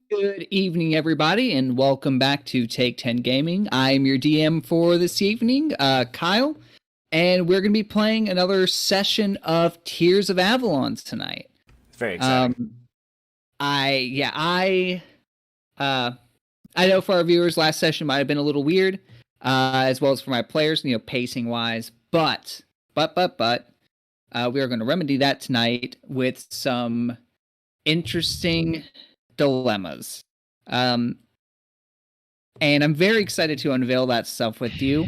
Good evening, everybody, and welcome back to Take 10 Gaming. I'm your DM for this evening, Kyle, and we're going to be playing another session of Tears of Avalon tonight. It's very exciting. I know for our viewers, last session might have been a little weird, as well as for my players, pacing wise, but we are going to remedy that tonight with some interesting dilemmas. And I'm very excited to unveil that stuff with you.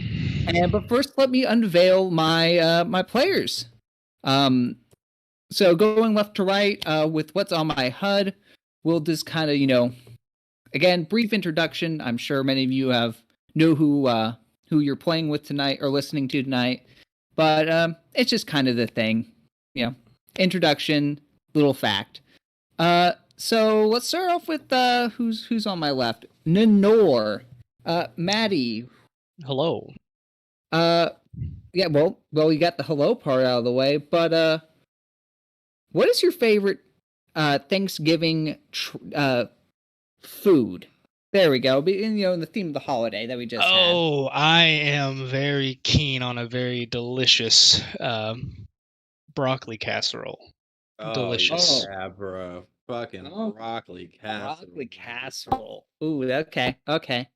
But first, let me unveil my my players. So going left to right with what's on my HUD, we'll just kind of again, brief introduction. I'm sure many of you know who you're playing with tonight or listening to tonight, but it's just kind of the thing, introduction, little fact. So let's start off with who's on my left. Nenor. Maddie. Hello. Yeah, well, you got the hello part out of the way, but what is your favorite Thanksgiving food? There we go. In the theme of the holiday that we just had. Oh, I am very keen on a very delicious broccoli casserole. Delicious. Yeah, bro. Fucking broccoli casserole. Broccoli casserole. Ooh, okay.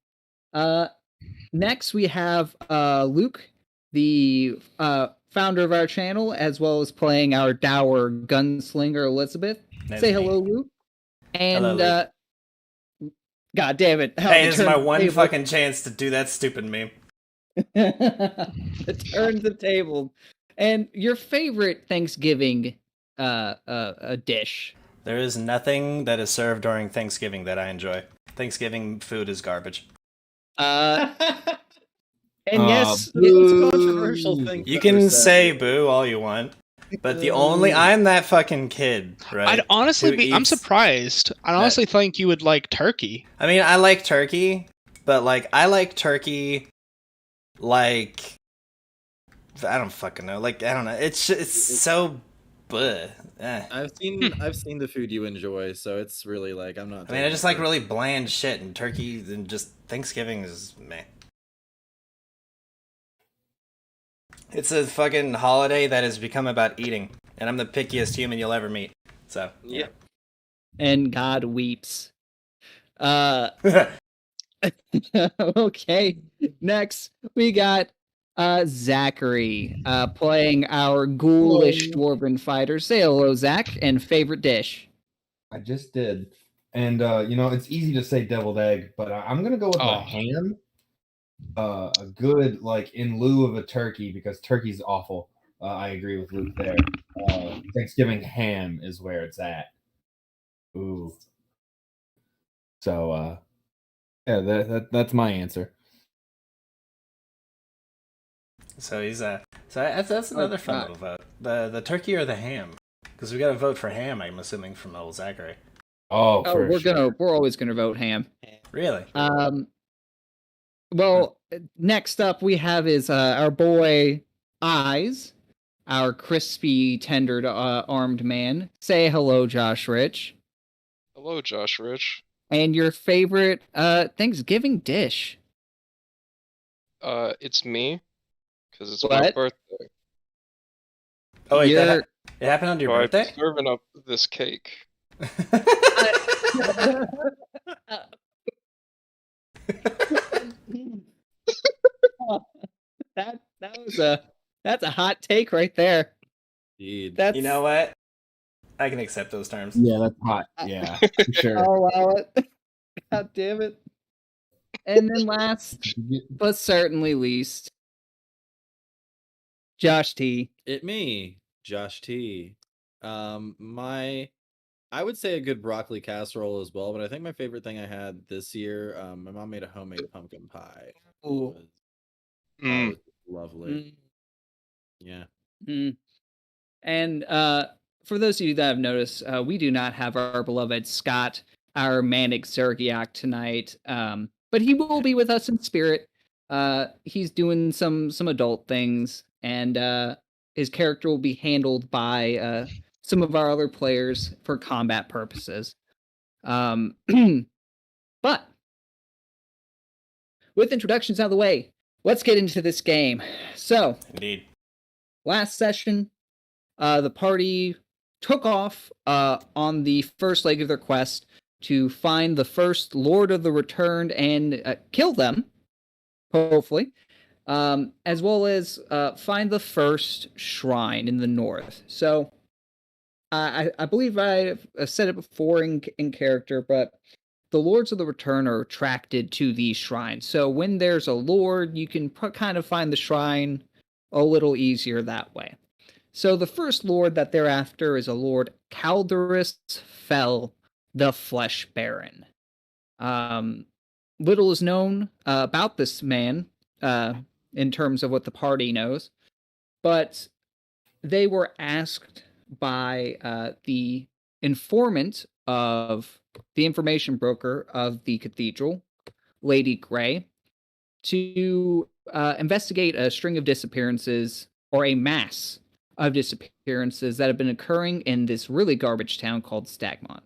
Next we have Luke, the founder of our channel, as well as playing our dour gunslinger Elizabeth. Say hello, Luke. And hello, Luke. God damn it! Hey, this is my one fucking chance to do that stupid meme. Turn the table. And your favorite Thanksgiving dish? There is nothing that is served during Thanksgiving that I enjoy. Thanksgiving food is garbage. And yes, it's controversial thing. You can say boo all you want, but I'm that fucking kid, right? I'd honestly I'm surprised. I honestly think you would like turkey. I mean, I like turkey, but I like turkey like I don't fucking know. I don't know. It's so bleh. I've seen the food you enjoy, so it's really I'm not. I mean, I just like really bland shit, and turkey and just Thanksgiving is meh. It's a fucking holiday that has become about eating, and I'm the pickiest human you'll ever meet. So yeah. And God weeps. Okay. Next, we got Zachary playing our ghoulish dwarven fighter. Say hello, Zach, and favorite dish. I just did. And it's easy to say deviled egg, but I'm going to go with the ham. A good, in lieu of a turkey, because turkey's awful. I agree with Luke there. Thanksgiving ham is where it's at. Ooh. So, that's my answer. So he's that's another fun little vote. The turkey or the ham? Because we got to vote for ham. I'm assuming from old Zachary. We're always gonna vote ham. Really? Well, next up we have is our boy Eyes, our crispy, tender armed man. Say hello, Josh Rich. Hello, Josh Rich. And your favorite Thanksgiving dish? It's me, because it's my birthday. Oh wait, it happened on your birthday? I'm serving up this cake. That's a hot take right there. Indeed. You know what? I can accept those terms. Yeah, that's hot. Yeah, for sure. I'll allow it. God damn it. And then last, but certainly least, Josh T. Me, Josh T. I would say a good broccoli casserole as well, but I think my favorite thing I had this year, my mom made a homemade pumpkin pie. Ooh. That was lovely. Yeah. And for those of you that have noticed, we do not have our beloved Scott, our manic Zergiak tonight, but he will be with us in spirit. He's doing some adult things, and his character will be handled by some of our other players for combat purposes. But with introductions out of the way, let's get into this game. So, Indeed. last session, the party took off on the first leg of their quest to find the first Lord of the Returned and kill them, hopefully, as well as find the first shrine in the north. So, I believe I said it before in character, but the Lords of the Return are attracted to these shrines. So when there's a Lord, you can kind of find the shrine a little easier that way. So the first Lord that they're after is a Lord Calderus Fell, the Flesh Baron. Little is known about this man in terms of what the party knows, but they were asked by the informant of the information broker of the cathedral, Lady Grey, to investigate a string of disappearances, or a mass of disappearances that have been occurring in this really garbage town called Stagmont.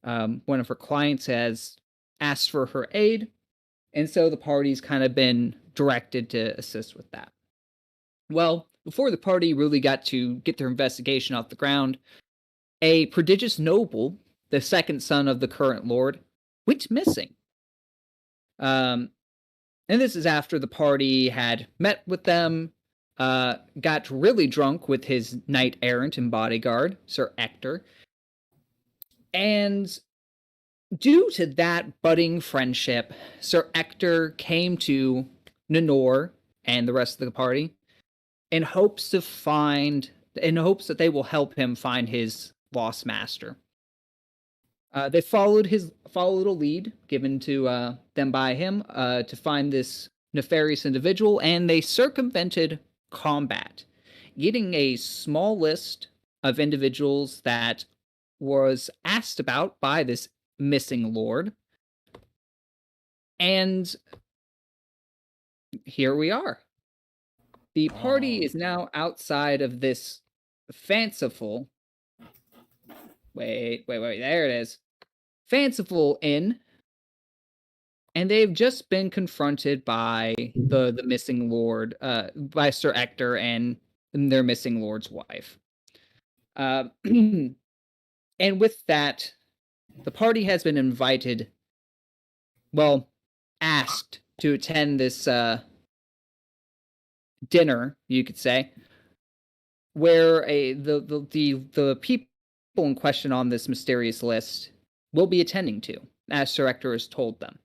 One of her clients has asked for her aid, and so the party's kind of been directed to assist with that. Well, before the party really got to get their investigation off the ground, a prodigious noble, the second son of the current lord, went missing. And this is after the party had met with them, got really drunk with his knight-errant and bodyguard, Sir Ector, and due to that budding friendship, Sir Ector came to Nenor and the rest of the party in hopes that they will help him find his lost master. They followed a lead given to them by him to find this nefarious individual, and they circumvented combat, getting a small list of individuals that was asked about by this missing lord. And here we are. The party is now outside of this fanciful... Wait, there it is. Fanciful inn. And they've just been confronted by the missing lord, by Sir Ector and their missing lord's wife. And with that, the party has been invited, asked to attend this dinner, you could say, where the people in question on this mysterious list will be attending to, as Sir Ector has told them.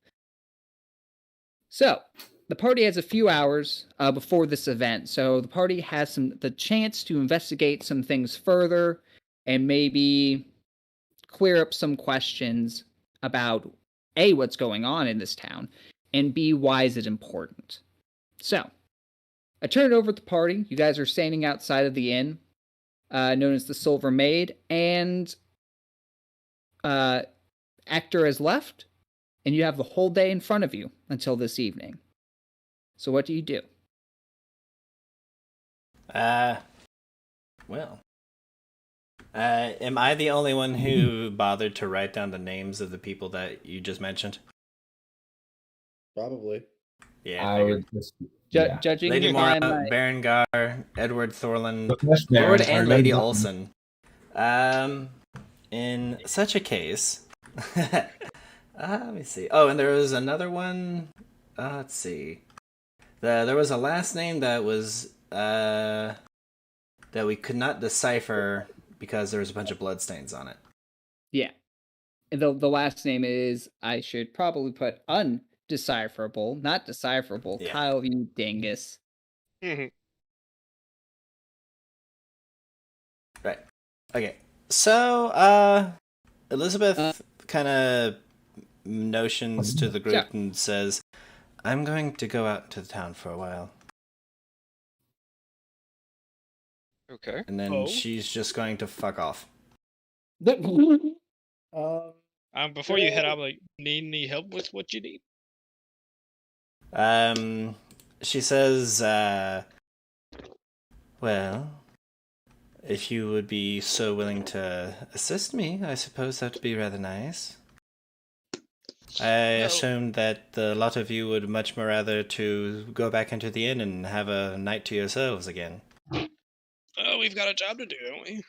So, the party has a few hours before this event, so the party has the chance to investigate some things further and maybe clear up some questions about A, what's going on in this town, and B, why is it important. So, I turn it over to the party. You guys are standing outside of the inn, known as the Silver Maid, and Ector has left, and you have the whole day in front of you until this evening. So what do you do? Am I the only one who bothered to write down the names of the people that you just mentioned? Probably. Yeah, I would just... Judging Lady your Mora, time, Berengar, Edward Thorland, The Lord Barons and are Lady done. Olsen. In such a case, let me see. Oh, and there was another one. Let's see. There was a last name that was that we could not decipher because there was a bunch of bloodstains on it. yeah. And the last name is, I should probably put undecipherable, not decipherable. Yeah. Kyle, you dingus. Right. Okay. So, Elizabeth kind of notions to the group and says, I'm going to go out to the town for a while. Okay. And then she's just going to fuck off. Before you head out, like, need any help with what you need? She says, well, if you would be so willing to assist me, I suppose that would be rather nice. I No. assumed that the lot of you would much more rather to go back into the inn and have a night to yourselves again. Oh, we've got a job to do, don't we?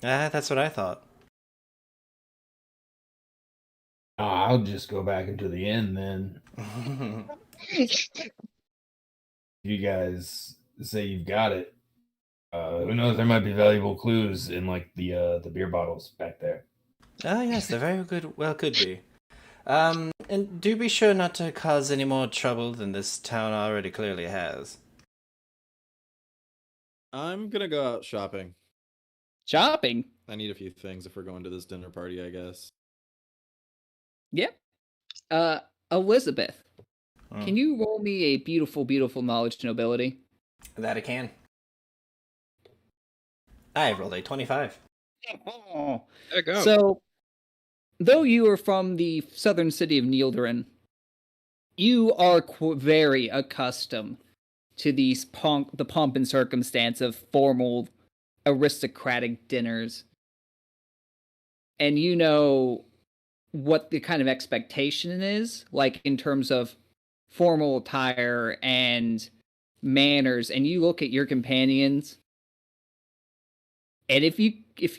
That's what I thought. I'll just go back into the inn then. You guys say you've got it. Who knows? There might be valuable clues in like the beer bottles back there. Ah, yes, they're very good. Well, could be. And do be sure not to cause any more trouble than this town already clearly has. I'm gonna go out shopping. Shopping. I need a few things if we're going to this dinner party, I guess. Yep. Elizabeth, Hmm. can you roll me a beautiful, beautiful knowledge to nobility? That I can. I rolled a 25. Oh. There you go. So, though you are from the southern city of Neildorin, you are very accustomed to the pomp and circumstance of formal, aristocratic dinners. And you know what the kind of expectation is, like in terms of formal attire and manners. And you look at your companions, and if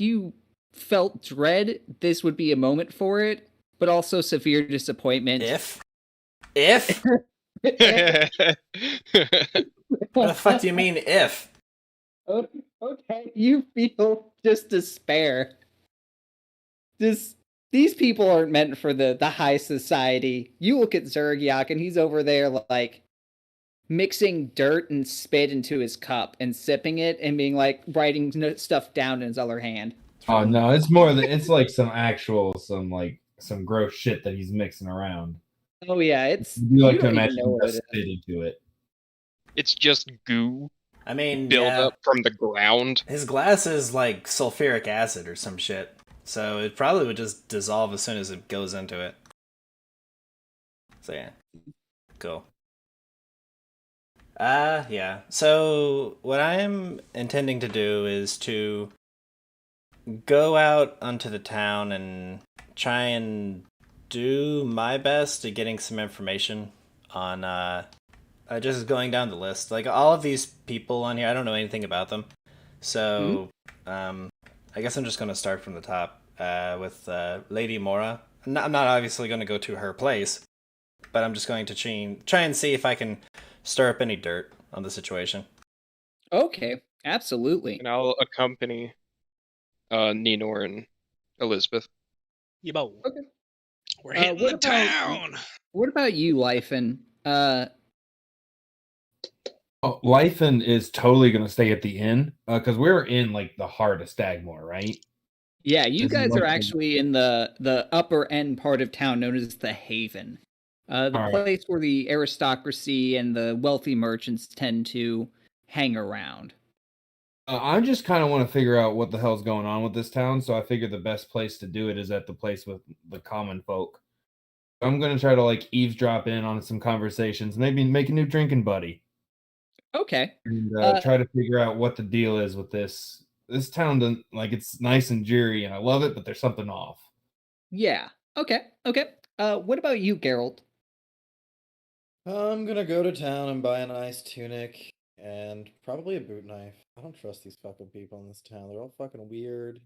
you felt dread, this would be a moment for it, but also severe disappointment. If? What the fuck do you mean, if? Okay, you feel just despair. These people aren't meant for the high society. You look at Zergiak, and he's over there like mixing dirt and spit into his cup and sipping it and being like writing stuff down in his other hand. Oh no, it's more than it's like some gross shit that he's mixing around. Oh yeah, it's You like you to don't even imagine know what just it is. spit into it. It's just goo I mean, built yeah, up from the ground. his glass is like sulfuric acid or some shit. So it probably would just dissolve as soon as it goes into it. So yeah. Cool. Yeah. So what I am intending to do is to go out onto the town and try and do my best at getting some information on just going down the list. Like all of these people on here, I don't know anything about them. So I guess I'm just going to start from the top with Lady Mora. I'm not obviously going to go to her place, but I'm just going to try and see if I can stir up any dirt on the situation. Okay, absolutely. And I'll accompany Ninor and Elizabeth. Yebo. Okay. We're hitting what the about- town. What about you, Lyfin? Lythan is totally going to stay at the inn because we're in like the heart of Stagmore, right? Yeah, you This is guys like are the- actually in the upper end part of town known as the Haven. The All right. place where the aristocracy and the wealthy merchants tend to hang around. I just kind of want to figure out what the hell's going on with this town, so I figured the best place to do it is at the place with the common folk. I'm going to try to like eavesdrop in on some conversations, maybe make a new drinking buddy, Okay. and Uh, try to figure out what the deal is with this. This town doesn't like it's nice and dreary, and I love it, but there's something off. Yeah. Okay. What about you, Geralt? I'm gonna go to town and buy a nice tunic and probably a boot knife. I don't trust these fucking people in this town. They're all fucking weird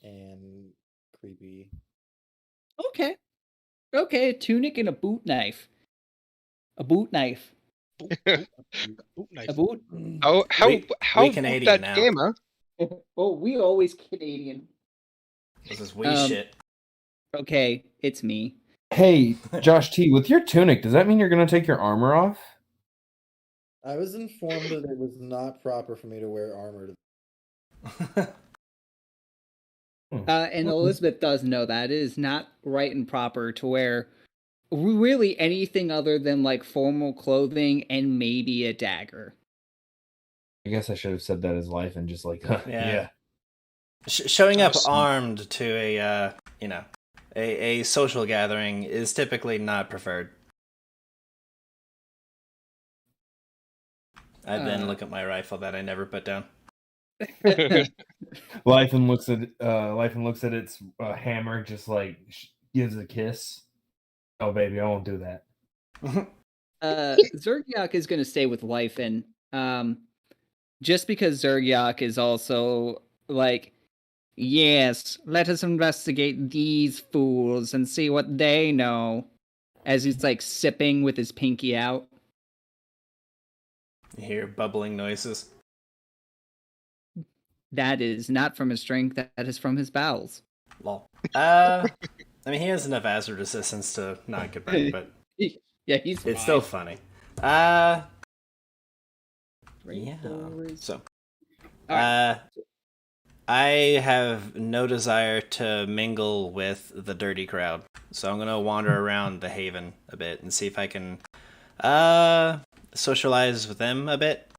and creepy. Okay. A tunic and a boot knife. A boot knife. Boot knife. A boot. Oh, how We would Canadian that now. game, huh? Oh, we always Canadian. This is wee shit. Okay, it's me. Hey, Josh T, with your tunic, does that mean you're going to take your armor off? I was informed that it was not proper for me to wear armor. And Elizabeth does know that. It is not right and proper to wear really anything other than like formal clothing and maybe a dagger. I guess I should have said that as life and just like, yeah. Showing up Awesome. armed to a social gathering is typically not preferred. I then look at my rifle that I never put down. Lythan looks at its hammer, just like gives a kiss. Oh, baby, I won't do that. Zergiak is going to stay with Lyfin. Just because Zergiak is also like, yes, let us investigate these fools and see what they know. As he's like sipping with his pinky out. You hear bubbling noises. That is not from his drink, that is from his bowels. Lol. I mean, he has enough acid resistance to not get burned, but yeah, he's it's fine. still funny. Yeah. Rainforest. So, Alright. I have no desire to mingle with the dirty crowd, so I'm gonna wander around the Haven a bit and see if I can socialize with them a bit.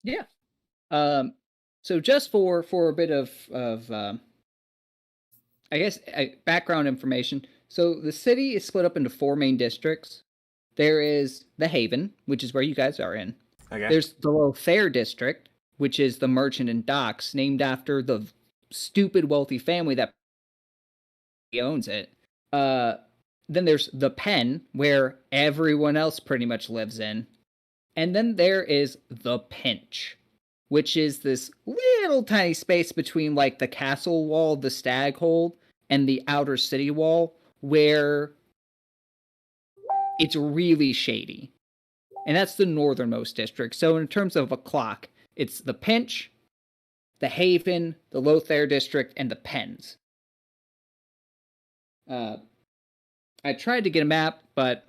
Yeah. So just for a bit of I guess background information. So the city is split up into 4 main districts. There is the Haven, which is where you guys are in. Okay. There's the Lothair district, which is the merchant and docks, named after the stupid wealthy family that owns it. Then there's the Pen, where everyone else pretty much lives in. And then there is the Pinch, which is this little tiny space between like the castle wall, the stag hold, and the outer city wall, where it's really shady. And that's the northernmost district. So in terms of a clock, it's the Pinch, the Haven, the Lothair district, and the Pens. I tried to get a map, but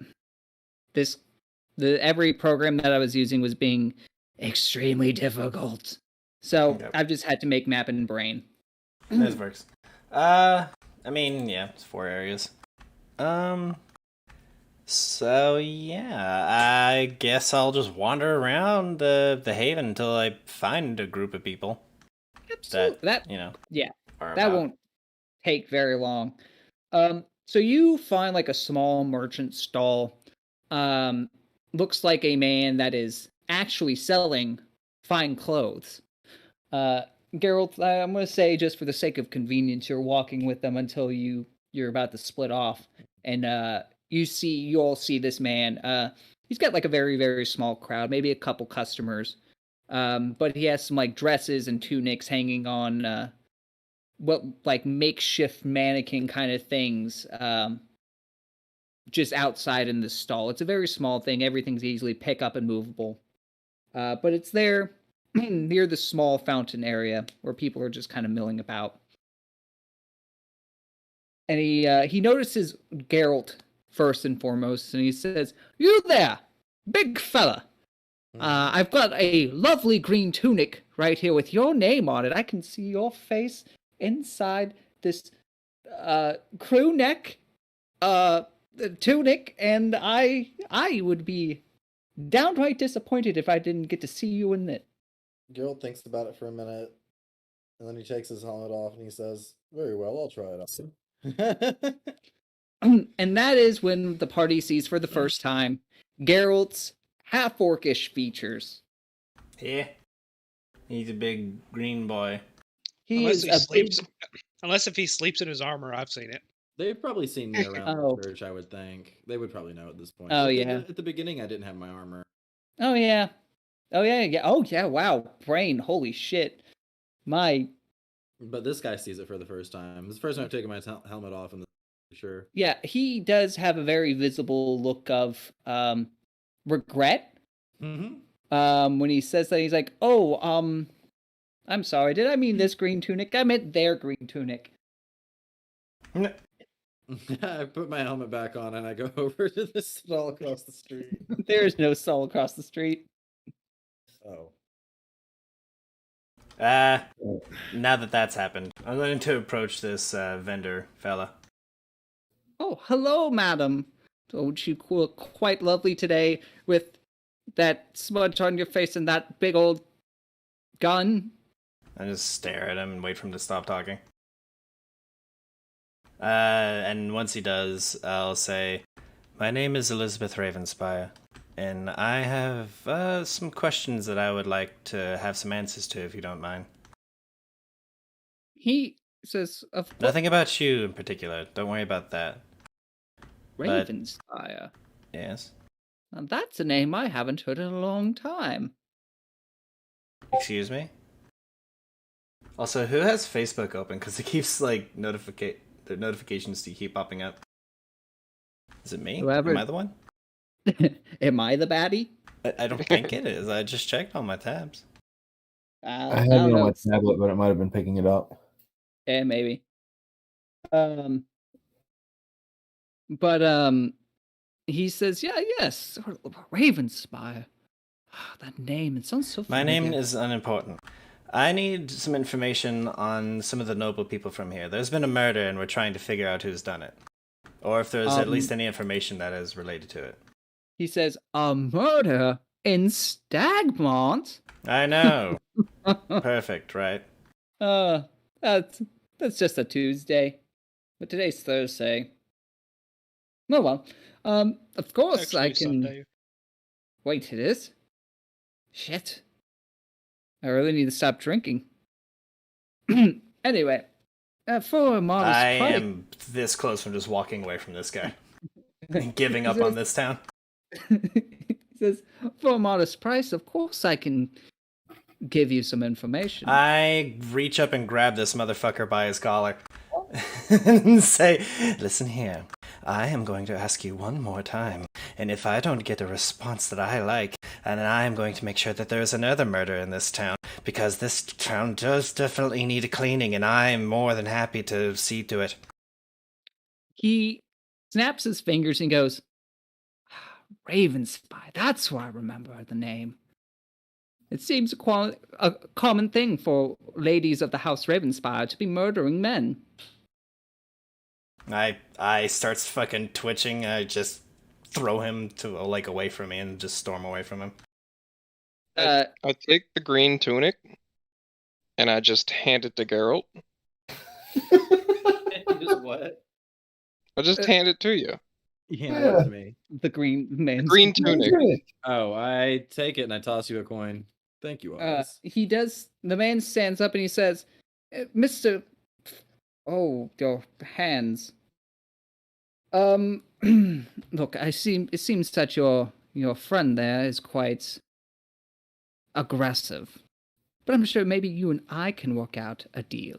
every program that I was using was being extremely difficult. So I've just had to make map in brain. This works. I mean, yeah, it's 4 areas. So yeah, I guess I'll just wander around the Haven until I find a group of people. Absolutely. That That won't take very long. So you find like a small merchant stall. Looks like a man that is actually selling fine clothes. Geralt, I'm going to say, just for the sake of convenience, you're walking with them until you're about to split off, and you all see this man. He's got like a very, very small crowd, maybe a couple customers, but he has some like dresses and tunics hanging on what like makeshift mannequin kind of things, just outside in the stall. It's a very small thing. Everything's easily pick up and movable, but it's there near the small fountain area where people are just kind of milling about. And he notices Geralt first and foremost, and he says, "You there, big fella. I've got a lovely green tunic right here with your name on it. I can see your face inside this crew neck tunic, and I would be downright disappointed if I didn't get to see you in it." Geralt thinks about it for a minute, and then he takes his helmet off and he says, "Very well, I'll try it on." And that is when the party sees for the first time Geralt's half-orcish features. Yeah. He's a big green boy. Unless if he sleeps in his armor, I've seen it. They've probably seen me around the church, I would think. They would probably know at this point. Oh, yeah. At the beginning, I didn't have my armor. Oh, yeah. Oh, yeah, wow. Brain, holy shit. But this guy sees it for the first time. This is the first time I've taken my helmet off, and sure. Yeah, he does have a very visible look of regret. Mm-hmm. When he says that, he's like, "Oh, I'm sorry. Did I mean this green tunic? I meant their green tunic." I put my helmet back on and I go over to the stall across the street. There is no stall across the street. Oh. Now that that's happened, I'm going to approach this vendor fella. "Oh, hello, madam. Don't you look quite lovely today with that smudge on your face and that big old gun?" I just stare at him and wait for him to stop talking. And once he does, I'll say, "My name is Elizabeth Ravenspire, and I have some questions that I would like to have some answers to, if you don't mind." He says, Nothing about you in particular. Don't worry about that. Ravenspire. Ravenspire. Yes. Now, that's a name I haven't heard in a long time. Excuse me? Also, who has Facebook open? Because it keeps, like, the notifications keep popping up. Is it me? Whoever- Am I the one? Am I the baddie? I don't think it is. I just checked all my tabs. I I had it don't on know. my tablet, but it might have been picking it up. Yeah, maybe. But he says, yes, Ravenspire. That name, it sounds so My familiar. name is unimportant. I need some information on some of the noble people from here. There's been a murder, and we're trying to figure out who's done it. Or if there's at least any information that is related to it. He says, a murder in Stagmont? I know. Perfect, right? That's just a Tuesday. But today's Thursday. Oh well. Of course Actually, I can. Sunday. Wait, it is? Shit. I really need to stop drinking. Anyway, for a modest I price. am this close from just walking away from this guy. And giving up on this town. He says, for a modest price, of course I can give you some information. I reach up and grab this motherfucker by his collar. And say, listen here, I am going to ask you one more time, and if I don't get a response that I like, and I am going to make sure that there is another murder in this town, because this town does definitely need a cleaning, and I am more than happy to see to it. He snaps his fingers and goes, Ravenspire, that's why I remember the name. It seems a common thing for ladies of the House Ravenspire to be murdering men. I starts fucking twitching. I just throw him to away from me and just storm away from him. I take the green tunic and I just hand it to Geralt. What? I just hand it to you. You hand it to me. The green man. Green tunic. Oh, I take it and I toss you a coin. Thank you, Oz. He does. The man stands up and he says, Mr. Oh, your hands. Look, it seems that your friend there is quite aggressive. But I'm sure maybe you and I can work out a deal.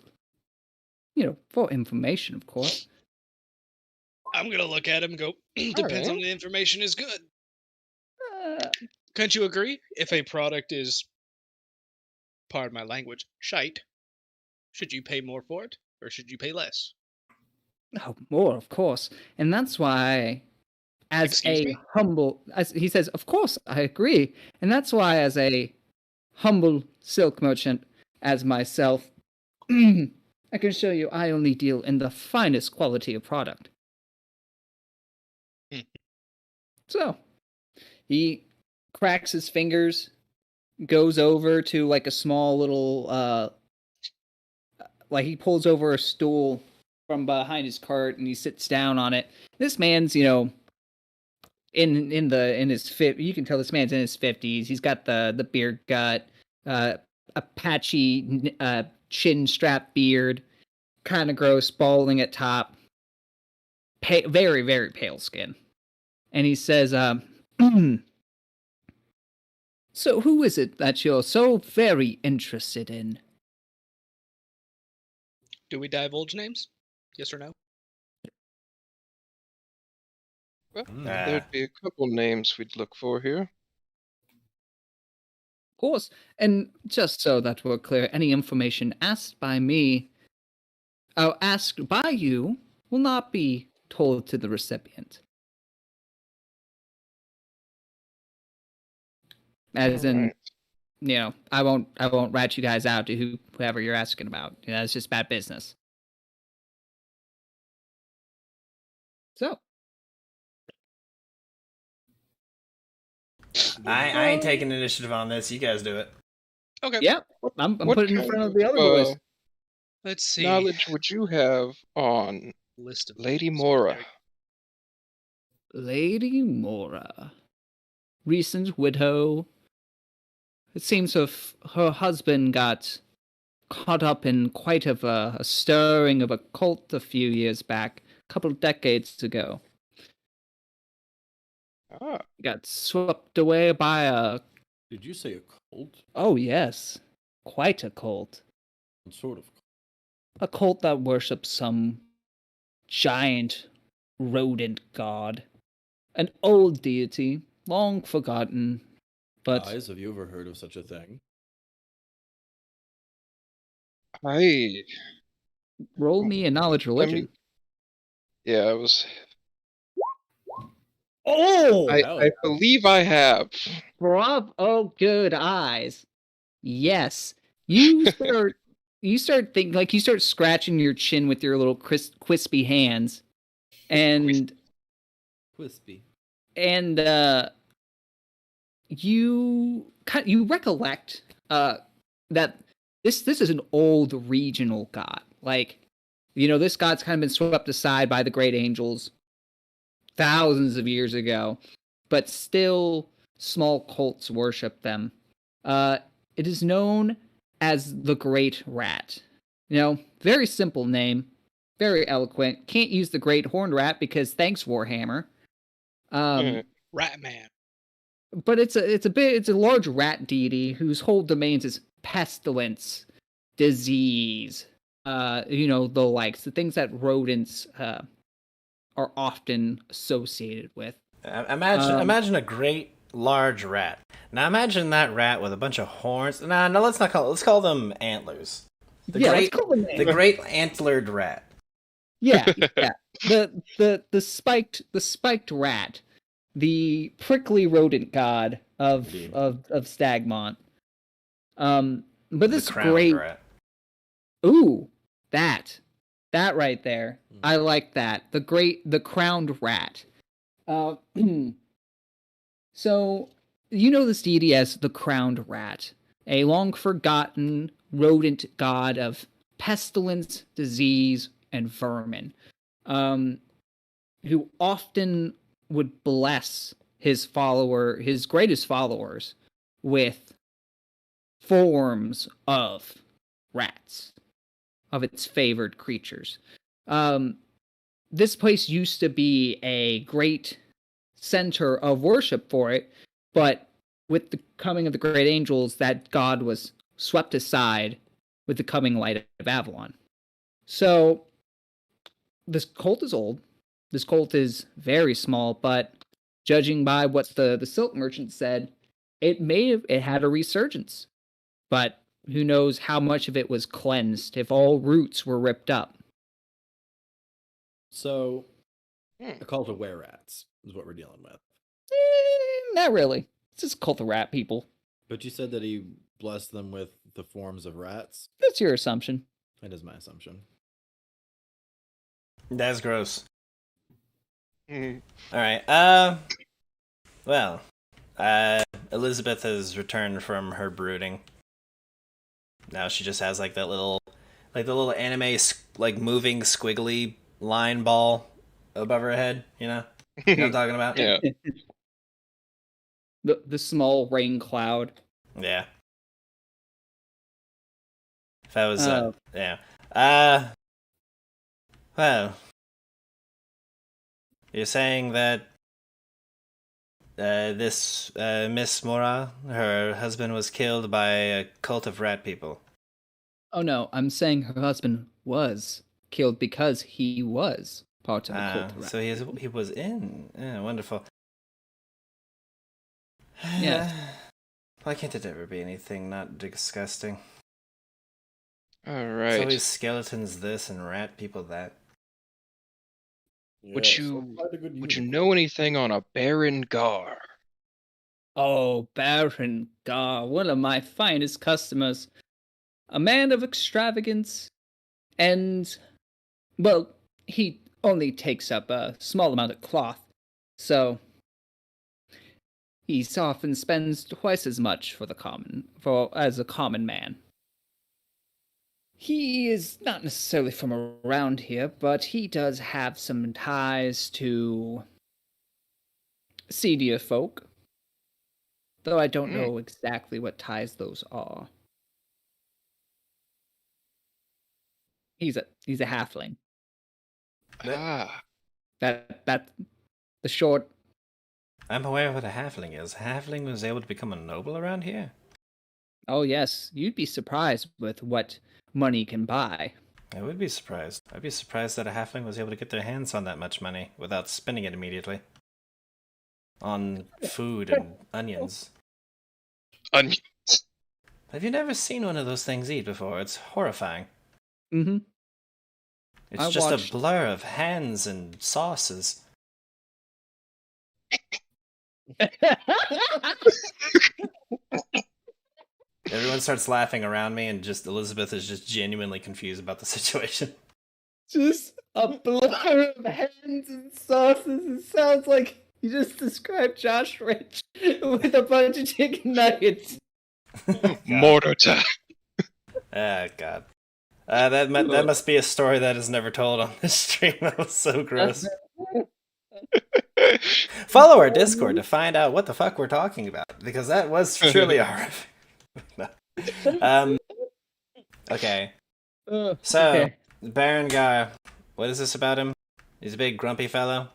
For information, of course. I'm gonna look at him and go, depends on the information is good. Can't you agree? If a product is, pardon my language, shite, should you pay more for it, or should you pay less? Oh, more, of course. And that's why, he says, of course, I agree. And that's why, as a humble silk merchant, as myself, I can show you I only deal in the finest quality of product. So, he cracks his fingers, goes over to like a small little, he pulls over a stool from behind his cart and he sits down on it. This man's, in his you can tell this man's in his 50s. He's got the beard gut, a patchy chin strap beard, kind of gross, balding at top, very, very pale skin. And he says, so who is it that you're so very interested in? Do we divulge names? Yes or no? Well, there'd be a couple names we'd look for here. Of course. And just so that we're clear, any information asked by you will not be told to the recipient. As in, I won't rat you guys out to whoever you're asking about. It's just bad business. So, I ain't taking initiative on this. You guys do it. Okay. yeah, I'm what putting it in kind front of of, the other boys. Let's see. knowledge would you have on List of Lady names. Mora? Lady Mora, recent widow. It seems her husband got caught up in quite of a stirring of a cult a few years back, a couple of decades ago. Ah. Got swept away by a... Did you say a cult? Oh, yes. Quite a cult. What sort of cult? A cult that worships some giant rodent god. An old deity, long forgotten, but... Guys, have you ever heard of such a thing? I Roll me a knowledge religion. yeah, I was. Oh! I believe I have. Bravo! Oh, good eyes. Yes. You start thinking, like, you start scratching your chin with your little crispy hands. And Wispy. You recollect that this is an old regional god. Like, this god's kind of been swept aside by the great angels thousands of years ago, but still small cults worship them. It is known as the Great Rat. Very simple name, very eloquent. Can't use the Great Horned Rat because thanks Warhammer. Ratman. But it's a large rat deity whose whole domains is pestilence, disease, the things that rodents are often associated with. Imagine a great large rat. Now imagine that rat with a bunch of horns. No, let's not call it. Let's call them antlers. Let's call them antlers. The great antlered rat. Yeah. The spiked rat, the prickly rodent god of Stagmont. But this great rat. Ooh, that right there. I like that. The crowned rat. So, this deity as the crowned rat, a long forgotten rodent god of pestilence, disease, and vermin, who often would bless his greatest followers, with forms of rats, of its favored creatures. This place used to be a great center of worship for it, but with the coming of the great angels, that god was swept aside with the coming light of Avalon. So, this cult is old. This cult is very small, but judging by what the silk merchant said, it had a resurgence. But who knows how much of it was cleansed if all roots were ripped up. So, a cult of were-rats is what we're dealing with. Not really. It's just a cult of rat people. But you said that he blessed them with the forms of rats? That's your assumption. That is my assumption. That's gross. Mm. All right. Well, Elizabeth has returned from her brooding. Now she just has the little anime moving squiggly line ball above her head. You know what I'm talking about? Yeah. The small rain cloud. Yeah. If I was, yeah. Well, you're saying that this Miss Mora, her husband was killed by a cult of rat people. Oh no, I'm saying her husband was killed because he was part of the cult of rat. So he was in. Yeah, wonderful. Yes. Why can't it ever be anything not disgusting? All It's right. always skeletons this and rat people that. Would you know anything on a Baron Gar? Oh, Baron Gar, one of my finest customers. A man of extravagance, and, well, he only takes up a small amount of cloth, so he often spends twice as much as a common man. He is not necessarily from around here, but he does have some ties to seedier folk, though I don't know exactly what ties those are. He's a halfling. Ah. That the short. I'm aware of what a halfling is. A halfling was able to become a noble around here? Oh, yes. You'd be surprised with what money can buy. I would be surprised. I'd be surprised that a halfling was able to get their hands on that much money without spending it immediately. On food and onions. Onions. Have you never seen one of those things eat before? It's horrifying. Mm-hmm. It's just a blur of hands and sauces. Everyone starts laughing around me, and just Elizabeth is just genuinely confused about the situation. Just a blur of hands and sauces. It sounds like you just described Josh Rich with a bunch of chicken nuggets. Mortar time. Oh, God. That must be a story that is never told on this stream. That was so gross. Follow our Discord to find out what the fuck we're talking about, because that was truly horrific. No. Okay. So, okay. Baron Gar, what is this about him? He's a big grumpy fellow?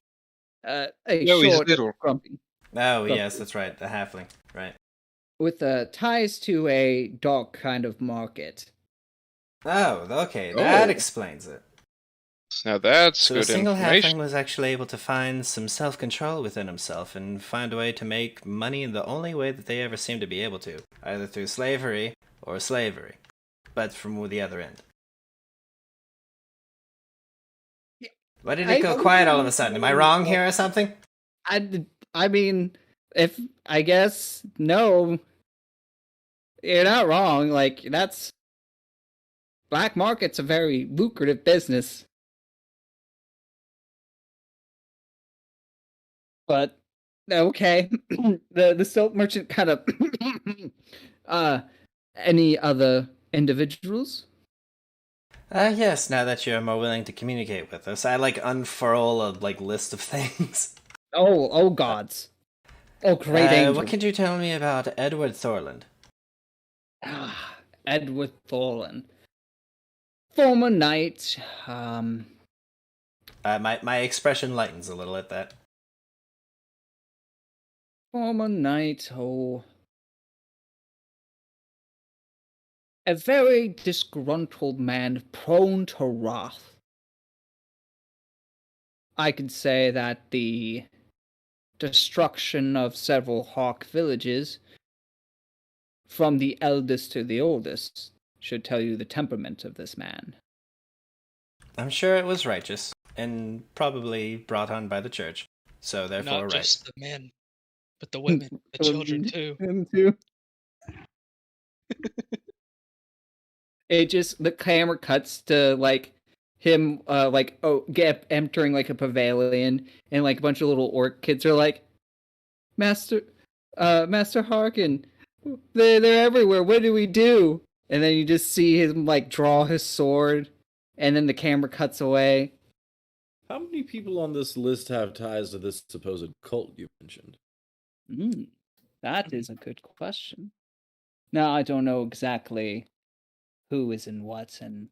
No, he's a little grumpy. Oh, yes, that's right. The halfling. Right. With ties to a dark kind of market. Oh, okay. That explains it. Now that's So good a single information. halfling was actually able to find some self-control within himself and find a way to make money in the only way that they ever seem to be able to, either through slavery or slavery, but from the other end. Why did it go quiet all of a sudden? Am I wrong here or something? I mean, if I guess no, you're not wrong. Like, that's black market's a very lucrative business. But okay, the silk merchant kind of any other individuals? Yes, now that you're more willing to communicate with us. I unfurl a list of things. Oh gods. Oh great angel. What could you tell me about Edward Thorland? Edward Thorland. Former knight, my expression lightens a little at that. Former knight, a very disgruntled man, prone to wrath. I could say that the destruction of several hawk villages, from the eldest to the oldest, should tell you the temperament of this man. I'm sure it was righteous, and probably brought on by the church, so therefore Not right. just the men, but the women, the children too. Him too. The camera cuts to him entering a pavilion, and a bunch of little orc kids are like, Master Harkin, they're everywhere. What do we do? And then you just see him draw his sword, and then the camera cuts away. How many people on this list have ties to this supposed cult you mentioned? That is a good question. Now, I don't know exactly who is in what and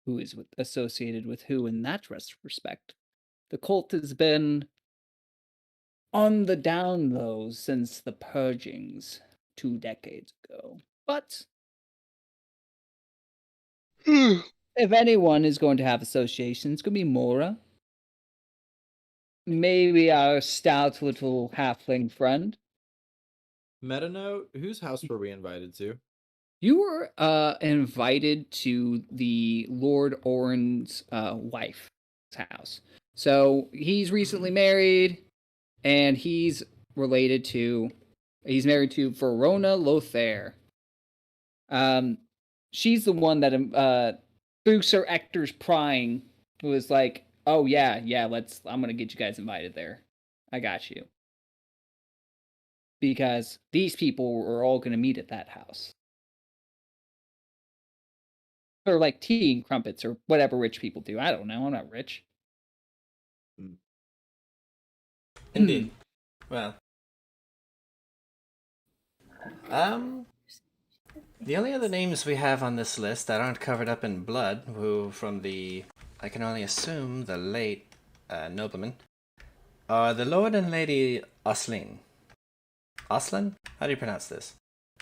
who is associated with who in that respect. The cult has been on the down low since the purgings 2 decades ago. But if anyone is going to have associations, it's going to be Mora. Maybe our stout little halfling friend. Meta note, whose house were we invited to? You were invited to the Lord Orin's wife's house. So he's recently married, and he's married to Verona Lothair. She's the one that through Sir Ector's prying was like, oh yeah, I'm gonna get you guys invited there. I got you. Because these people are all gonna meet at that house. Or tea and crumpets or whatever rich people do. I don't know. I'm not rich. Indeed. Well. The only other names we have on this list that aren't covered up in blood, who from I can only assume, the late nobleman, the Lord and Lady Oslin. Oslin? How do you pronounce this?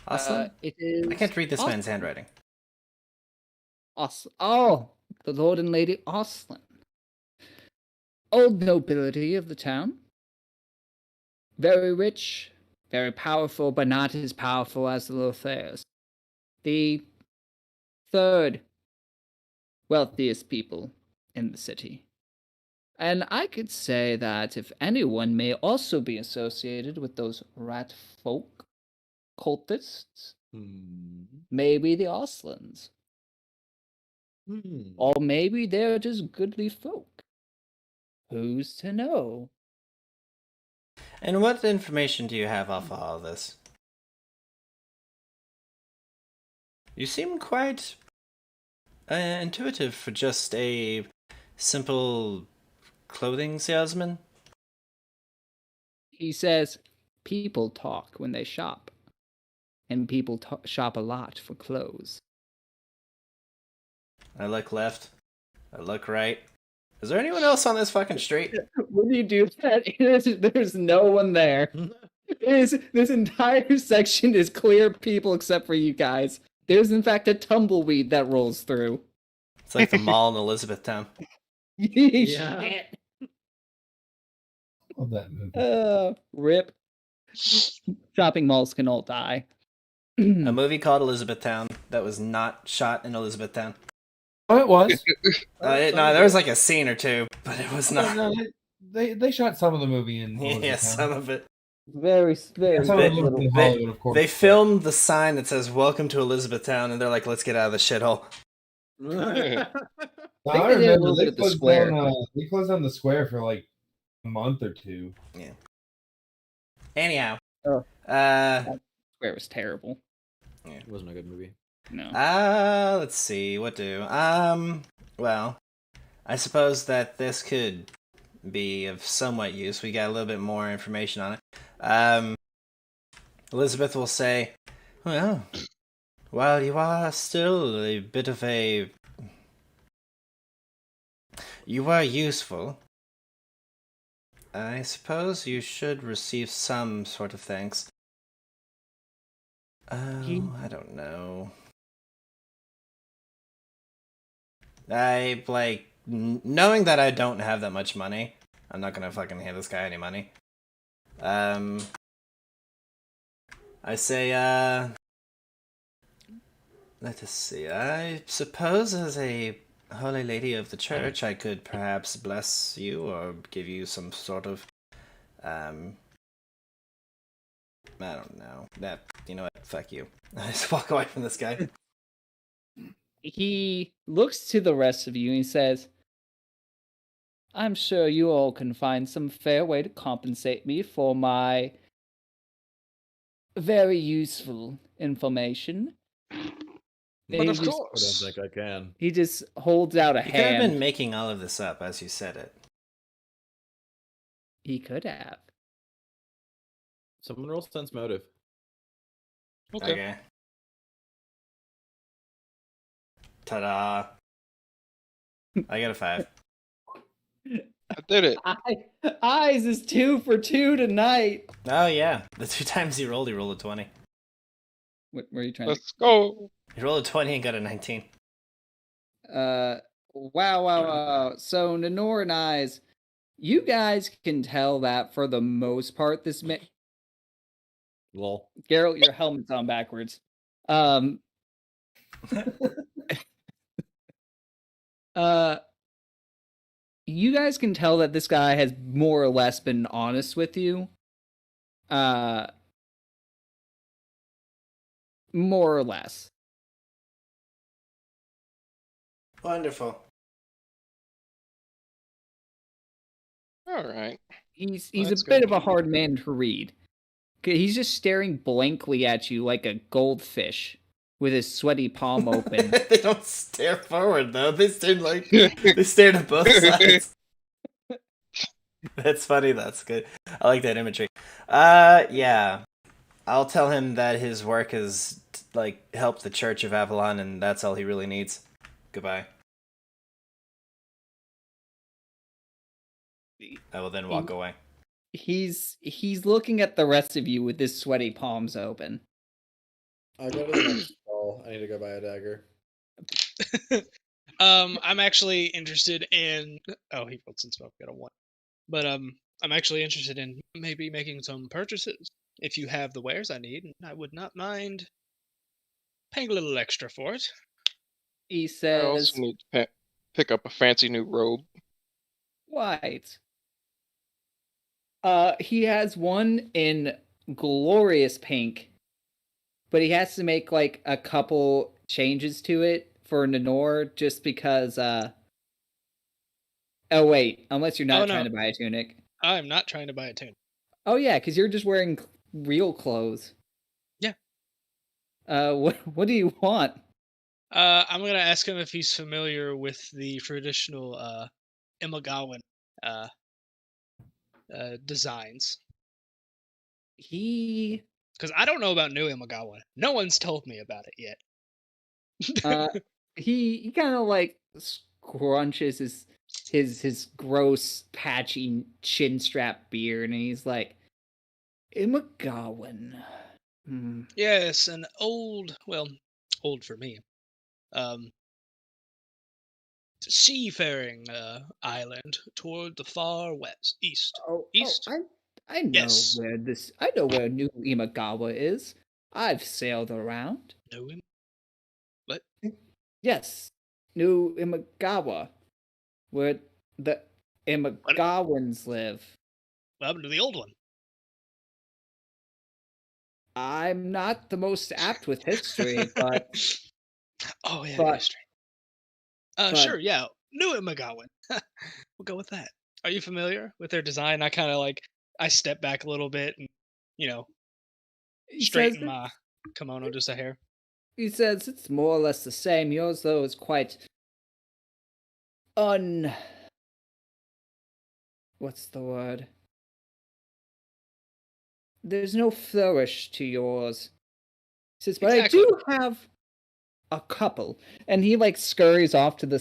Oslin? It is. I can't read this man's handwriting. Oh, the Lord and Lady Oslin. Old nobility of the town. Very rich, very powerful, but not as powerful as the Lothairs. The third wealthiest people in the city. And I could say that if anyone may also be associated with those rat folk, cultists, maybe the Oslins. Or maybe they're just goodly folk. Who's to know? And what information do you have off of all this? You seem quite intuitive for just a simple clothing salesman. He says people talk when they shop. And people shop a lot for clothes. I look left. I look right. Is there anyone else on this fucking street? When you do that, there's no one there. This entire section is clear people except for you guys. There's in fact a tumbleweed that rolls through. It's like the mall in Elizabethtown. Yeah. Shit. Love that movie. Rip. Shopping malls can all die. A movie called Elizabethtown that was not shot in Elizabethtown. Oh, it was. No, there was like a scene or two, but it was not. No, they shot some of the movie in Yeah, some of it. Very, very little. Hollywood, of course. They filmed the sign that says "Welcome to Elizabethtown," and they're like, "Let's get out of the shithole." I remember they closed down the square for like a month or two. Yeah. Anyhow, Square was terrible. Yeah, it wasn't a good movie. No. Let's see, what do? Well, I suppose that this could be of somewhat use. We got a little bit more information on it. Elizabeth will say, well, while you are still a bit of a... You are useful. I suppose you should receive some sort of thanks. I don't know. Knowing that I don't have that much money, I'm not gonna fucking hand this guy any money. I say, let us see, I suppose as a holy lady of the church, I could perhaps bless you or give you some sort of, I don't know. You know what, fuck you. I just walk away from this guy. He looks to the rest of you and he says, I'm sure you all can find some fair way to compensate me for my very useful information. But of course. I don't think I can. He just holds out a You could have hand. been making all of this up as you said it. He could have. Someone roll sense motive. Okay. Ta-da. I got a 5. I did it. Eyes is 2 for 2 tonight. Oh yeah, the 2 times he rolled a 20. What were you trying Let's go. He rolled a 20 and got a 19. Wow. So Nenor and Eyes, you guys can tell that for the most part this Lol. Geralt, your helmet's on backwards. You guys can tell that this guy has more or less been honest with you. More or less. Wonderful. All right. He's That's a bit good. of a hard man to read. He's just staring blankly at you like a goldfish with his sweaty palm open. They don't stare forward though. They stare they stare to both sides. That's funny. That's good. I like that imagery. Yeah. I'll tell him that his work has helped the Church of Avalon, and that's all he really needs. Goodbye. I will then walk away. He's looking at the rest of you with his sweaty palms open. I go to the next stall. I need to go buy a dagger. I'm actually interested in. Oh, he rolled some smoke. Got a 1. But I'm actually interested in maybe making some purchases. If you have the wares I need, I would not mind paying a little extra for it. He I also says, need to pick up a fancy new robe. "White." He has one in glorious pink, but he has to make like a couple changes to it for Nenor just because. Oh wait, unless you're not trying to buy a tunic. I'm not trying to buy a tunic. Oh yeah, because you're just wearing real clothes. Yeah. What do you want? I'm gonna ask him if he's familiar with the traditional Imagawan designs. Because I don't know about New Imagawa. No one's told me about it yet. He kind of like scrunches his gross patchy chin strap beard, and he's like, Imagawan. Yes, an old for me, seafaring island toward the far east. East. I know yes. I know where New Imagawa is. I've sailed around. What? Yes, New Imagawa, where the Imagawans live. What happened to the old one? I'm not the most apt with history, but oh yeah, history. but, sure, yeah, New Imagawan. We'll go with that. Are you familiar with their design? I kind of I step back a little bit and straighten my kimono just a hair. He says it's more or less the same. Yours, though, is quite what's the word? There's no flourish to yours. He says, but exactly. I do have a couple. And he like scurries off to the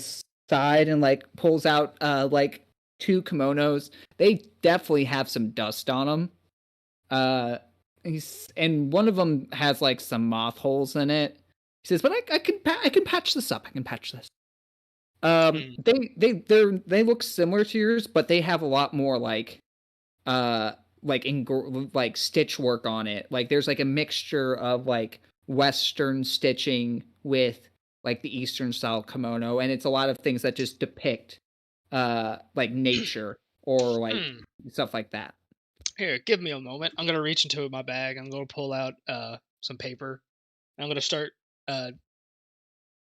side and like pulls out like 2 kimonos. They definitely have some dust on them. And one of them has like some moth holes in it. He says, but I can patch this up. I can patch this. They look similar to yours, but they have a lot more like stitch work on it. Like there's like a mixture of like Western stitching with like the Eastern style kimono, and it's a lot of things that just depict like nature or like stuff like that. Here, give me a moment. I'm gonna reach into my bag. I'm gonna pull out some paper. I'm gonna start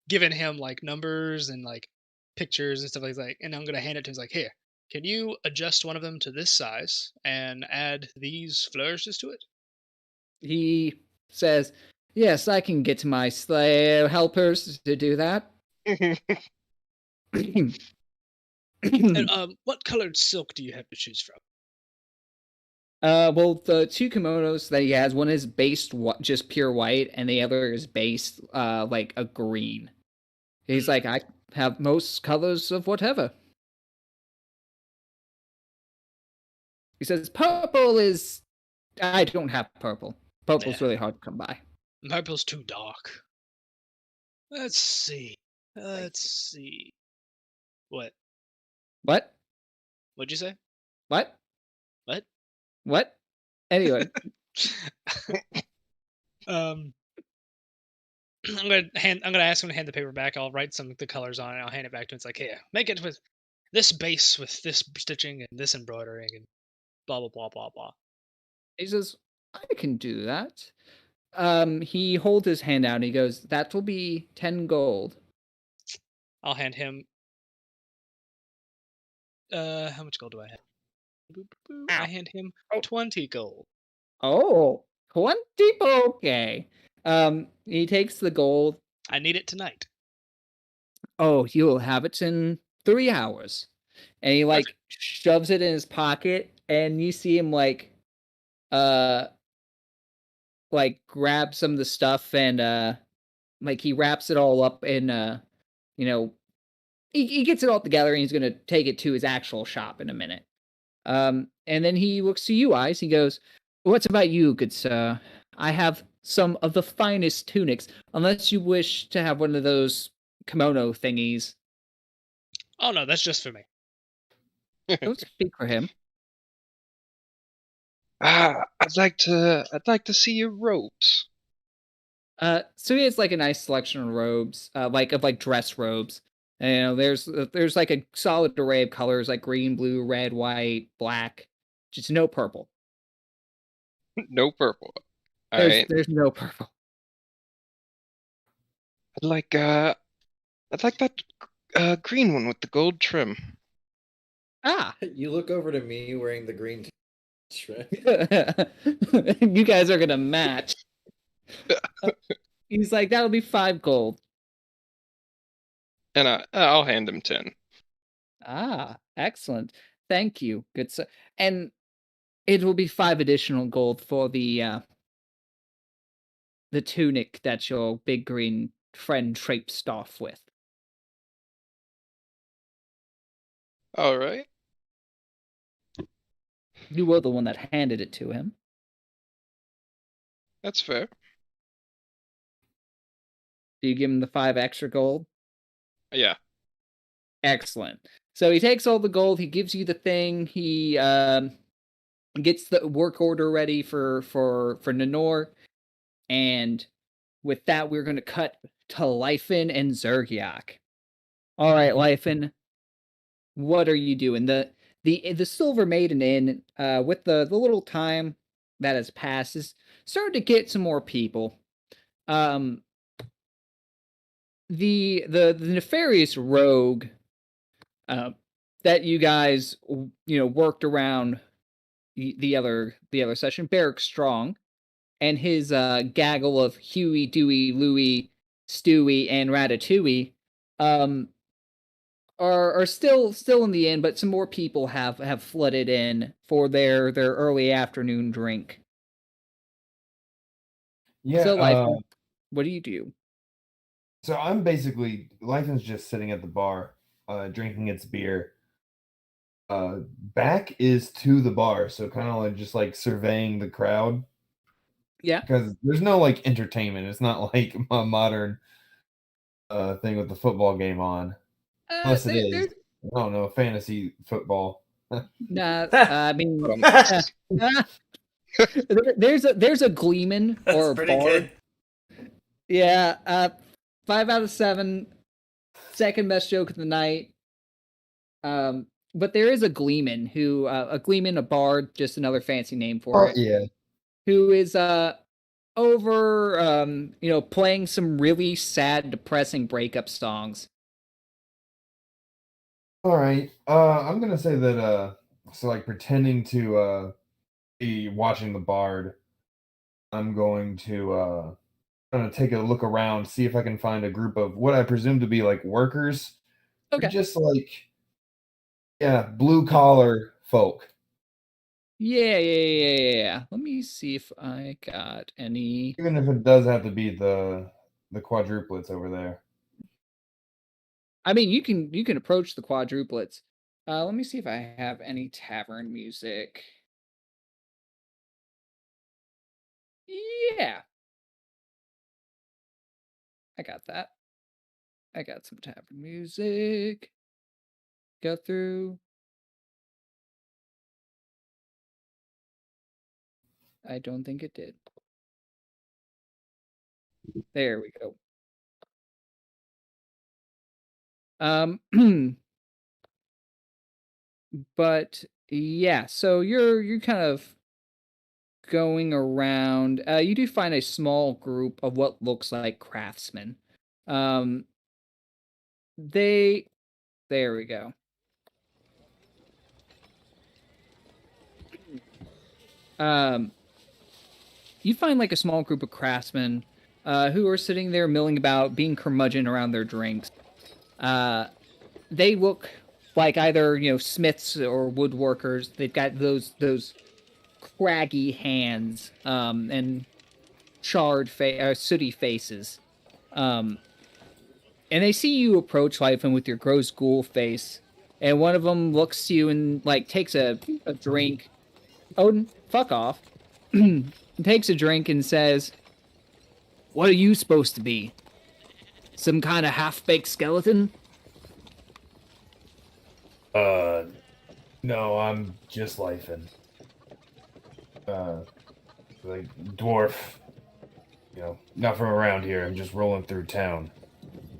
giving him like numbers and like pictures and stuff like that. And I'm gonna hand it to him. He's like, here, can you adjust one of them to this size and add these flourishes to it? He says, yes, I can get my slave helpers to do that. And what colored silk do you have to choose from? Well, the 2 kimonos that he has, one is based just pure white, and the other is based like a green. He's like, I have most colors of whatever. He says, purple is... I don't have purple. Purple's really hard to come by. Purple's too dark. Let's see. What? What'd you say? What? Anyway. I'm gonna ask him to hand the paper back. I'll write some of the colors on it. I'll hand it back to him. It's like, here, make it with this base with this stitching and this embroidering and blah blah blah blah blah. He says, I can do that. He holds his hand out and he goes, that will be 10 gold. I'll hand him how much gold do I have? I hand him 20 gold. Oh, 20? Okay. He takes the gold. I need it tonight. Oh, you'll have it in 3 hours. And he like shoves it in his pocket, and you see him like grab some of the stuff and like he wraps it all up in he gets it all together and he's gonna take it to his actual shop in a minute. And then he looks to you, Eyes. He goes, "What's about you, good sir? I have some of the finest tunics, unless you wish to have one of those kimono thingies." Oh no, that's just for me. Don't speak for him. I'd like to see your robes. So he has like a nice selection of robes, like dress robes. And, there's like a solid array of colors like green, blue, red, white, black, just no purple. No purple. All right. There's no purple. I'd like that green one with the gold trim. Ah, You look over to me wearing the green shrimp. you guys are gonna match. He's like, that'll be 5 gold. And I'll hand him 10. Ah, excellent. Thank you, good sir. And it will be 5 additional gold for the tunic that your big green friend traipsed off with. All right. You were the one that handed it to him. That's fair. Do you give him the 5 extra gold? Yeah. Excellent. So he takes all the gold. He gives you the thing. He gets the work order ready for Nenor, and with that, we're going to cut to Lyphin and Zergiak. All right, Lyphin, what are you doing? The Silver Maiden Inn, with the little time that has passed, is starting to get some more people. The nefarious rogue that you guys worked around the other session, Barrack Strong, and his gaggle of Huey, Dewey, Louie, Stewie, and Ratatouille, are still in the inn, but some more people have flooded in for their early afternoon drink. Yeah. So, what do you do? So I'm basically Lyfan's just sitting at the bar, drinking its beer. Back is to the bar, so kind of like just like surveying the crowd. Yeah, because there's no like entertainment. It's not like a modern thing with the football game on, unless it is. I don't know, fantasy football. Nah, I mean, there's a Gleeman or a pretty Bard. good. Yeah, 5 out of 7. Second best joke of the night. But there is a Gleeman who, a Gleeman, a Bard, just another fancy name for it. Yeah. Who is over playing some really sad, depressing breakup songs. All right. I'm gonna say that so like pretending to be watching the Bard, I'm going to take a look around, see if I can find a group of what I presume to be like workers. Okay. Just like blue collar folk. Yeah. Let me see if I got any. Even if it does have to be the quadruplets over there. I mean, you can approach the quadruplets. Let me see if I have any tavern music. Yeah. I got that. I got some tavern music. Go through. I don't think it did. There we go. But yeah, so you're kind of going around. You do find a small group of what looks like craftsmen. There we go. You find like a small group of craftsmen who are sitting there milling about, being curmudgeon around their drinks. They look like either smiths or woodworkers. They've got those craggy hands and charred sooty faces. And they see you approach life, and with your gross ghoul face, and one of them looks to you and like takes a drink. Odin, fuck off. Takes a drink and says, "What are you supposed to be? Some kind of half-baked skeleton?" No, I'm just lifing. Like dwarf. You know, not from around here. I'm just rolling through town,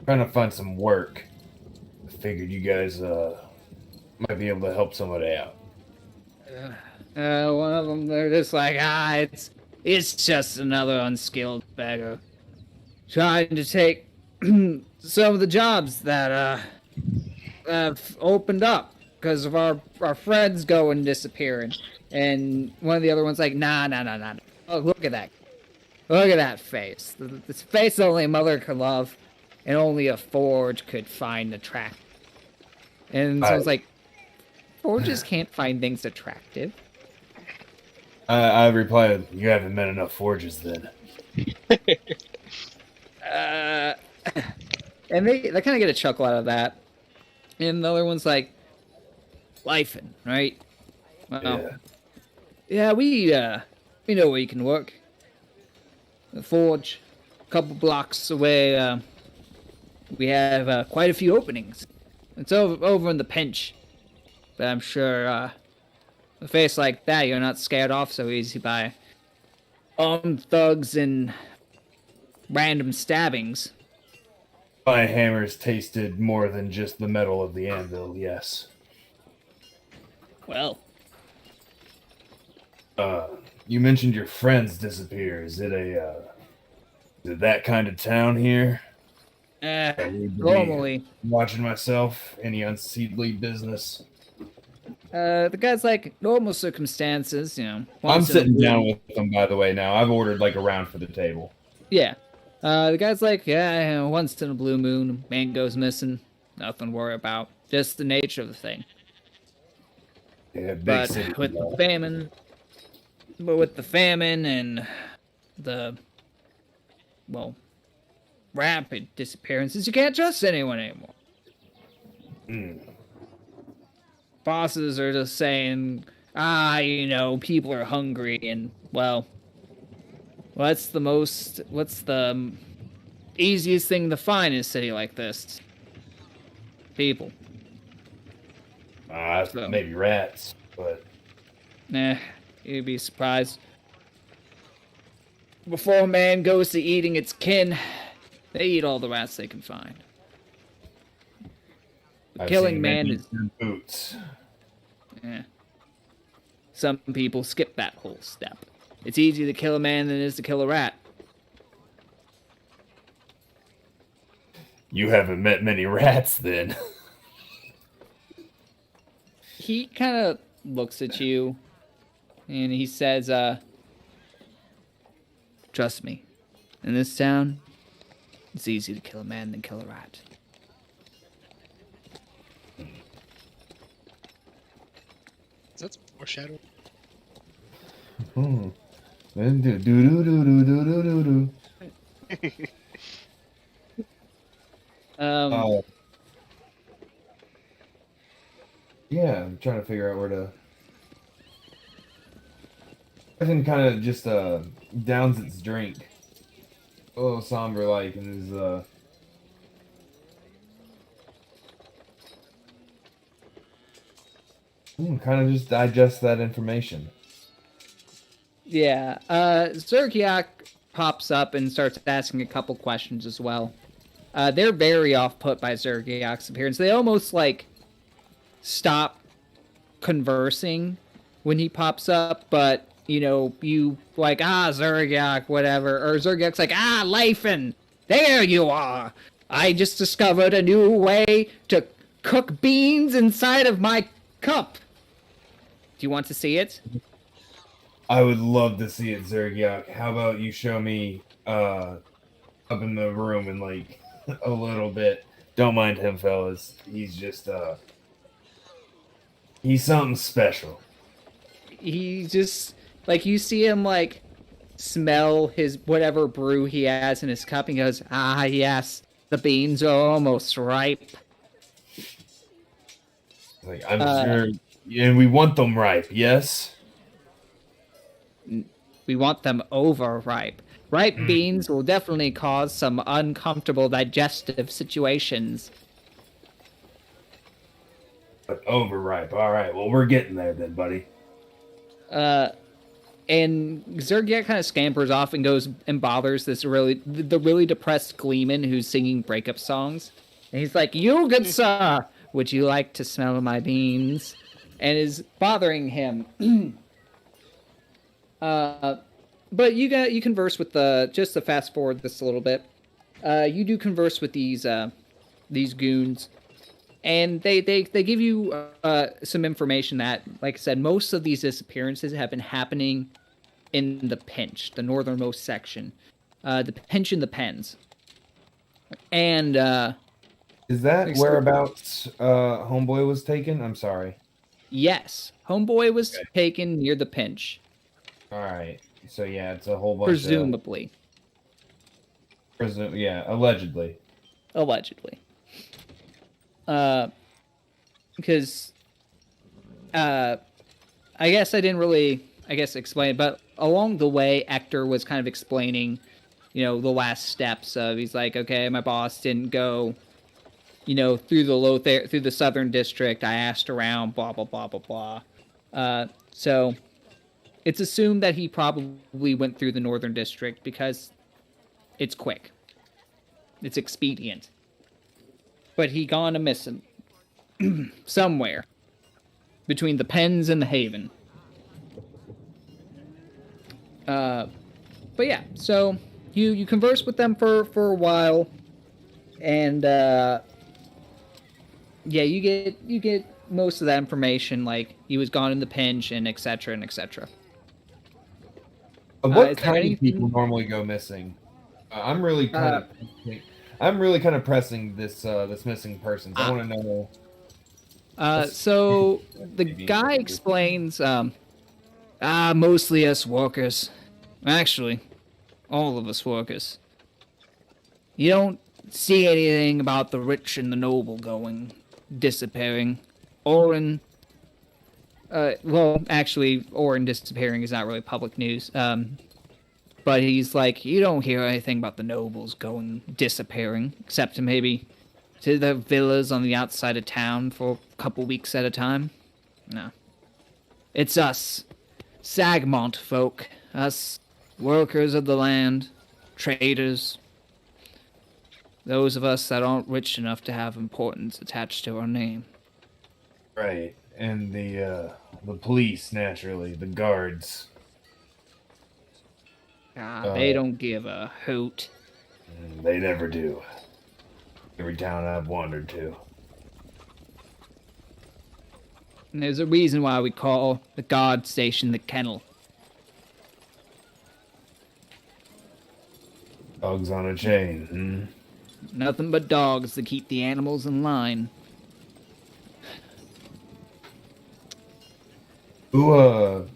trying to find some work. I figured you guys might be able to help somebody out. One of them, they're just like, it's just another unskilled beggar trying to take some of the jobs that have opened up because of our friends going and disappearing. And one of the other ones like, nah. Oh, look at that. Look at that face. This face only a mother could love, and only a forge could find attractive. And so it's like, forges can't find things attractive. I replied, "You haven't met enough forges then." And they kind of get a chuckle out of that. And the other one's like, "Lifing, right? Well, yeah, we know where you can work. The forge, a couple blocks away. We have quite a few openings. It's over in the pinch, but I'm sure a face like that you're not scared off so easy by armed thugs and random stabbings." My hammers tasted more than just the metal of the anvil. Yes. Well, You mentioned your friends disappear. Is it that kind of town here? normally. Watching myself. Any unseemly business? The guy's like, normal circumstances, you know. I'm sitting down with them, by the way, now. I've ordered, like, a round for the table. Yeah. The guy's like, yeah, you know, once in a blue moon, man goes missing. Nothing to worry about. Just the nature of the thing. Yeah, big But city. with the famine and the, well, rapid disappearances, you can't trust anyone anymore. Bosses are just saying, you know, people are hungry, and, well, what's the easiest thing to find in a city like this? People. So. Maybe rats, but... You'd be surprised. Before a man goes to eating its kin, they eat all the rats they can find. Killing man is... boots. Yeah. Some people skip that whole step. It's easier to kill a man than it is to kill a rat. You haven't met many rats, then. He kind of looks at you, and he says, trust me, in this town, it's easier to kill a man than kill a rat. That's foreshadowing. Yeah, I'm trying to figure out where to. I think kind of just downs its drink. A little somber like, and is kind of just digest that information. Yeah, Zergiak pops up and starts asking a couple questions as well. They're very off-put by Zergiak's appearance. They almost, like, stop conversing when he pops up, but, you know, you, like, Zergiak, whatever. Or Zergiak's like, Leifin, there you are. I just discovered a new way to cook beans inside of my cup. Do you want to see it? I would love to see it, Zergiak. How about you show me up in the room in like a little bit? Don't mind him, fellas. He's just he's something special. He just like you see him like smell his whatever brew he has in his cup and goes, yes, the beans are almost ripe. Like, I'm sure, and we want them ripe, yes? We want them overripe. Ripe beans will definitely cause some uncomfortable digestive situations. But overripe. All right, well, we're getting there then, buddy. And Zergiak kind of scampers off and goes and bothers the really depressed Gleeman who's singing breakup songs. And he's like, "You good sir, would you like to smell my beans?" And is bothering him. But you converse with just to fast forward this a little bit. You do converse with these goons, and they give you some information that, like I said, most of these disappearances have been happening in the Pinch, the northernmost section, the Pinch and the Pens. And is that whereabouts Homeboy was taken? I'm sorry. Yes, Homeboy was taken near the Pinch. All right. So yeah, it's a whole bunch. Presumably. Yeah, allegedly. Allegedly. Because I guess I didn't really explain, but along the way Ector was kind of explaining, the last steps of, he's like, okay, my boss didn't go, through the southern district. I asked around, blah blah blah blah blah. So it's assumed that he probably went through the northern district because it's quick. It's expedient. But he gone a missing somewhere between the Pens and the Haven. But yeah, so you converse with them for a while, and you get most of that information, like he was gone in the Pinch and etc. and etc. What kind of people normally go missing? I'm really kind of pressing this missing person. So I want to know. So the guy explains, mostly us workers. Actually, all of us workers. You don't see anything about the rich and the noble disappearing. Orin, Orin disappearing is not really public news. But he's like, you don't hear anything about the nobles disappearing, except maybe to the villas on the outside of town for a couple weeks at a time. No. It's us, Sagmont folk, us workers of the land, traders, those of us that aren't rich enough to have importance attached to our name. Right, and the police, naturally, the guards. They don't give a hoot. They never do. Every town I've wandered to. And there's a reason why we call the guard station the kennel. Dogs on a chain, Nothing but dogs to keep the animals in line. Who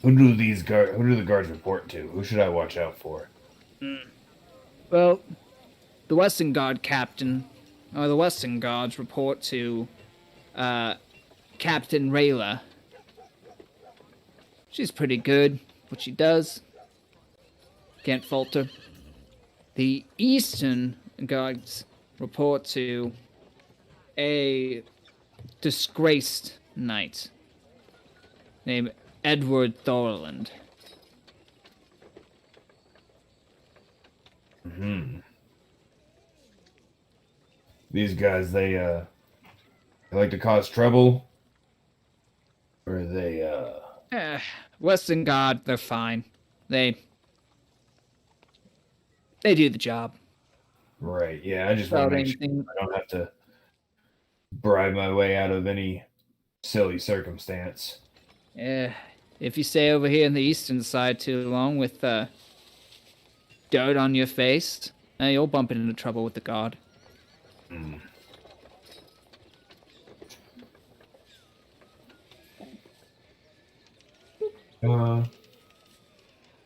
do the guards report to? Who should I watch out for? Well, the Western Guard captain, or the Western Guards report to, Captain Rayla. She's pretty good, what she does. Can't fault her. The Eastern Guards report to a disgraced knight named Edward Thorland. These guys, they like to cause trouble? Or they, Western Guard, they're fine. They do the job. Right, yeah, I just want to make sure I don't have to bribe my way out of any silly circumstance. If you stay over here on the eastern side too long with dirt on your face, you'll bump into trouble with the guard.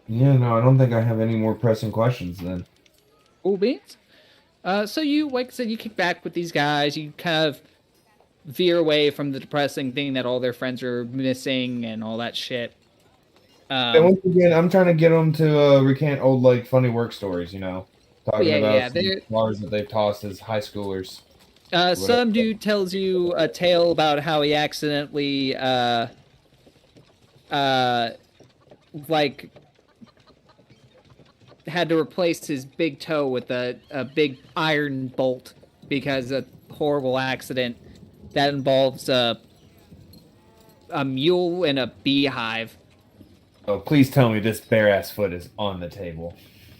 Yeah, no, I don't think I have any more pressing questions then. Cool beans. So you, like I said, you kick back with these guys. You kind of veer away from the depressing thing that all their friends are missing and all that shit. And once again, I'm trying to get them to recant old, like, funny work stories, you know? Talking about bars that they've tossed as high schoolers. Some dude tells you a tale about how he accidentally, like, had to replace his big toe with a big iron bolt because of a horrible accident that involves a mule and a beehive. Oh, please tell me this bare-ass foot is on the table.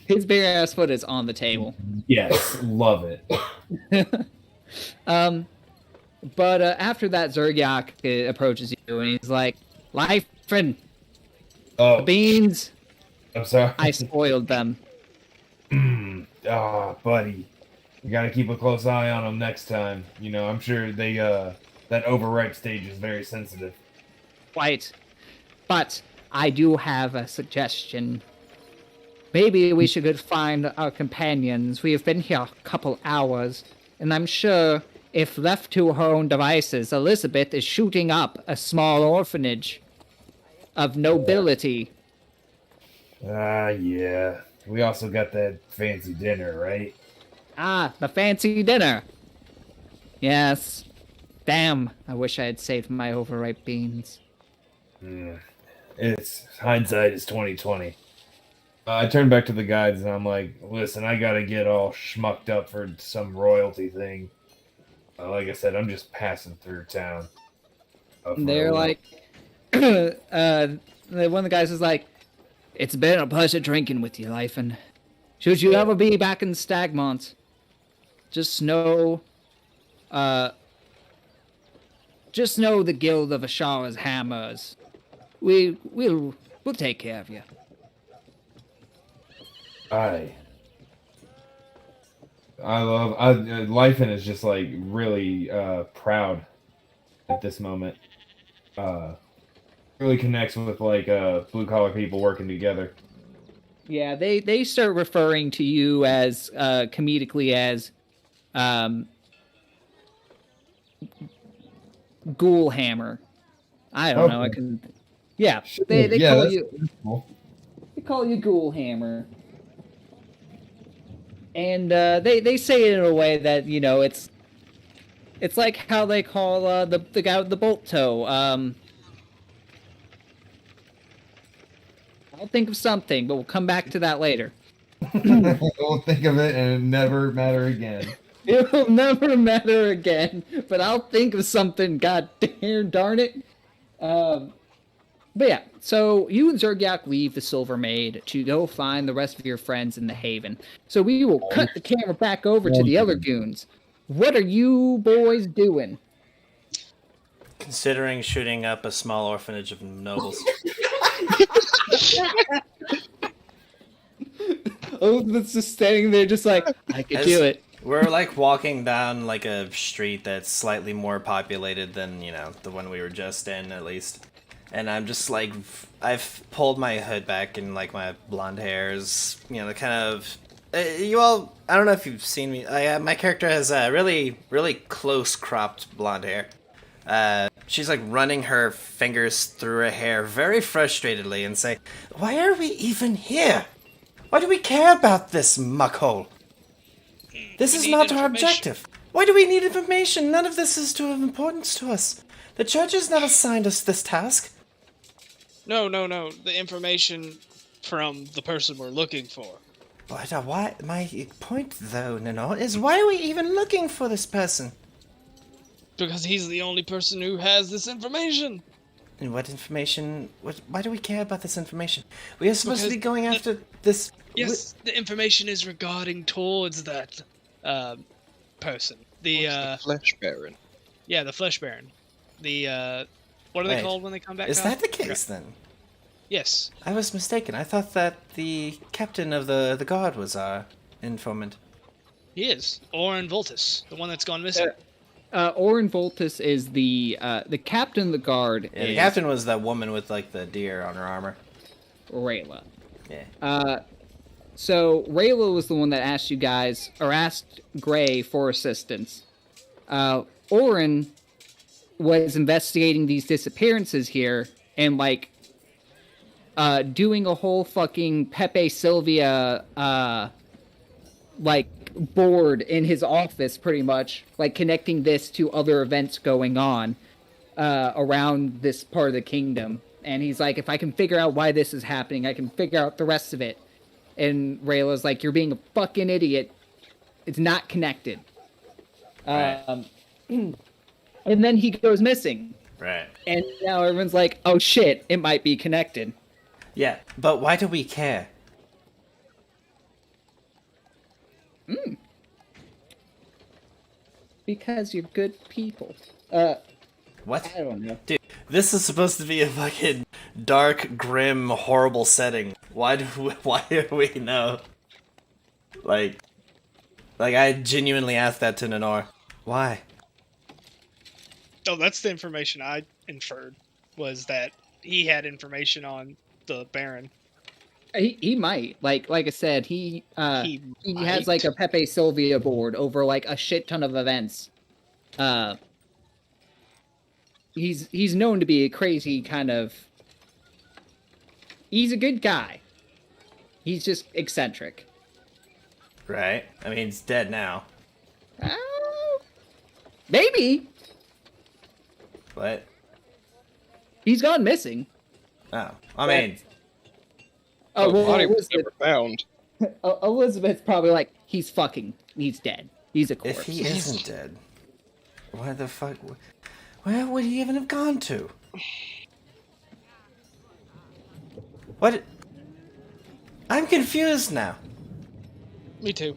His bare-ass foot is on the table. Yes, love it. But after that, Zergiak approaches you, and he's like, "Life, friend. Oh, the beans. I'm sorry. I spoiled them." Buddy. You gotta keep a close eye on them next time. You know, I'm sure they, that overripe stage is very sensitive. Quite. But I do have a suggestion. Maybe we should go find our companions. We have been here a couple hours, and I'm sure if left to her own devices, Elizabeth is shooting up a small orphanage of nobility. Yeah. We also got that fancy dinner, right? The fancy dinner. Yes. Damn, I wish I had saved my overripe beans. It's hindsight is 2020. I turn back to the guides and I'm like, listen, I gotta get all schmucked up for some royalty thing. Like I said, I'm just passing through town. They're like, one of the guys is like, "It's been a pleasure drinking with you, Life, and should you ever be back in Stagmont, just know the Guild of Ashara's Hammers. We'll take care of you." Lifen is just like really proud at this moment. Really connects with like blue collar people working together. Yeah, they start referring to you as comedically as Ghoul Hammer. I don't know. I can. Yeah, they call you. Cool. They call you Ghoul Hammer. And they say it in a way that, you know, it's like how they call the guy with the bolt toe. I'll think of something, but we'll come back to that later. We'll think of it and it'll never matter again. It will never matter again, but I'll think of something, god darn it. But yeah, so you and Zergiak leave the Silver Maid to go find the rest of your friends in the Haven. So we will cut the camera back over to the other goons. What are you boys doing? Considering shooting up a small orphanage of nobles. Oh, that's just standing there just like, I could do it. We're like walking down like a street that's slightly more populated than, you know, the one we were just in, at least. And I'm just like, I've pulled my hood back and like my blonde hair is, you know, the kind of, you all, I don't know if you've seen me. My character has really, really close cropped blonde hair. She's like running her fingers through her hair very frustratedly and say, "Why are we even here? Why do we care about this muckhole? This is not our objective. Why do we need information? None of this is of importance to us. The church has not assigned us this task." No. The information from the person we're looking for. But why? My point, though, Nino, is why are we even looking for this person? Because he's the only person who has this information. And what information? Why do we care about this information? We are supposed to be going after this. Yes, the information is regarding towards that person. The Flesh Baron. Yeah, the Flesh Baron. The what are they called when they come back? Is that the case then? Yes. I was mistaken. I thought that the captain of the guard was our informant. He is. Orin Voltus, the one that's gone missing. Orin Voltus is the captain of the guard. Yeah, the captain was that woman with like the deer on her armor. Rayla. Yeah. So Rayla was the one that asked you guys, or asked Gray for assistance. Orin was investigating these disappearances here and like doing a whole fucking Pepe Sylvia like board in his office, pretty much, like connecting this to other events going on around this part of the kingdom. And he's like, if I can figure out why this is happening, I can figure out the rest of it. And Rayla's like, you're being a fucking idiot. It's not connected. Right. And then he goes missing. Right. And now everyone's like, oh shit, it might be connected. Yeah, but why do we care? Because you're good people. What? I don't know. Dude, this is supposed to be a fucking dark, grim, horrible setting. Why do we know? Like I genuinely asked that to Nenor. Why? Oh, that's the information I inferred, was that he had information on the Baron. He might. Like I said, he has might. like a Pepe Sylvia board over like a shit ton of events. He's known to be a crazy kind of... He's a good guy. He's just eccentric. Right? I mean, he's dead now. Maybe. What? He's gone missing. Oh. I mean... Oh, well, body was Elizabeth, never found. Elizabeth's probably like, he's dead. He's a corpse. If he isn't dead, why the fuck... Where would he even have gone to? What? I'm confused now. Me too.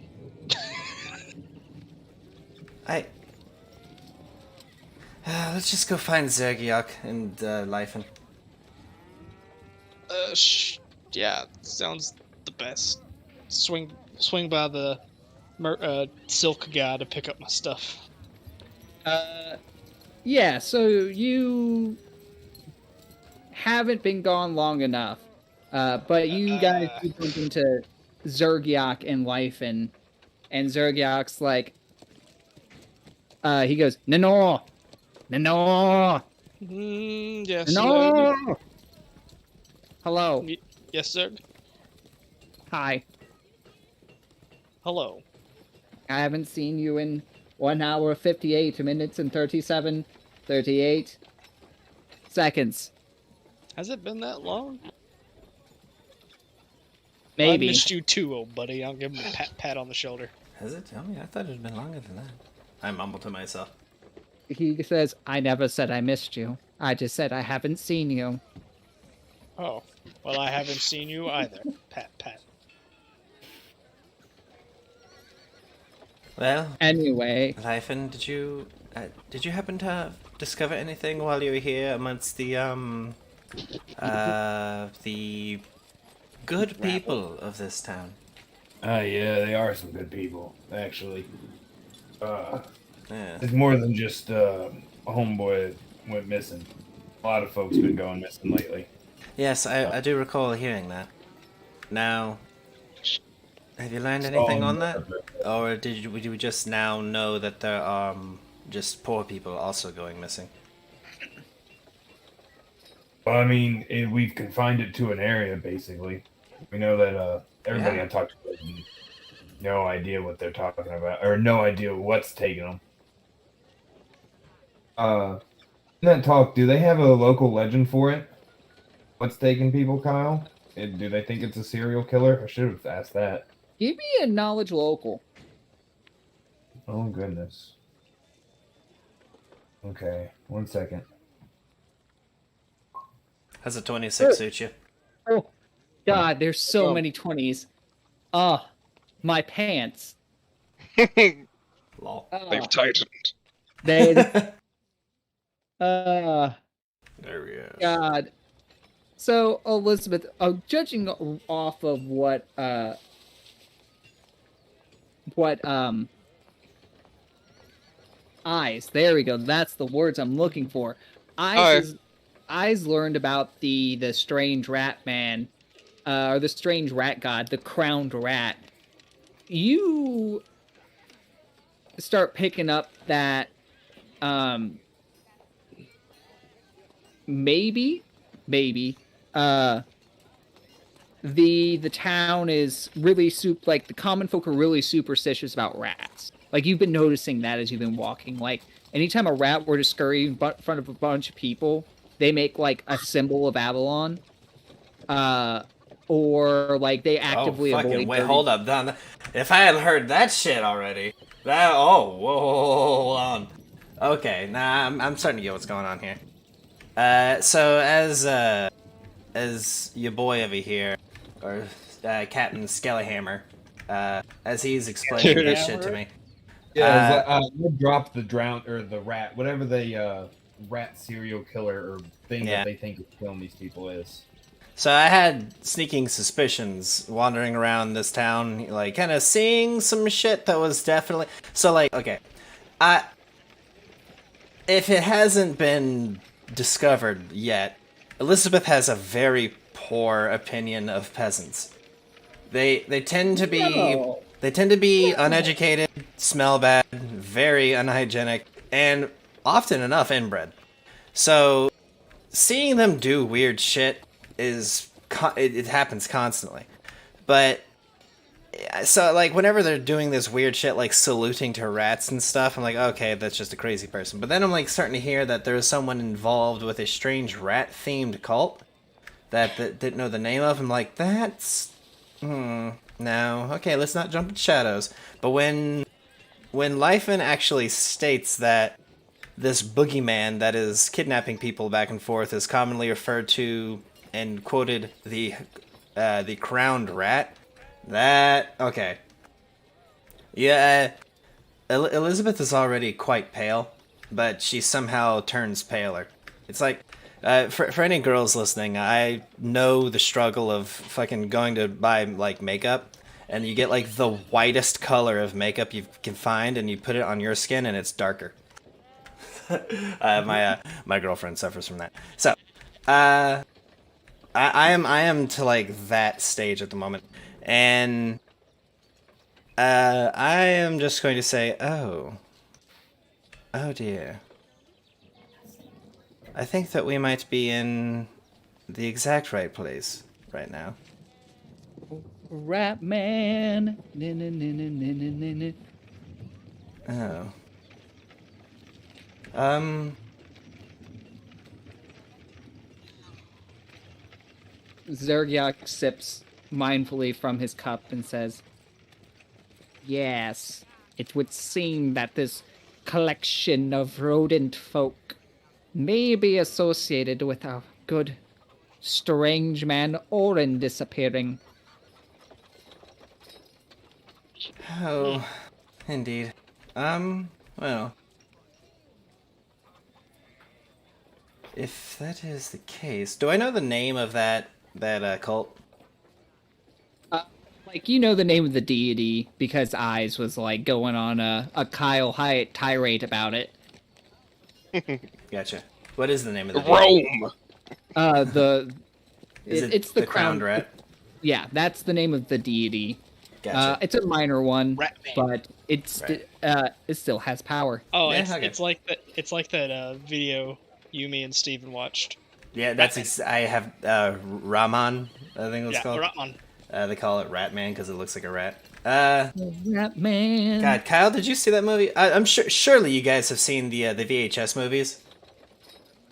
Let's just go find Zergiok and Leifen. Yeah, sounds the best. Swing by the silk guy to pick up my stuff. Yeah, so you haven't been gone long enough, but you guys do bump into Zergiok and Leifen, and Zergiok's like, he goes, Nenor! Yes. Nenor! Hello. Yes, sir. Hi. Hello. I haven't seen you in 1 hour, 58 minutes, and 38 seconds. Has it been that long? Maybe. I missed you too, old buddy. I'll give him a pat on the shoulder. Has it? Tell me, I thought it had been longer than that. I mumble to myself. He says, I never said I missed you. I just said I haven't seen you. Oh. Well, I haven't seen you either. Pat. Well, Anyway. Leifen, did you happen to discover anything while you were here amongst the good people of this town? Yeah, they are some good people, actually. Yeah. It's more than just a homeboy that went missing. A lot of folks been going missing lately. Yes, I do recall hearing that. Now, have you learned anything on that? Or did you just now know that there are just poor people also going missing? Well, I mean, we've confined it to an area, basically. We know that everybody I talked to has no idea what they're talking about, or no idea what's taking them. In that talk, do they have a local legend for it? What's taking people, Kyle? Do they think it's a serial killer? I should have asked that. Give me a knowledge local. Oh, goodness. Okay, 1 second. Has a 26 suit you? Oh, God, there's so many 20s. My pants. Lol. They've tightened. They... There we go. God. So, Elizabeth, judging off of what Eyes, there we go, that's the words I'm looking for. Eyes learned about the strange rat man, or the strange rat god, the crowned rat. You start picking up that, maybe, uh, the town is really like the common folk are really superstitious about rats. Like you've been noticing that as you've been walking. Like anytime a rat were to scurry in front of a bunch of people, they make like a symbol of Avalon. Or like they actively avoid. Wait, hold up, Don. If I had heard that shit already, hold on. Okay, nah, I'm starting to get what's going on here. So as your boy over here, or Captain Skellyhammer, as he's explaining this shit to me. Yeah, we'll drop the the rat, whatever the rat serial killer or thing that they think is killing these people is. So I had sneaking suspicions wandering around this town, like kind of seeing some shit that was definitely so. Like, okay, if it hasn't been discovered yet, Elizabeth has a very poor opinion of peasants. They tend to be uneducated, smell bad, very unhygienic, and often enough inbred. So seeing them do weird shit it happens constantly. But so like whenever they're doing this weird shit like saluting to rats and stuff, I'm like, okay, that's just a crazy person. But then I'm like starting to hear that there's someone involved with a strange rat themed cult that didn't know the name of. I'm like, that's no, okay, let's not jump at shadows. But when Lyfin actually states that this boogeyman that is kidnapping people back and forth is commonly referred to and quoted the crowned rat. That okay. Yeah, Elizabeth is already quite pale, but she somehow turns paler. It's like for any girls listening, I know the struggle of fucking going to buy like makeup, and you get like the whitest color of makeup you can find, and you put it on your skin, and it's darker. My girlfriend suffers from that. So, I am to like that stage at the moment, and I am just going to say, oh dear. I think that we might be in the exact right place right now. Rat man. Oh. Zergiak sips mindfully from his cup and says, yes, it would seem that this collection of rodent folk may be associated with a good strange man Orin disappearing. Oh, indeed. Well, if that is the case, do I know the name of that cult? Like, you know the name of the deity because Eyes was like going on a Kyle Hyatt tirade about it. Gotcha. What is the name of the deity? Rome. It's the crowned rat. Yeah, that's the name of the deity. Gotcha. It's a minor one, Ratman. but it still has power. Oh, Yeah, it's, okay. it's like that. It's like that video you, me, and Steven watched. Yeah, that's I have Raman. I think it's called. Ratman. They call it Ratman because it looks like a rat. Ratman. God, Kyle, did you see that movie? I'm sure. Surely you guys have seen the VHS movies.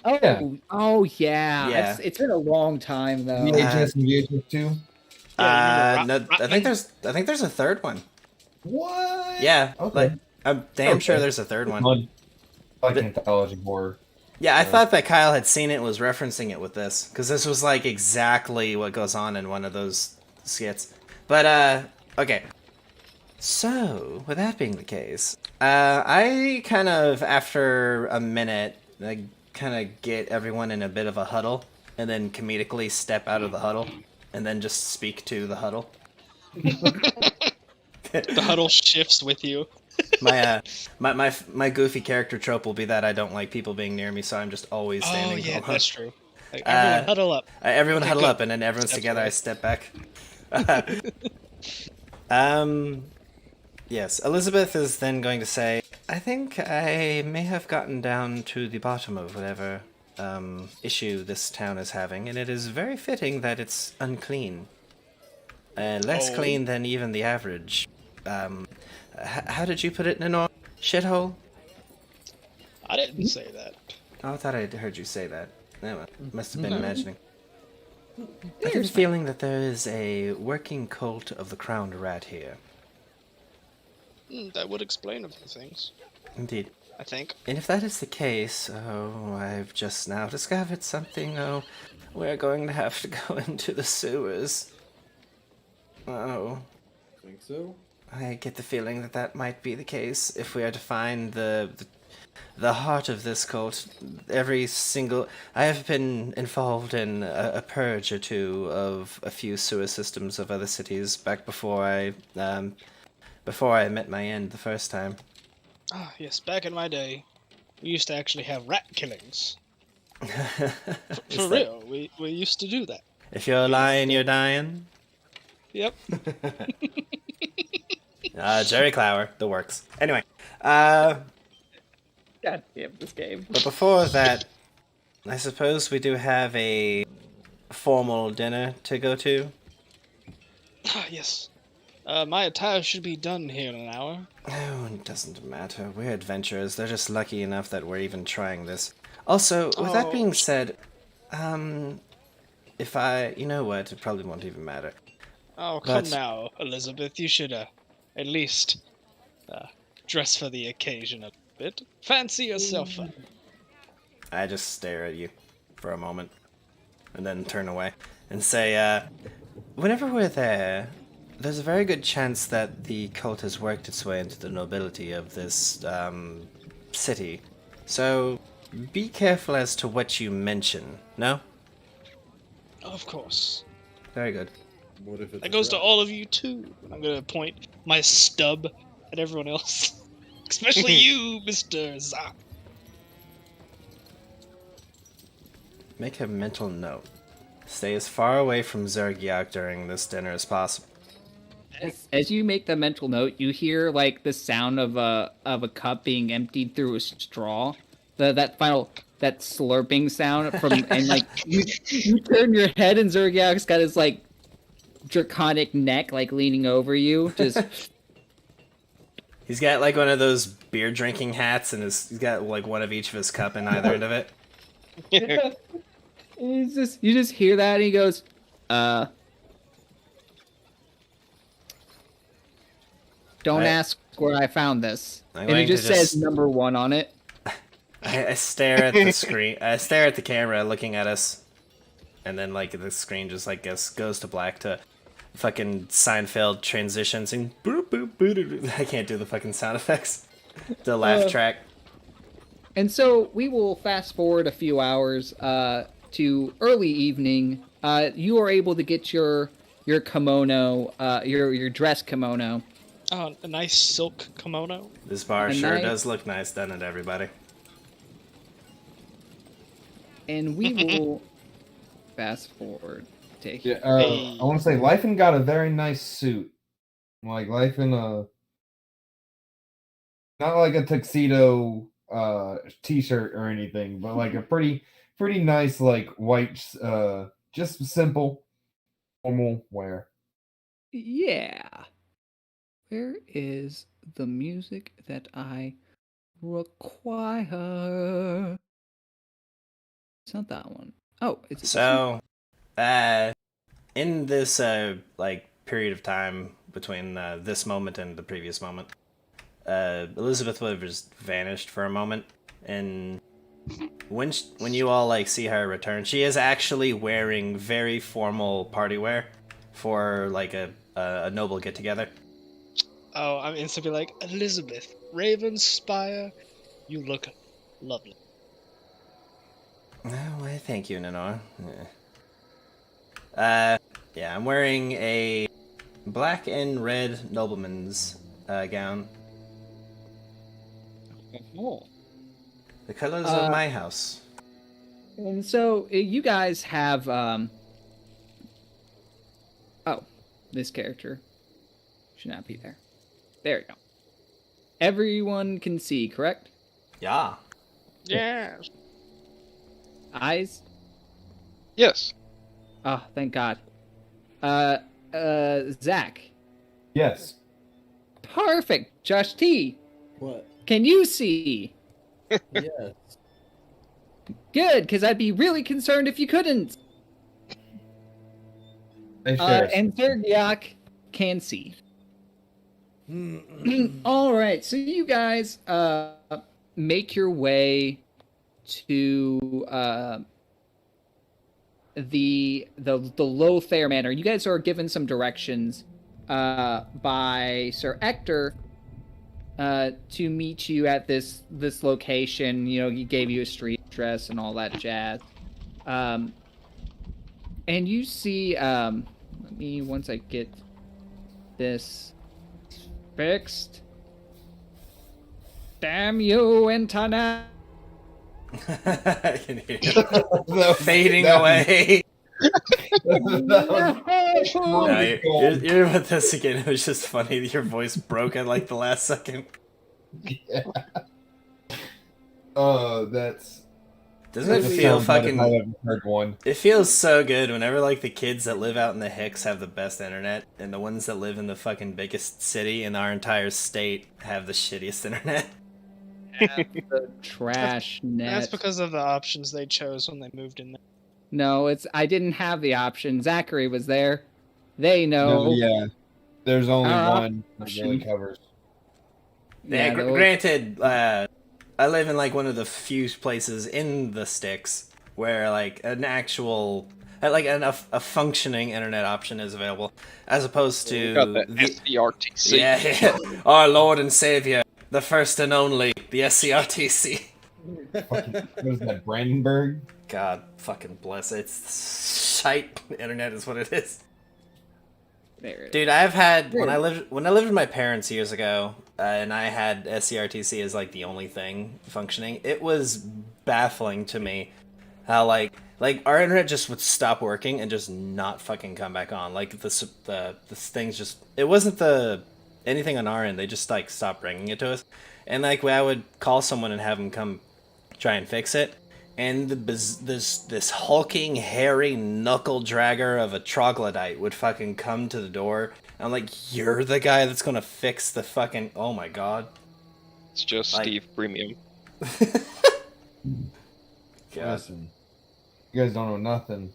Oh, Yeah. Oh yeah. Yeah. It's been a long time though. VHS and VHS 2. Yeah, No, Ratman? I think there's a third one. What? Yeah, Okay. like I'm damn sure Okay. there's a third one. Like anthology horror. Yeah, I thought that Kyle had seen it and was referencing it with this because this was like exactly what goes on in one of those skits. But okay. So with that being the case, I kind of after a minute, I kind of get everyone in a bit of a huddle, and then comedically step out of the huddle, and then just speak to the huddle. The huddle shifts with you. My goofy character trope will be that I don't like people being near me, so I'm just always standing. Oh yeah, alone. that's true. Like, everyone huddle up. Everyone Okay, huddle good. up, and then everyone's Steps together. away. I step back. Yes, Elizabeth is then going to say, I think I may have gotten down to the bottom of whatever issue this town is having, and it is very fitting that it's unclean. Less clean than even the average. How did you put it, Nanor? Shithole? I didn't say that. Oh, I thought I heard you say that. No, must have been imagining. I get a feeling that there is a working cult of the crowned rat here. That would explain a few things. Indeed. I think. And if that is the case, I've just now discovered something. We're going to have to go into the sewers. Oh. Think so? I get the feeling that that might be the case if we are to find the heart of this cult. I have been involved in a purge or two of a few sewer systems of other cities back before I met my end the first time. Ah, yes, back in my day, we used to actually have rat killings. For real, we used to do that. If you're lying, you're dying. Yep. Jerry Clower, the works. Anyway, God damn this game. but before that, I suppose we do have a formal dinner to go to. Ah, yes. My attire should be done here in an hour. Oh, it doesn't matter. We're adventurers. They're just lucky enough that we're even trying this. Also, with that being said, you know what, it probably won't even matter. Oh, come now, Elizabeth. You should, at least, dress for the occasion a bit. Fancy yourself up. I just stare at you for a moment, and then turn away, and say, whenever we're there, there's a very good chance that the cult has worked its way into the nobility of this, city. So, be careful as to what you mention, no? Of course. Very good. What if it's That goes to all of you, too. I'm gonna point my stub at everyone else. Especially you, Mr. Zop. Make a mental note. Stay as far away from Zergiak during this dinner as possible. As you make the mental note, you hear like the sound of a cup being emptied through a straw. That slurping sound from and like you turn your head and Zergiak's got his like draconic neck like leaning over you. Just He's got like one of those beer drinking hats, and he's got like one of each of his cup in either end of it. you just hear that and he goes, don't ask where I found this. And it just says number 1 on it. I stare at the screen. I stare at the camera looking at us. And then like the screen just like goes to black to fucking Seinfeld transitions and boop, boop, boop, boop. I can't do the fucking sound effects. The laugh track. And so we will fast forward a few hours to early evening. You are able to get your kimono, your dress kimono. Oh, a nice silk kimono. This bar does look nice, doesn't it, everybody? And we will fast forward. I want to say Lyfen got a very nice suit. Like Lyfen, not like a tuxedo t-shirt or anything, but like a pretty nice like white, just simple, formal wear. Yeah. Where is the music that I require? It's not that one. Oh, it's so. In this like period of time between this moment and the previous moment, Elizabeth would have just vanished for a moment, and when you all like see her return, she is actually wearing very formal party wear for like a noble get together. Oh, I'm instantly like, Elizabeth, Ravenspire, you look lovely. Oh, why, thank you, Nanor. Yeah. I'm wearing a black and red nobleman's gown. Oh. The colors of my house. And so you guys have this character should not be there. There you go. Everyone can see, correct? Yeah. Yes. Eyes? Yes. Oh, thank God. Zach. Yes. Perfect. Josh T. What? Can you see? Yes. Good, because I'd be really concerned if you couldn't. Hey, Ferris. And Zergiak can see. All right, so you guys make your way to the Lothair Manor. You guys are given some directions by Sir Ector to meet you at this location. You know, he gave you a street address and all that jazz. And you see, let me, once I get this fixed. Damn you, internet! I can hear it fading away. No, you're with this again. It was just funny that your voice broke at like the last second. Yeah. Oh, that's. Doesn't it feel fucking? I've ever heard one. It feels so good whenever like the kids that live out in the Hicks have the best internet, and the ones that live in the fucking biggest city in our entire state have the shittiest internet. The trash net. That's because of the options they chose when they moved in there. No, I didn't have the option. Zachary was there. They know. No, yeah. There's only Our one that really covers. Yeah, granted, I live in like one of the few places in the sticks where like an actual, like a functioning internet option is available, as opposed to the SCRTC. Yeah, our Lord and Savior, the first and only, the SCRTC. What is that, Brandenburg? God fucking bless it. It's shite internet is what it is. Dude, I've had when I lived with my parents years ago, and I had SCRTC as like the only thing functioning. It was baffling to me how like our internet just would stop working and just not fucking come back on. Like the things just, it wasn't anything on our end. They just like stopped bringing it to us, and like I would call someone and have them come try and fix it. And this hulking, hairy knuckle dragger of a troglodyte would fucking come to the door. I'm like, you're the guy that's gonna fix the fucking... Oh my god. It's just like... Steve Premium. Listen, you guys don't know nothing.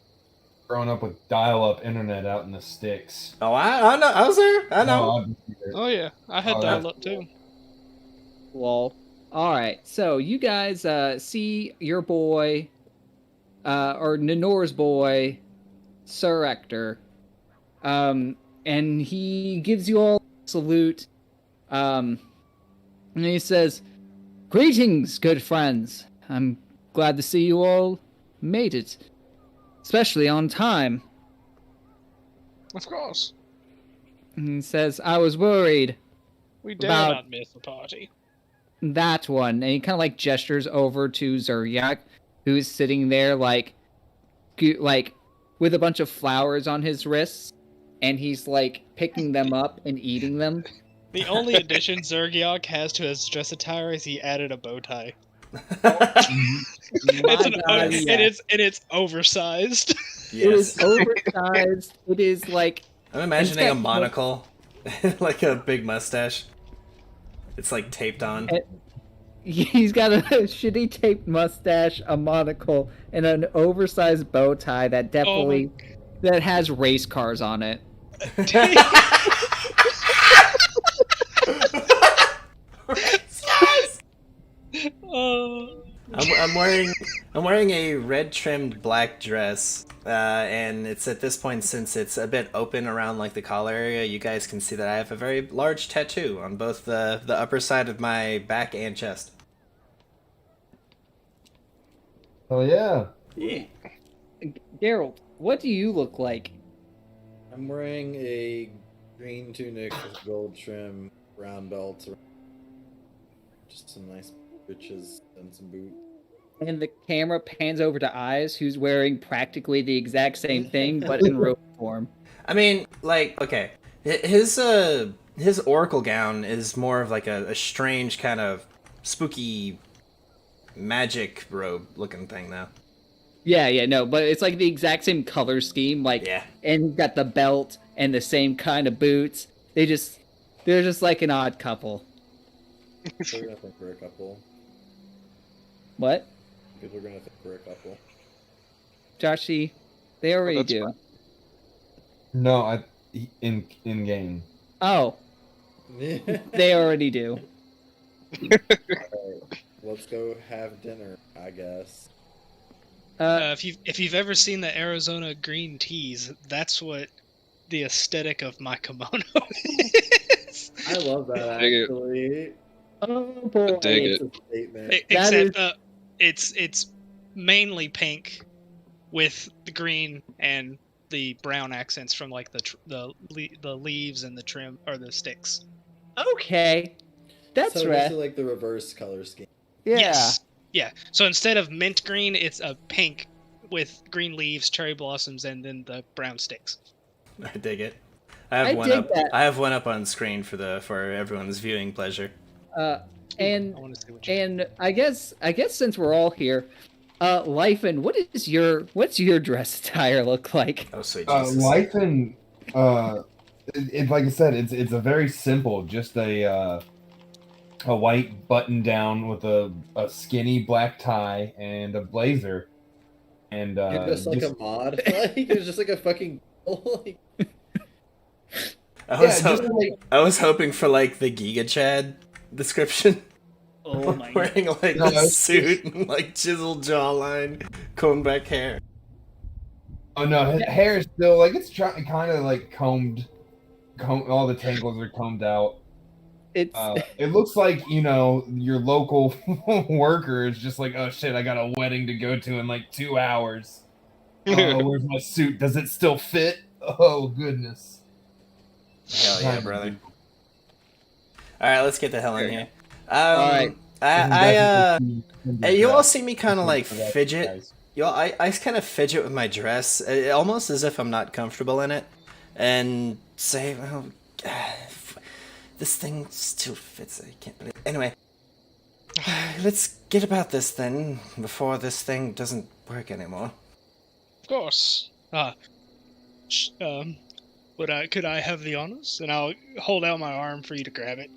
Growing up with dial-up internet out in the sticks. Oh, I know. I was there. I know. Oh yeah, I had dial-up too. Lol. All right, so you guys see your boy, or Nenor's boy, Sir Ector, and he gives you all a salute, and he says, "Greetings, good friends. I'm glad to see you all made it, especially on time." Of course. And he says, "I was worried. We dare not miss the party." That one, and he kind of like gestures over to Zergiak, who's sitting there like with a bunch of flowers on his wrists, and he's like picking them up and eating them. The only addition Zergiak has to his dress attire is he added a bow tie. It's oversized. Yes. It is oversized. It is like, I'm imagining a monocle, like a big mustache. It's like taped on. He's got a shitty taped mustache, a monocle, and an oversized bow tie that definitely that has race cars on it. I'm wearing a red trimmed black dress, and it's at this point, since it's a bit open around like the collar area, you guys can see that I have a very large tattoo on both the upper side of my back and chest. Oh yeah. Yeah. Geralt, what do you look like? I'm wearing a green tunic with gold trim, brown belts, just some nice breeches and some boots. And the camera pans over to Eyes, who's wearing practically the exact same thing, but in robe form. I mean, like, okay, his oracle gown is more of like a strange kind of spooky magic robe looking thing, though. Yeah, no, but it's like the exact same color scheme, like, Yeah. and he's got the belt and the same kind of boots. They're just like an odd couple. People are gonna think we're a couple. What? People are gonna think we're a couple. Joshy, they already that's do. fine. No, in game. Oh, they already do. Alright, let's go have dinner, I guess. If you've ever seen the Arizona green teas, that's what the aesthetic of my kimono is. I love that Dig it. actually. Oh boy. dig It's it. a statement. Except it's mainly pink with the green and the brown accents from like the leaves and the trim or the sticks. Okay, that's so right. basically like the reverse color scheme. Yeah. Yes. Yeah. So instead of mint green, it's a pink with green leaves, cherry blossoms, and then the brown sticks. I dig it. I have I one dig up. that. I have one up on screen for everyone's viewing pleasure. And I want to see what you and I guess since we're all here, Lyfin, what's your dress attire look like? Oh sweet Jesus! Life and it like I said, it's a very simple, just a white button down with a skinny black tie and a blazer, and You're just like a mod. Like it's just like a fucking like, I was hoping for like the Giga Chad description. Oh my god. Wearing like No, this suit and like chiseled jawline, combed back hair. Oh no, his hair is still like it's kind of like combed. All the tangles are combed out. It's It looks like your local worker is just like, oh shit, I got a wedding to go to in like 2 hours. Oh, where's my suit? Does it still fit? Oh goodness. Hell yeah, brother! All right, let's get the hell in here. all right. You all see me kind of like fidget. I kind of fidget with my dress, almost as if I'm not comfortable in it, and say, "Oh, this thing still fits. I can't believe." Anyway, let's get about this then before this thing doesn't work anymore. Of course. Could I have the honors? And I'll hold out my arm for you to grab it.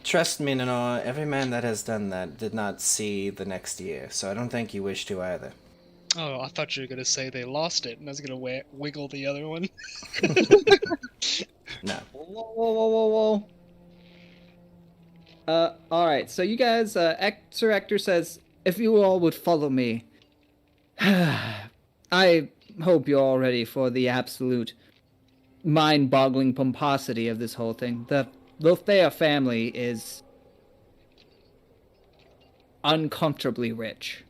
Trust me, Nino, every man that has done that did not see the next year, so I don't think you wish to either. Oh, I thought you were gonna say they lost it, and I was gonna wiggle the other one. No. Whoa. All right. So you guys, Sir Hector says, if you all would follow me, I hope you're all ready for the absolute mind-boggling pomposity of this whole thing. The Lothea family is uncomfortably rich.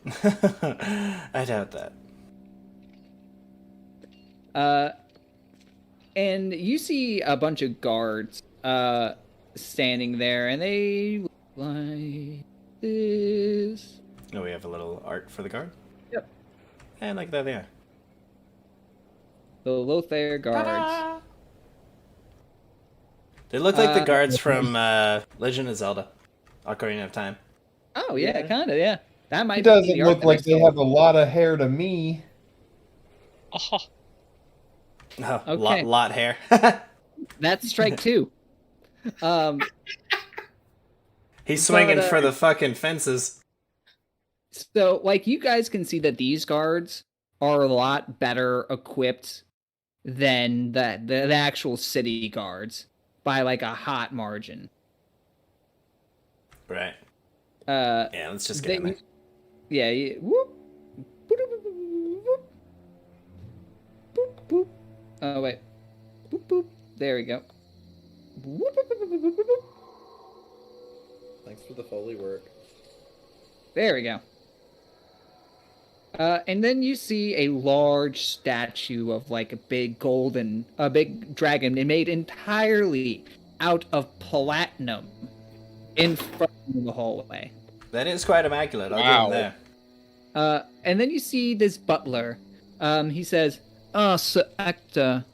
I doubt that. And you see a bunch of guards standing there, and they look like this. Oh, we have a little art for the guard? Yep. And like that, yeah. The Lothair guards. Ta-da! They look like the guards from Legend of Zelda, Ocarina of Time. Oh, yeah, kind of, yeah. That might It be doesn't the art look that like I they saw. have a lot of hair to me. Oh, Oh, Okay. lot hair. That's strike two. He's swinging But, for the fucking fences. So, like, you guys can see that these guards are a lot better equipped than the actual city guards by, like, a hot margin. Right. Yeah, let's just get in there. Yeah, whoop. Boop, boop, boop. Oh, wait. Boop, boop. There we go. Boop, boop, boop, boop, boop, boop, boop. Thanks for the Foley work. There we go. And then you see a large statue of like a big dragon made entirely out of platinum in front of the hallway. That is quite immaculate. I'll give him there. And then you see this butler. He says, Sir Hector,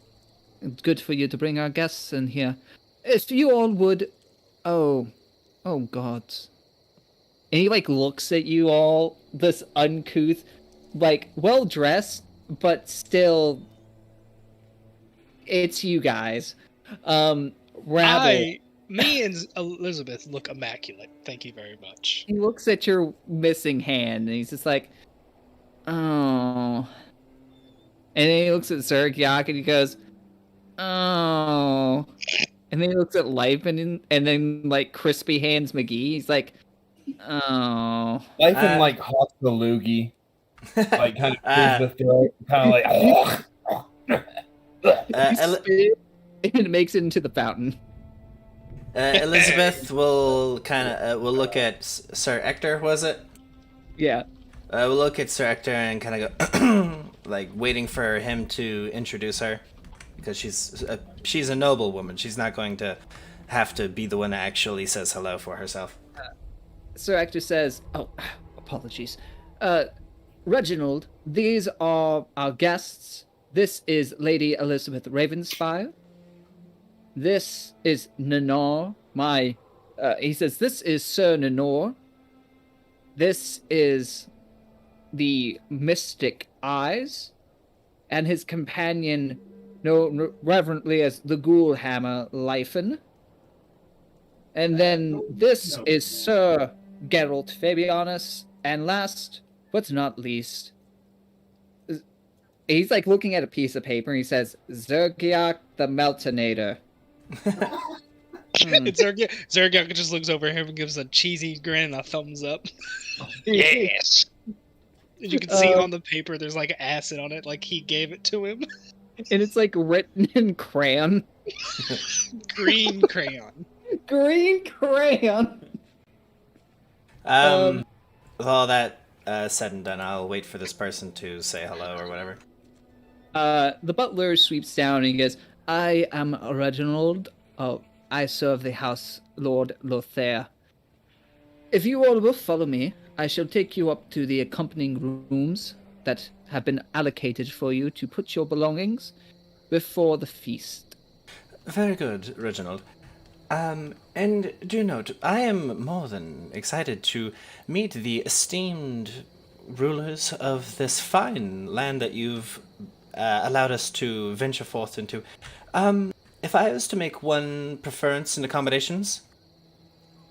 it's good for you to bring our guests in here. If you all would... Oh God. And he, like, looks at you all, this uncouth, like well dressed, but still, it's you guys. Rabble. Me and Elizabeth look immaculate. Thank you very much. He looks at your missing hand and he's just like, oh. And then he looks at Zergiak and he goes, oh. And then he looks at Lifen and then like Crispy Hands McGee. He's like, oh. Lifen like hops the loogie, like kind of clears the throat, kind of like. And it makes it into the fountain. Elizabeth will will look at Sir Ector. Was it? Yeah. We'll look at Sir Ector and kind of go, like waiting for him to introduce her, because she's a noble woman. She's not going to have to be the one that actually says hello for herself. Sir Ector says, "Oh, apologies, Reginald. These are our guests. This is Lady Elizabeth Ravenspire. This is Nanor, he says, this is Sir Nanor. This is the Mystic Eyes, and his companion, known reverently as the Ghoulhammer Lifen. And then this is Sir Geralt Fabianus, and last but not least, he's like looking at a piece of paper, and he says, Zergiak the Meltonator. Zergiak just looks over him and gives a cheesy grin and a thumbs up. Yes. You can see on the paper there's like acid on it, like he gave it to him. And it's like written in crayon. Green crayon. Green crayon. With all that said and done, I'll wait for this person to say hello or whatever. The butler sweeps down and he goes, I am Reginald. I serve the house Lord Lothair. If you all will follow me, I shall take you up to the accompanying rooms that have been allocated for you to put your belongings before the feast. Very good, Reginald. And do note, I am more than excited to meet the esteemed rulers of this fine land that you've allowed us to venture forth into. If I was to make one preference in accommodations?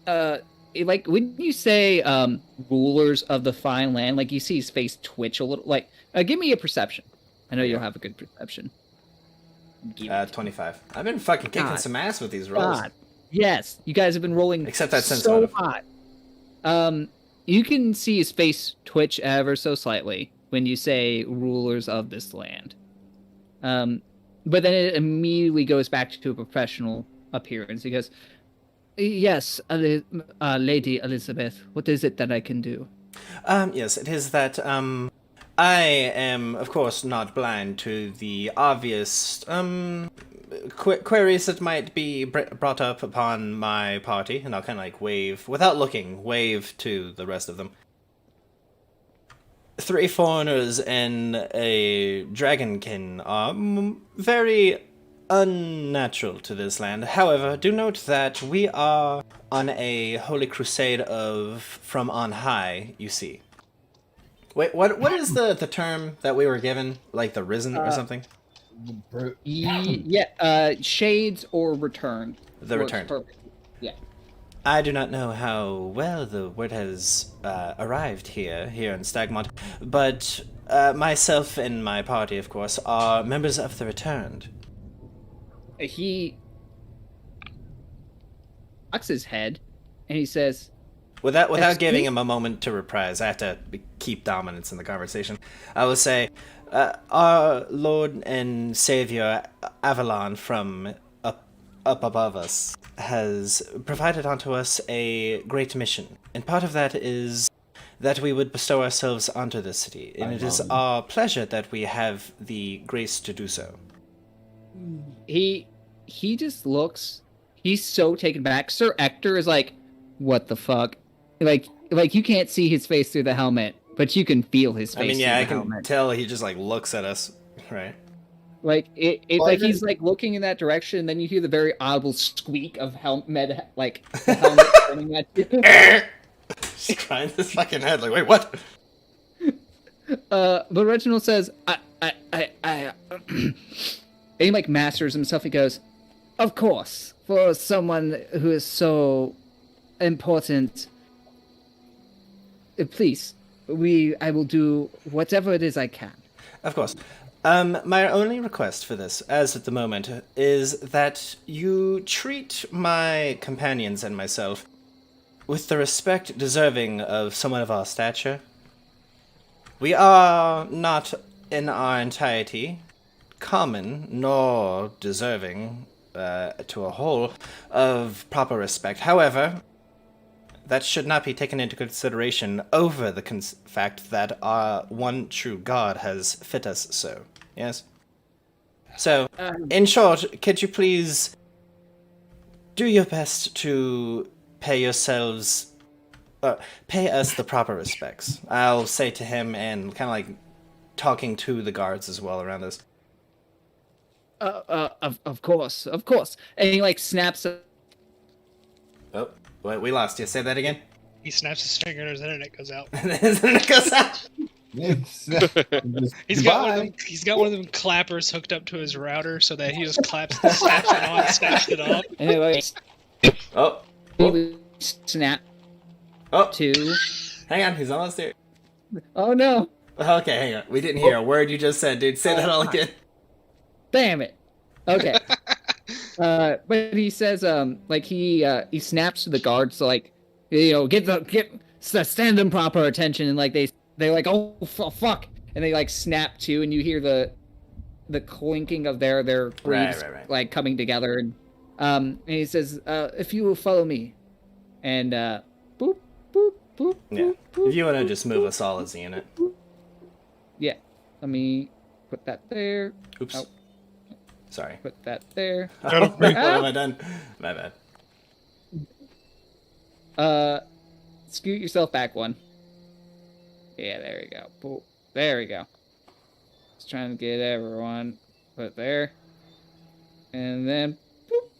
Like, when you say, rulers of the fine land, like, you see his face twitch a little, like, give me a perception. I know you'll have a good perception. 25. I've been fucking kicking some ass with these rolls. God. Yes, you guys have been rolling Except that sense so motive. hot. You can see his face twitch ever so slightly when you say rulers of this land. But then it immediately goes back to a professional appearance. He goes, yes, Lady Elizabeth, what is it that I can do? Yes, it is that, I am, of course, not blind to the obvious, queries that might be brought up upon my party, and I'll kind of like wave, without looking, wave to the rest of them. 3 foreigners and a dragonkin are very unnatural to this land. However, do note that we are on a holy crusade from on high, you see. Wait, what is the term that we were given? Like the risen or something? Yeah, shades or returned. The returned. Perfect. Yeah. I do not know how well the word has arrived here in Stagmont, but myself and my party, of course, are members of the Returned. He cocks his head, and he says, Without giving him a moment to reprise, I have to keep dominance in the conversation. I will say, our Lord and Savior Avalon from up above us has provided unto us a great mission, and part of that is that we would bestow ourselves onto this city, and it is our pleasure that we have the grace to do so. He just looks, he's so taken back. Sir Ector is like, what the fuck? Like you can't see his face through the helmet, but you can feel his face. I mean, yeah, I can helmet. tell he just like looks at us, right? Like like he's like looking in that direction, and then you hear the very audible squeak of helmet, like the helmet turning at you. Just crying his fucking head, like, wait, what? But Reginald says, and he like masters himself. He goes, of course, for someone who is so important, please, I will do whatever it is I can. Of course. My only request for this, as at the moment, is that you treat my companions and myself with the respect deserving of someone of our stature. We are not in our entirety common nor deserving to a whole of proper respect. However, that should not be taken into consideration over the fact that our one true God has fit us so. Yes? So, in short, could you please do your best to pay us the proper respects? I'll say to him, and kind of like talking to the guards as well around us. Of course. And he like snaps. Oh, wait, we lost you. Say that again. He snaps his finger and his internet goes out. It goes out. He's got one of them clappers hooked up to his router so that he just claps and snaps it on, snaps it off. Anyways, snap. Oh, Two. Hang on, he's almost here. Oh no. Okay, hang on. We didn't hear a word you just said, dude. Say that all again. Damn it. Okay. But he says, like he snaps to the guards to like, stand them proper attention, and like they're like, oh fuck, and they like snap to, and you hear the clinking of their greaves like coming together, and he says, if you will follow me, and boop boop boop. Yeah. Boop, if you want to just move us all as a unit. Yeah. Let me put that there. Oops. Oh. Sorry. Put that there. What have I done? My bad. Scoot yourself back one. Yeah, there we go. Boop. There we go. Just trying to get everyone put there. And then boop.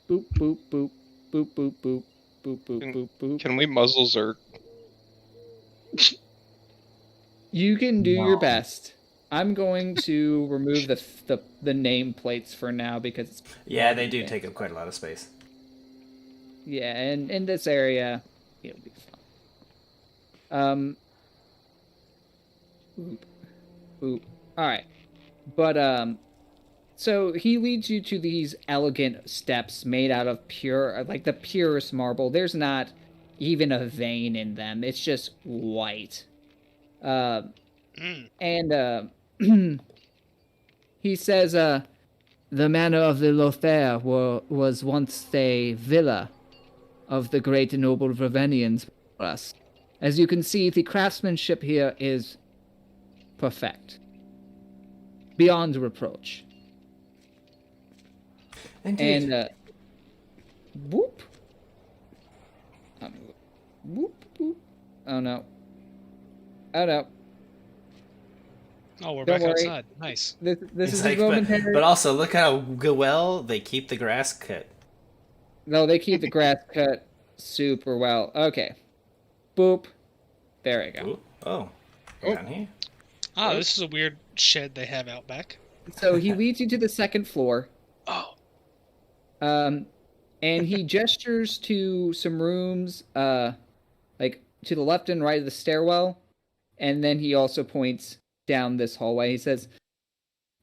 Boop, boop, boop. Boop, boop, boop. Boop, boop, boop, boop. Can we muzzle Zerg? You can do your best. I'm going to remove the name plates for now because yeah, they do take up quite a lot of space. Yeah, and in this area, it'll be fun. Oop. All right, but so he leads you to these elegant steps made out of pure, like the purest marble. There's not even a vein in them. It's just white. And he says, the manor of the Lothair was once a villa of the great and noble Ravenians for us. As you can see, the craftsmanship here is perfect. Beyond reproach. Indeed. And, whoop. Whoop, whoop. Oh, no. Oh, no. Oh, we're Don't back worry. outside. Nice. This is like, a momentary... but also, look how well they keep the grass cut. No, they keep the grass cut super well. Okay. Boop. There we go. Ooh. Oh. Down here. Ah, this is a weird shed they have out back. So he leads you to the second floor. Oh. And he gestures to some rooms, like to the left and right of the stairwell. And then he also points down this hallway. He says,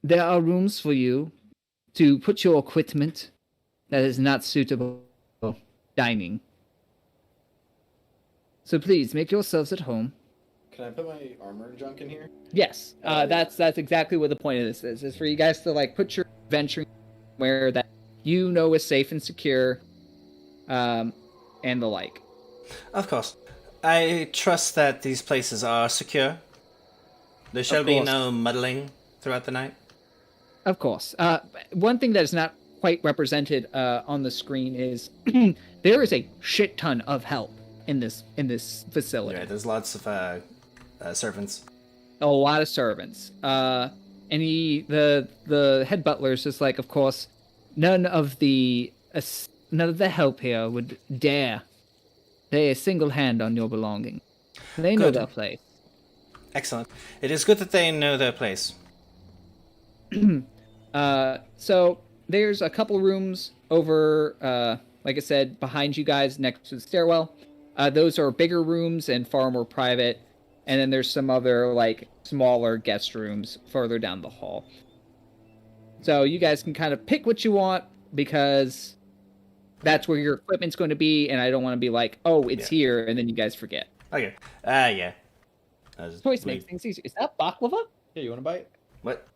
there are rooms for you to put your equipment that is not suitable for dining. So please make yourselves at home. Can I put my armor and junk in here? Yes, that's exactly what the point of this is for you guys to like put your venturing where that you know is safe and secure, and the like. Of course. I trust that these places are secure. There shall be no muddling throughout the night. Of course. One thing that is not quite represented on the screen is there is a shit ton of help in this facility. Yeah, there's lots of servants. A lot of servants. And the head butler is just like, of course, none of the help here would dare lay a single hand on your belongings. They know Good. their place. Excellent. It is good that they know their place. So there's a couple rooms over, like I said, behind you guys next to the stairwell. Those are bigger rooms and far more private. And then there's some other, like, smaller guest rooms further down the hall. So you guys can kind of pick what you want because that's where your equipment's going to be. And I don't want to be like, oh, it's here. And then you guys forget. Okay. Yeah. Choice makes things easier. Is that baklava? Yeah, you want to bite? What?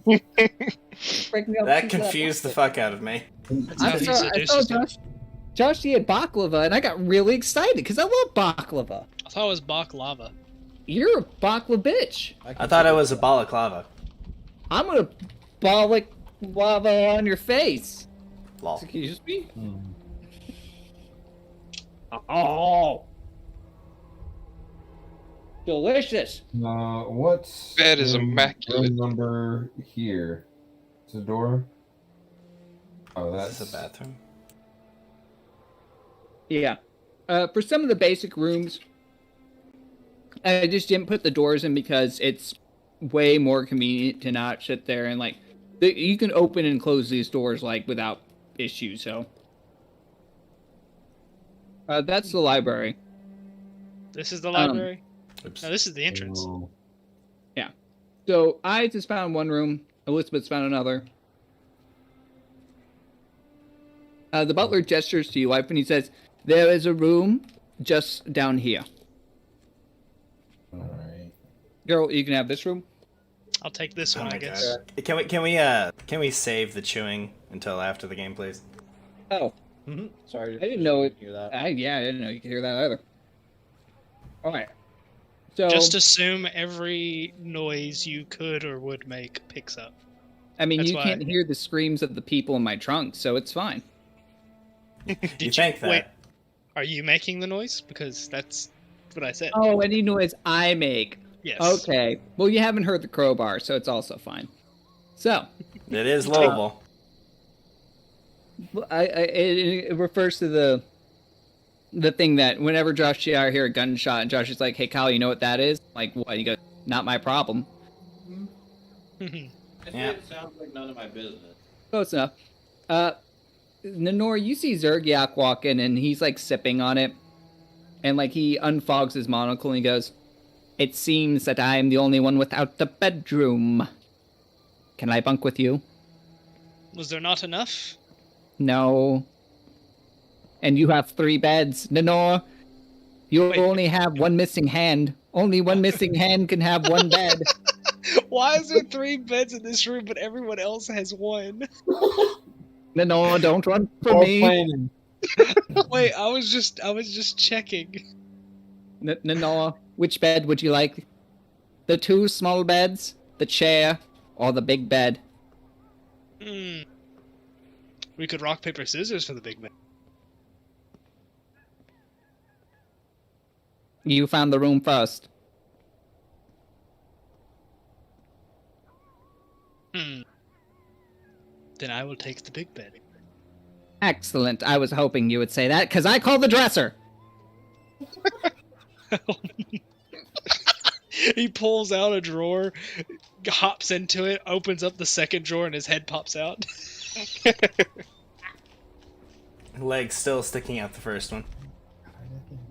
That confused the fuck out of me. That's how he I saw seduces me. Josh, he had baklava, and I got really excited because I love baklava. I thought it was baklava. You're a baklava bitch. I thought it was a balaclava. I'm gonna baklava on your face. Lol. Excuse me? Oh. Delicious. What's Bed is in immaculate. room number here? It's a door. Oh, This that's is a bathroom. Yeah. For some of the basic rooms, I just didn't put the doors in because it's way more convenient to not sit there and, like, you can open and close these doors, like, without issue, so. That's the library. This is the library? Oops. No, this is the entrance. Oh. So I just found one room. Elizabeth's found another. The butler gestures to you, wife, and he says, "There is a room just down here. All right. Girl, you can have this room." I'll take this Oh one, my I guess. god. Can we save the chewing until after the game, please? Oh, Sorry. I didn't know it. Hear that? I didn't know you could hear that either. All right. So Just assume every noise you could or would make picks up. I mean, that's you why- can't hear the screams of the people in my trunk, so it's fine. You think that? Wait, are you making the noise? Because that's what I said. Oh, any noise I make. Yes. Okay. Well, you haven't heard the crowbar, so it's also fine. So, It is Louisville. it refers to the thing that whenever Josh and I hear a gunshot, and Josh is like, "Hey, Kyle, you know what that is?" Like, what? He goes, "Not my problem." It sounds like none of my business. Close enough. Nenor, you see Zergiak walk in, and he's, like, sipping on it. And, like, he unfogs his monocle, and he goes, "It seems that I'm the only one without the bedroom. Can I bunk with you?" Was there not enough? "No. And you have 3 beds, Nenor. You Wait. only have one missing hand. Only one missing hand can have one bed." Why is there 3 beds in this room, but everyone else has 1? "Nenor, don't run from me." Planning. Wait, I was just checking. Nenor, which bed would you like? The 2 small beds, the chair, or the big bed? We could rock, paper, scissors for the big man. You found the room first. Then I will take the big bed. Excellent. I was hoping you would say that, because I call the dresser. He pulls out a drawer, hops into it, opens up the second drawer, and his head pops out. Legs still sticking out the first one.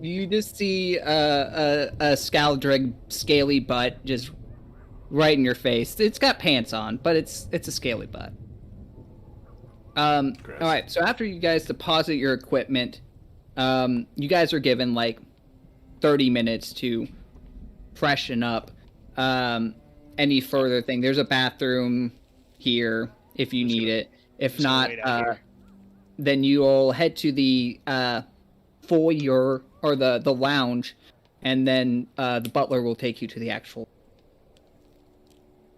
You just see a Scaldrig scaly butt just right in your face. It's got pants on, but it's a scaly butt. All right, so after you guys deposit your equipment, you guys are given like 30 minutes to freshen up. Any further thing, there's a bathroom here if you need it. If not, then you'll head to the foyer or the lounge, and then the butler will take you to the actual.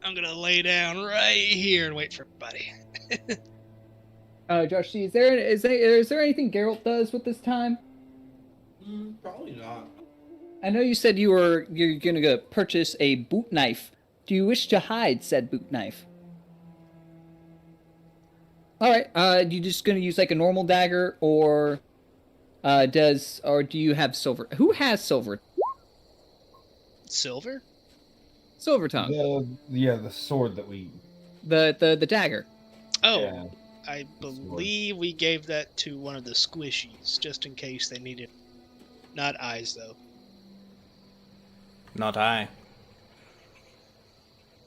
I'm gonna lay down right here and wait for everybody. Josh, is there anything Geralt does with this time? Probably not. I know you said you're gonna go purchase a boot knife. Do you wish to hide said boot knife? All right. You just gonna use like a normal dagger, or do you have silver? Who has silver? silver? Silver tongue. The sword that we. The dagger. Oh, Yeah. I believe we gave that to one of the squishies, just in case they needed. Not eyes, though. Not I.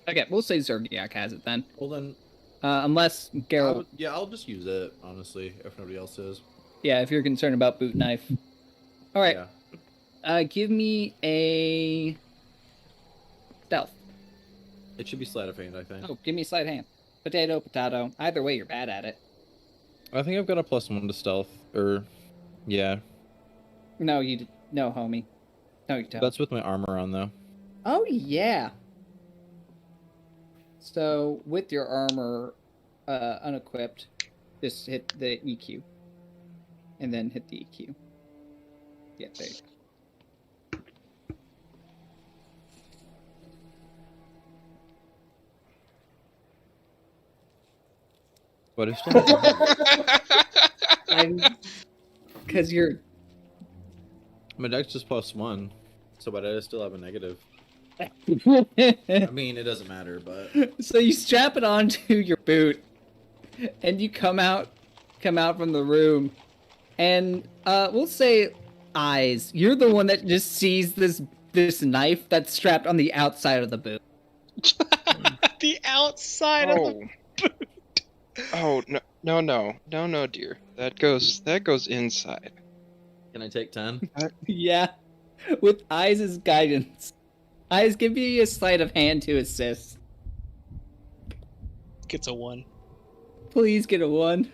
Okay, we'll say Zergiak has it then. Well then, Unless Geralt. I'll just use it, honestly, if nobody else is. Yeah, if you're concerned about boot knife. All right. Yeah. Give me a stealth. It should be sleight of hand, I think. Oh, give me sleight of hand. Potato, potato. Either way, you're bad at it. I think I've got a +1 to stealth. Yeah. No, no, homie. No, you don't. That's with my armor on, though. Oh, yeah. So, with your armor unequipped, just hit the EQ. And then hit the EQ. Yeah, there you go. What is that? Because you're... My dex is +1, so but I still have a negative. I mean, it doesn't matter, but... So you strap it onto your boot, and you come out from the room, and we'll say eyes. You're the one that just sees this knife that's strapped on the outside of the boot. The outside of the boot. Oh no, dear. That goes inside. Can I take 10? Yeah, with eyes' guidance. Eyes, give me a sleight of hand to assist. Gets a 1. Please get a 1.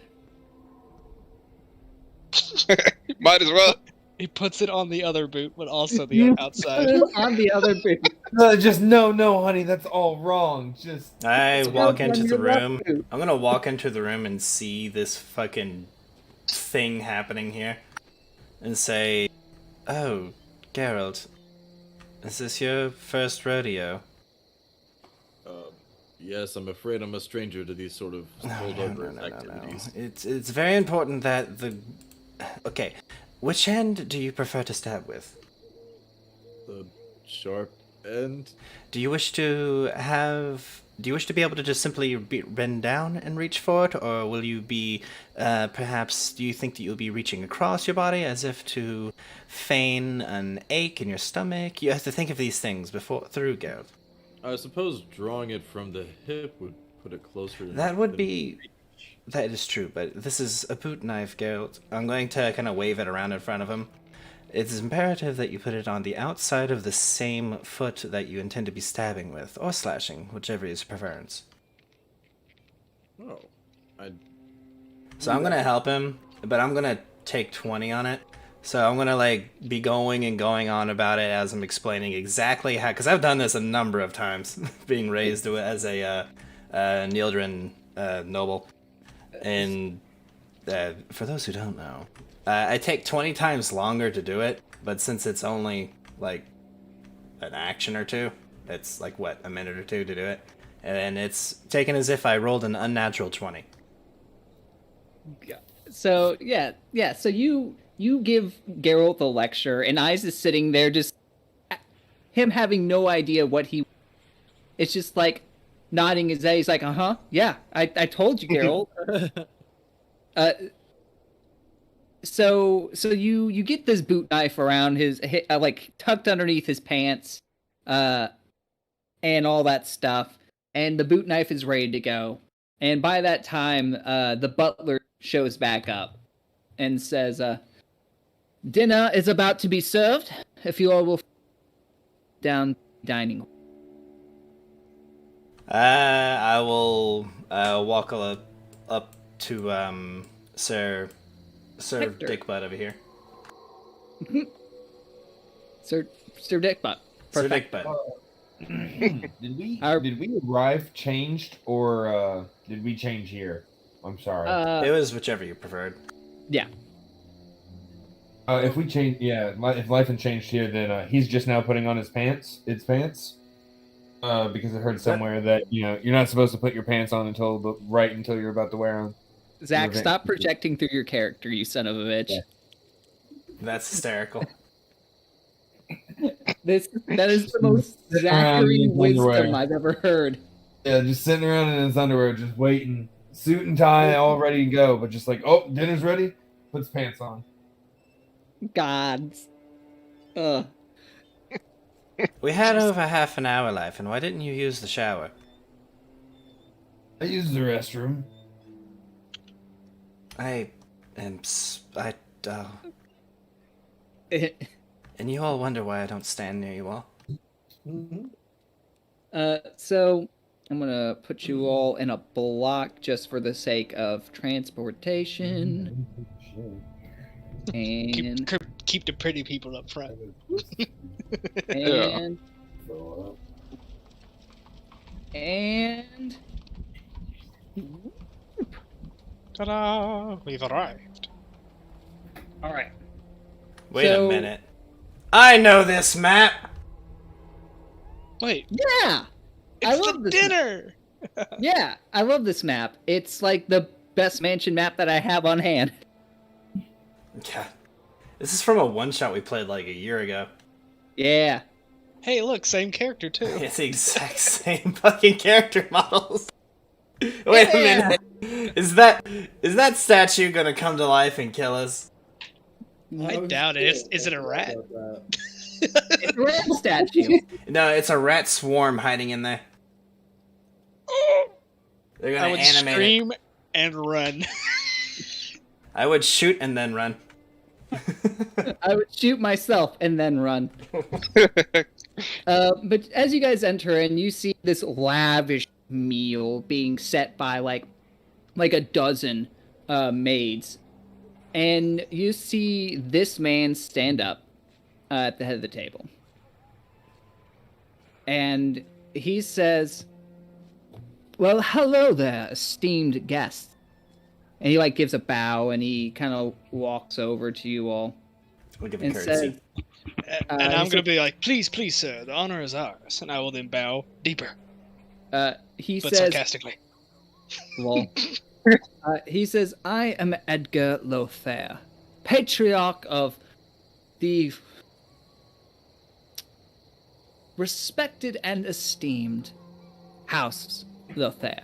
Might as well. He puts it on the other boot, but also the outside. On the other boot. No, honey, that's all wrong. Just I walk into the room. boot. I'm gonna walk into the room and see this fucking thing happening here, and say, "Oh, Geralt, is this your first rodeo?" Yes, I'm afraid I'm a stranger to these sort of holdover activities. It's very important that the... Okay, which hand do you prefer to stab with? The sharp end? Do you wish to be able to just simply bend down and reach for it, or will you be, perhaps, do you think that you'll be reaching across your body as if to feign an ache in your stomach? You have to think of these things through, Geralt. I suppose drawing it from the hip would put it closer. That would be... That is true, but this is a boot knife, Geralt. I'm going to kind of wave it around in front of him. It's imperative that you put it on the outside of the same foot that you intend to be stabbing with, or slashing, whichever is preference. Oh. So I'm going to help him, but I'm going to take 20 on it. So I'm going to, be going and going on about it as I'm explaining exactly how... Because I've done this a number of times, being raised as a Neildrin noble. And for those who don't know, I take 20 times longer to do it, but since it's only, an action or two, it's, a minute or two to do it. And it's taken as if I rolled an unnatural 20. So, yeah, so you give Geralt the lecture, and Eyes is sitting there just... Him having no idea what he... It's just, nodding his head. He's like, uh-huh, yeah, I told you, Geralt. So you get this boot knife around his, tucked underneath his pants, and all that stuff, and the boot knife is ready to go. And by that time, the butler shows back up and says, dinner is about to be served. If you all will down dining hall. I will walk up to Sir Hector. Dickbutt over here. Sir Dickbutt. Sir Perfect. Dickbutt. Did we arrive changed, or did we change here? I'm sorry. It was whichever you preferred. Yeah. If we change, if Lifen changed here, then he's just now putting on his pants. Because I heard somewhere that you're not supposed to put your pants on until you're about to wear them. Zach, stop projecting through your character, you son of a bitch. Yeah. That's hysterical. That is the most Sitting around in Zachary his wisdom underwear. I've ever heard. Yeah, just sitting around in his underwear, just waiting. Suit and tie, all ready to go, but just like, oh, dinner's ready. Puts pants on. Gods. Ugh. We had over half an hour left, and why didn't you use the shower? I use the restroom. And you all wonder why I don't stand near you all. So I'm gonna put you all in a block just for the sake of transportation. And Keep the pretty people up front. and and Ta-da! We've arrived. all right. Wait So- a minute. I know this map! Wait, Yeah, I it's love the this map. dinner! Yeah, I love this map. It's like the best mansion map that I have on hand. Yeah. This is from a one-shot we played like a year ago. Yeah. Hey, look, same character too. It's the exact same fucking character models. Wait a minute. Is that statue gonna come to life and kill us? I doubt it. Is it a rat? It's a rat statue. No, it's a rat swarm hiding in there. They're I gonna would animate it. scream and run. I would shoot and then run. I would shoot myself and then run. But as you guys enter and you see this lavish meal being set by like a dozen maids, and you see this man stand up at the head of the table, and he says, "Well, hello there, esteemed guests." And he like gives a bow and he kind of walks over to you all We'll give a and courtesy. says, And he I'm going to said- be like, please, please, sir, the honor is ours. And I will then bow deeper, he but says, sarcastically. lol. He says, I am Edgar Lothair, patriarch of the respected and esteemed House Lothair.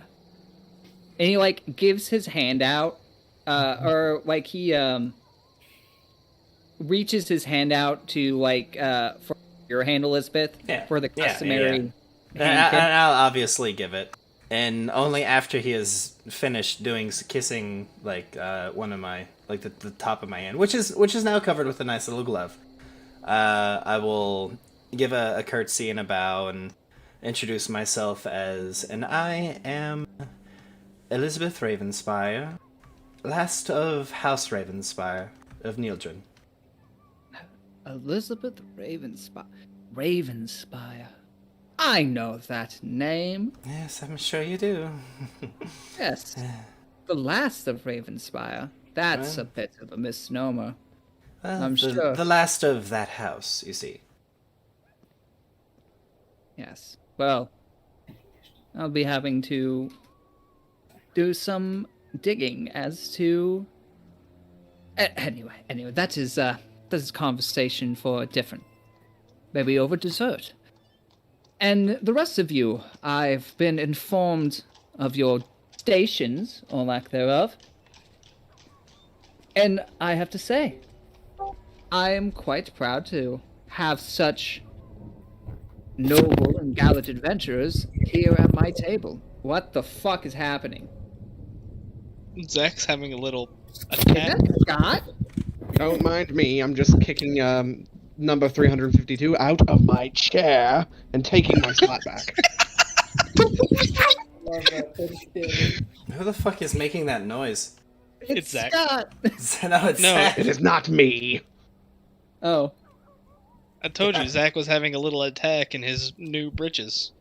And he like gives his hand out, or like he reaches his hand out to like for your hand, Elizabeth, Yeah, for the yeah, yeah, customary. And hand kiss. I'll obviously give it. And only after he has finished kissing like one of my like the top of my hand, which is now covered with a nice little glove. I will give a curtsy and a bow and introduce myself and I am Elizabeth Ravenspire, last of House Ravenspire of Neildren. Elizabeth Ravenspire. I know that name. Yes, I'm sure you do. Yes. The last of Ravenspire. That's a bit of a misnomer. Well, I'm the, sure. the last of that house, you see. Yes. Well, I'll be having to do some digging as to. Anyway, that is conversation for a different, maybe over dessert. And the rest of you, I've been informed of your stations, or lack thereof. And I have to say, I am quite proud to have such noble and gallant adventurers here at my table. What the fuck is happening? Zach's having a little Is attack. that Scott? Don't mind me. I'm just kicking number 352 out of my chair and taking my slot back. Who the fuck is making that noise? It's Zach. Scott. No, it's No, Zach. It is not me. Oh, I told you Zach was having a little attack in his new britches.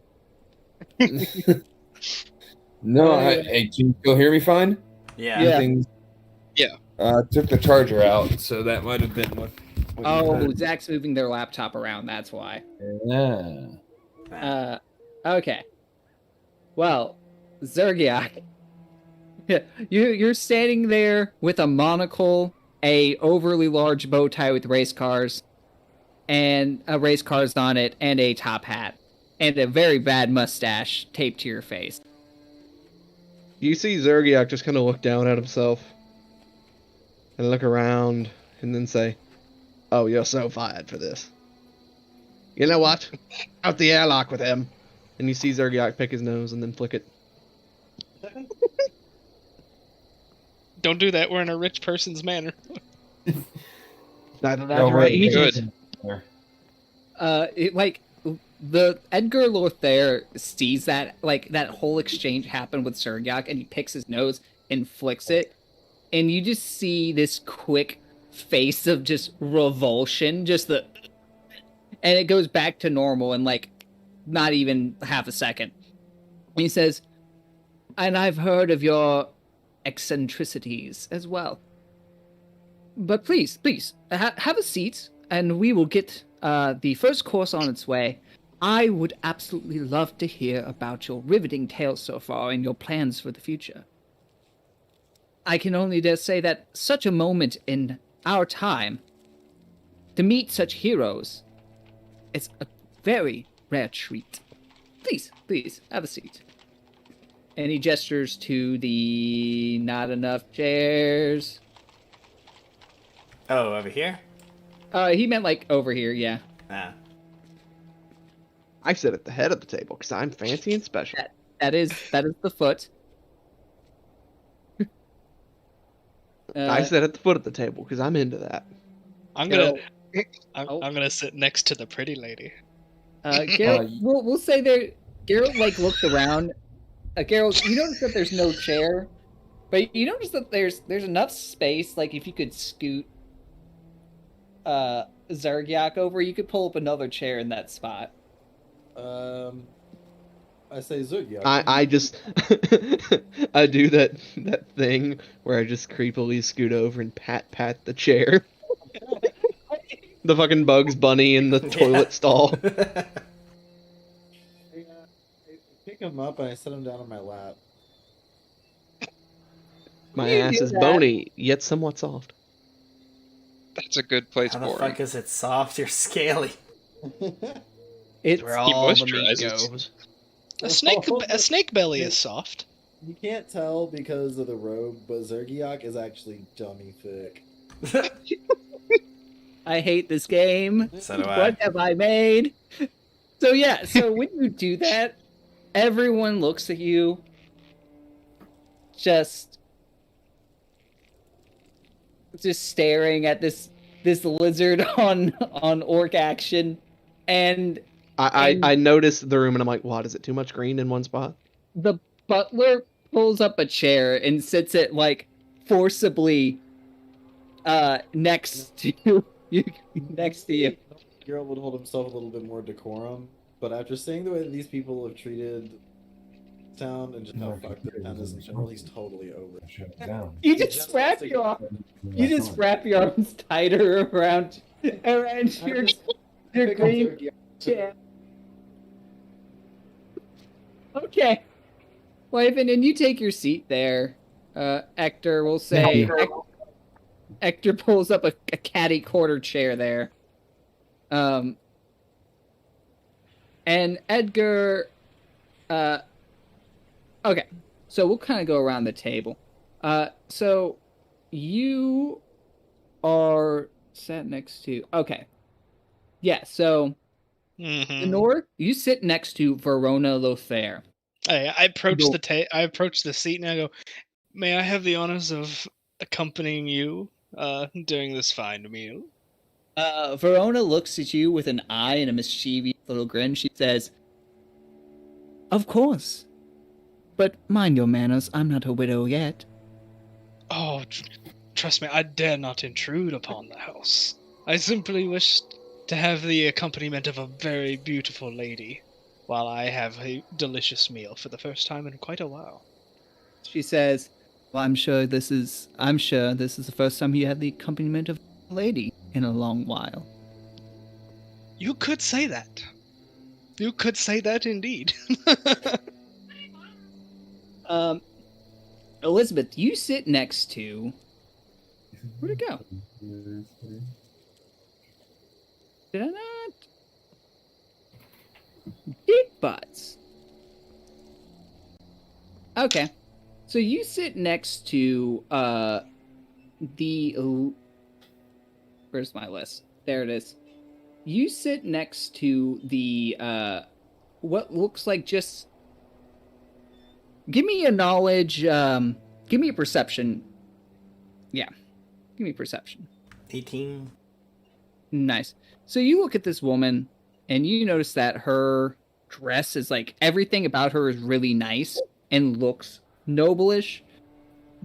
No, hey, can you still hear me fine? Yeah. Yeah. Things, Yeah. took the charger out, so that might have been what you oh, heard. Zach's moving their laptop around. That's why. Yeah. Okay. Well, Zergiak, you're standing there with a monocle, a overly large bow tie with race cars, and race cars on it, and a top hat, and a very bad mustache taped to your face. You see Zergiak just kind of look down at himself and look around and then say, "Oh, you're so fired for this. You know what? Out the airlock with him." And you see Zergiak pick his nose and then flick it. Don't do that. We're in a rich person's manner. Neither that or I eat it. The Edgar Lothair sees that, like, that whole exchange happen with Zergiak, and he picks his nose and flicks it, and you just see this quick face of just revulsion, and it goes back to normal in, like, not even half a second. And he says, "And I've heard of your eccentricities as well. But please, have a seat, and we will get the first course on its way. I would absolutely love to hear about your riveting tales so far and your plans for the future. I can only dare say that such a moment in our time, to meet such heroes, is a very rare treat. Please, have a seat." And he gestures to the not enough chairs. Oh, over here? He meant, like, over here, yeah. Ah. I sit at the head of the table because I'm fancy and special. That is the foot. I sit at the foot of the table because I'm into that. I'm gonna sit next to the pretty lady. Geralt, we'll say there. Geralt, like, looked around. Geralt, you notice that there's no chair, but you notice that there's enough space. Like, if you could scoot Zergiak over, you could pull up another chair in that spot. I say Zergiak. I just I do that thing where I just creepily scoot over and pat the chair. The fucking Bugs Bunny in the toilet stall. I pick him up and I set him down on my lap. My ass is bony, yet somewhat soft. That's a good place How for the fuck is it soft? You're scaly. It's where all the meat goes. A snake belly is soft. You can't tell because of the robe, but Zergiak is actually dummy thick. I hate this game. So do I. What have I made? So yeah, so when you do that, everyone looks at you just staring at this lizard on orc action, and I noticed the room and I'm like, what, is it too much green in one spot? the butler pulls up a chair and sits it, like, forcibly next to you. Geralt would hold himself a little bit more decorum, but after seeing the way that these people have treated town and just how fucked the town is in general, he's totally over it. Shut it down. You just wrap your arms tighter around your green chair. Okay. Wyvern, and you take your seat there. Hector will say. Hector pulls up a catty quarter chair there. And Edgar. Okay, so we'll kind of go around the table. So you are sat next to. Okay. Yeah, so Lenore, you sit next to Verona Lothair. Hey, I approach the seat and I go, "May I have the honors of accompanying you during this fine meal?" Verona looks at you with an eye and a mischievous little grin. She says, "Of course. But mind your manners, I'm not a widow yet." Oh, trust me, I dare not intrude upon the house. I simply wish to have the accompaniment of a very beautiful lady while I have a delicious meal for the first time in quite a while. She says, "Well, I'm sure this is the first time you had the accompaniment of a lady in a long while." You could say that. You could say that indeed. Elizabeth, you sit next to. Where'd it go? Did I not? Big butts. Okay. So you sit next to the where's my list? There it is. You sit next to the what looks like just give me a knowledge give me a perception. Yeah. Give me perception. 18. Nice. So you look at this woman and you notice that her dress is like everything about her is really nice and looks noblish,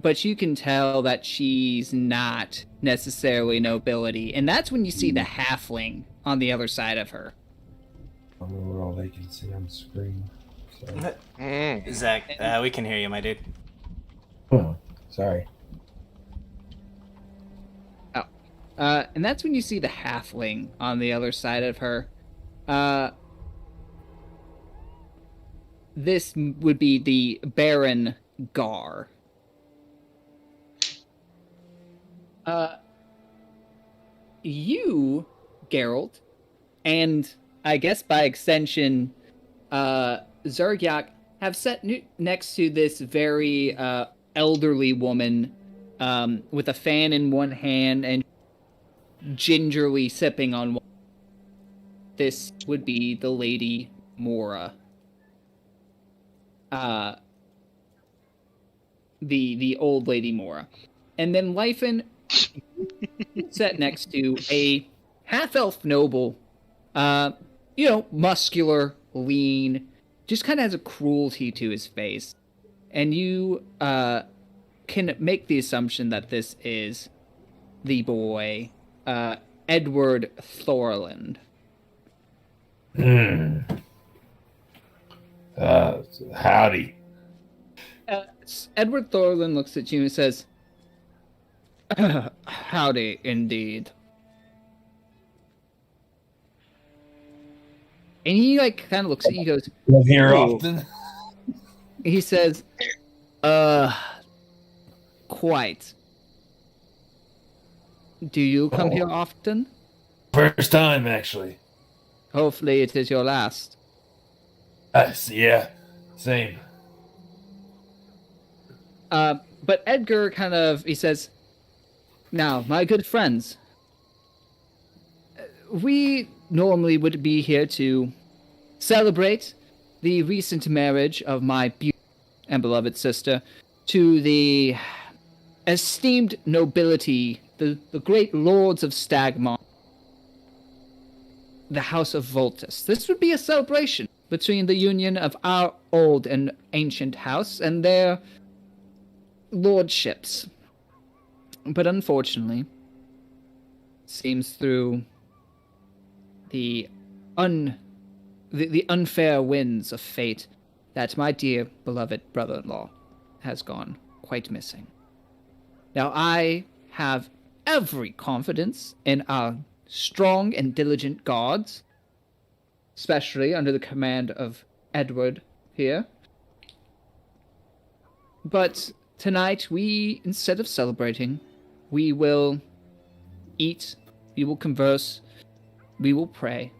but you can tell that she's not necessarily nobility. And that's when you see the halfling on the other side of her. I don't know all they can see on the screen. So. Zach, we can hear you, my dude. Oh, sorry. And that's when you see the halfling on the other side of her. This would be the Baron Gar. You, Geralt, and I guess by extension, Zergyak, have sat next to this very elderly woman with a fan in one hand and gingerly sipping on one. This would be the Lady Mora. The old Lady Mora. And then Lyfin sat next to a half-elf noble, muscular, lean, just kind of has a cruelty to his face. And you can make the assumption that this is the boy, Edward Thorland. Howdy. Edward Thorland looks at you and says, howdy, indeed. And he, kind of looks at you and goes, Live here "Ooh." often. He says, quite. Do you come here often? First time, actually. Hopefully it is your last. Yeah, same. But Edgar he says, now, my good friends, we normally would be here to celebrate the recent marriage of my beautiful and beloved sister to the esteemed nobility, the great lords of Stagmont, the House of Voltus. This would be a celebration between the union of our old and ancient house and their lordships. But unfortunately, seems through the unfair winds of fate that my dear beloved brother-in-law has gone quite missing. Now, I have every confidence in our strong and diligent guards, especially under the command of Edward here. But tonight, instead of celebrating, we will eat, we will converse, we will pray,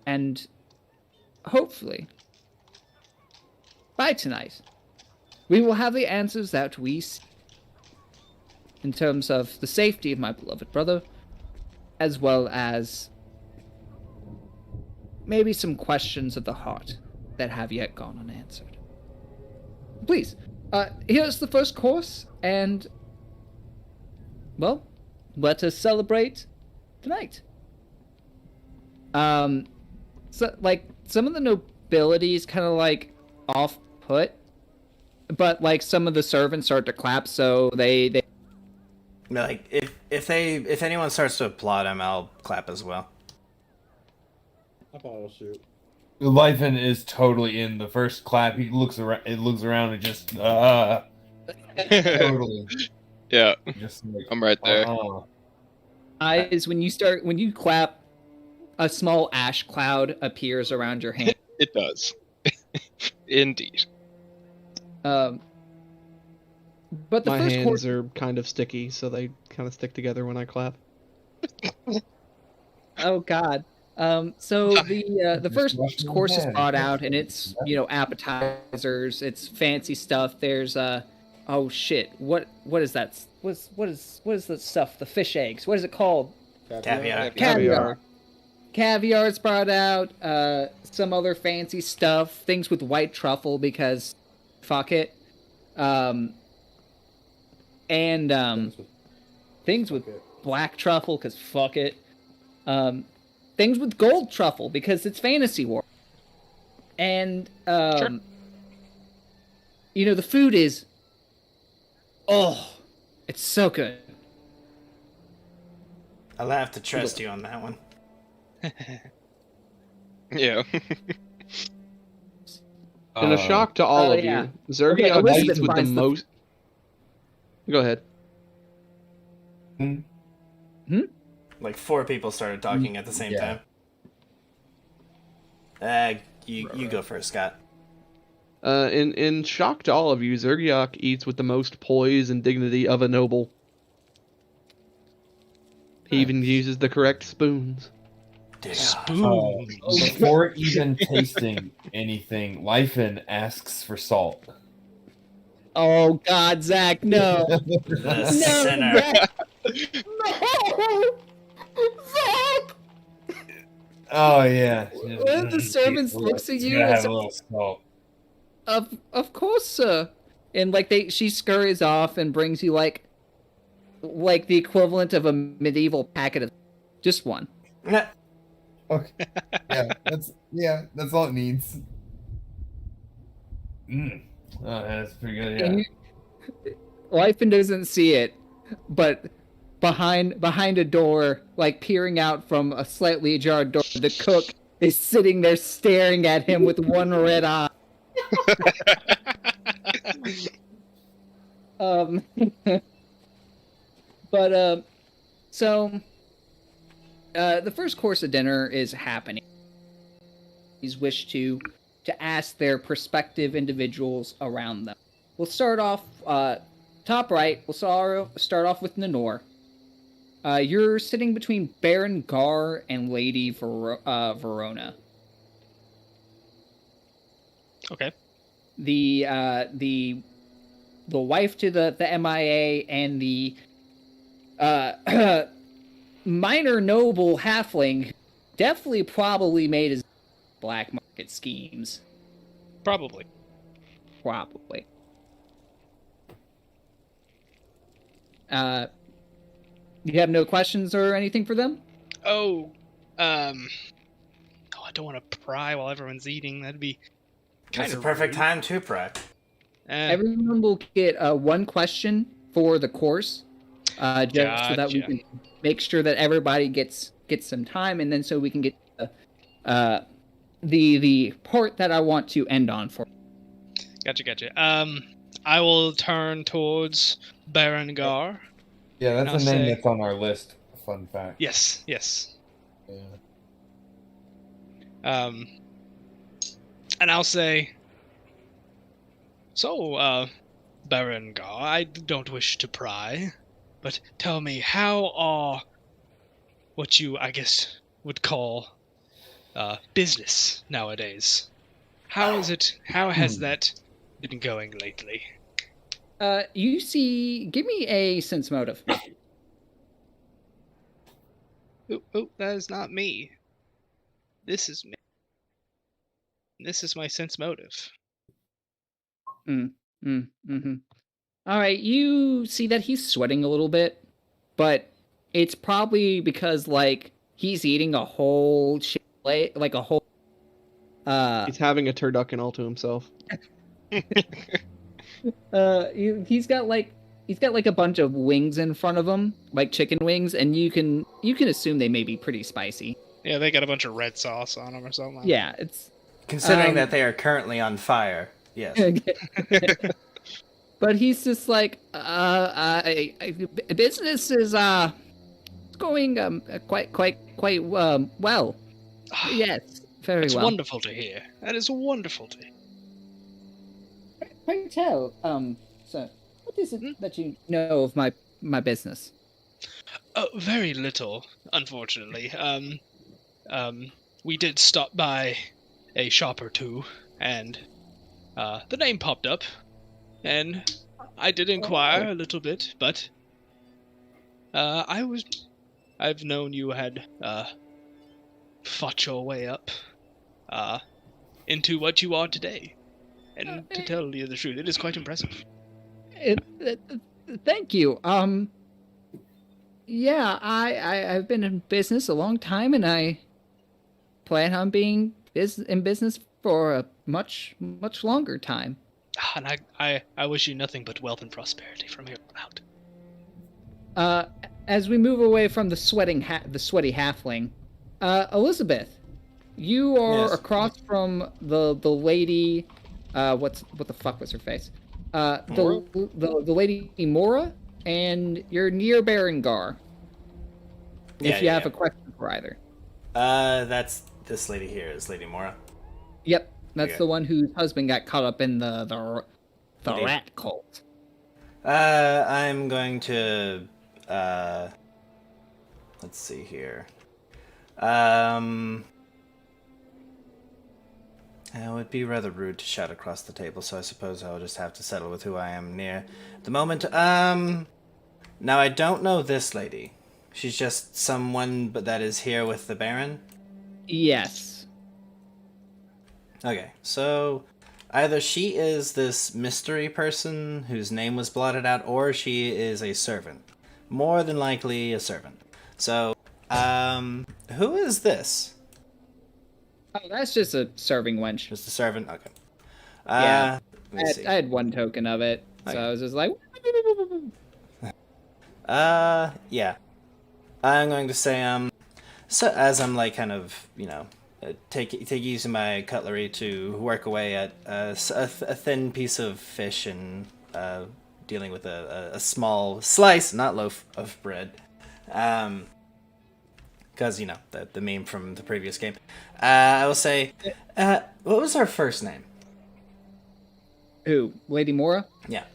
and hopefully, by tonight, we will have the answers that we seek in terms of the safety of my beloved brother, as well as maybe some questions of the heart that have yet gone unanswered. Please, here's the first course, and, well, let us celebrate tonight. So, some of the nobility is kind of, off-put, but, some of the servants start to clap, so they... If anyone starts to applaud him, I'll clap as well. I'll shoot. Lyfin is totally in the first clap. He looks around. It looks around and just totally. Yeah, Just I'm right there. Eyes, when you clap, a small ash cloud appears around your hand. It does. Indeed. But the My first hands course are kind of sticky, so they kind of stick together when I clap. Oh God. So the Just first rush me course is ahead. brought out, and it's appetizers, it's fancy stuff. There's oh shit, what is that? What is the stuff? The fish eggs. What is it called? Caviar. Caviar is brought out. Some other fancy stuff. Things with white truffle because fuck it. And things with black truffle because fuck it. Things with gold truffle because it's fantasy war. And Sure. the food is it's so good. I'll have to trust you on that one. Yeah. In a shock to all of yeah. you, Zergiok Elizabeth eats with the finds the- most. Go ahead. Like 4 people started talking at the same time. You go first, Scott. In shock to all of you, Zergiok eats with the most poise and dignity of a noble. He even uses the correct spoons. Before even tasting anything, Lifen asks for salt. Oh God, Zach, no. The sinner. Zach. No! Zach! Oh yeah. One of the servants looks at you Gotta and have a little salt. Of course, sir. And she scurries off and brings you like the equivalent of a medieval packet of just one. Okay. That's all it needs. Oh, that's pretty good. Yeah. Lifen doesn't see it, but behind a door, like peering out from a slightly ajar door, the cook is sitting there staring at him with one red eye. So the first course of dinner is happening. He's wished to ask their prospective individuals around them. We'll start off top right. We'll start off with Nenor. You're sitting between Baron Gar and Lady Verona. Okay. The wife to the MIA and the minor noble halfling definitely probably made his black market schemes. Probably. You have no questions or anything for them? I don't want to pry while everyone's eating. That'd be That's the perfect time to pry. Everyone will get one question for the course, just so that we can make sure that everybody gets some time, and then so we can get the part that I want to end on for. Gotcha. I will turn towards Baron Gar. Yeah, that's a name that's on our list. Fun fact. Yes. Yeah. And I'll say, so, Baron Gar, I don't wish to pry, but tell me, how are what you, I guess, would call business nowadays? How is it? How has that been going lately? Give me a sense motive. Oh, that is not me. This is me. This is my sense motive. Mm-hmm. All right, you see that he's sweating a little bit, but it's probably because he's eating a whole a whole. He's having a turducken all to himself. He's got a bunch of wings in front of him, like chicken wings, and you can assume they may be pretty spicy. Yeah, they got a bunch of red sauce on them or something. Yeah, it's considering that they are currently on fire. Yes. But he's just business is going quite well. Yes, very That's well. wonderful to hear. That is wonderful to hear. Pray tell, so what is it that you know of my business? Oh, very little, unfortunately. We did stop by a shop or two, and the name popped up, and I did inquire a little bit, but I've known you had fought your way up into what you are today, and to tell you the truth, it is quite impressive. Thank you. Yeah, I've been in business a long time, and I plan on being in business for a much longer time. And I wish you nothing but wealth and prosperity from here on out. As we move away from the sweaty halfling, Elizabeth, you are Yes. across from the lady. What the fuck was her face? The lady Mora, and you're near Berengar. If you have a question for either. That's this lady here is Lady Mora. Yep, that's Okay. the one whose husband got caught up in the Indeed. rat cult. I'm going to let's see here. It would be rather rude to shout across the table, so I suppose I'll just have to settle with who I am near at the moment. Now I don't know this lady. She's just someone that is here with the Baron? Yes. Okay, so either she is this mystery person whose name was blotted out, or she is a servant. More than likely a servant. So, who is this? Oh, that's just a serving wench. Just a servant? Okay. Yeah. Let me see. I had one token of it, so Okay. I was just like... Yeah. I'm going to say, so as I'm like kind of, take using my cutlery to work away at a thin piece of fish and dealing with a small slice, not loaf of bread, because the meme from the previous game. I will say, what was her first name? Who? Lady Mora? Yeah.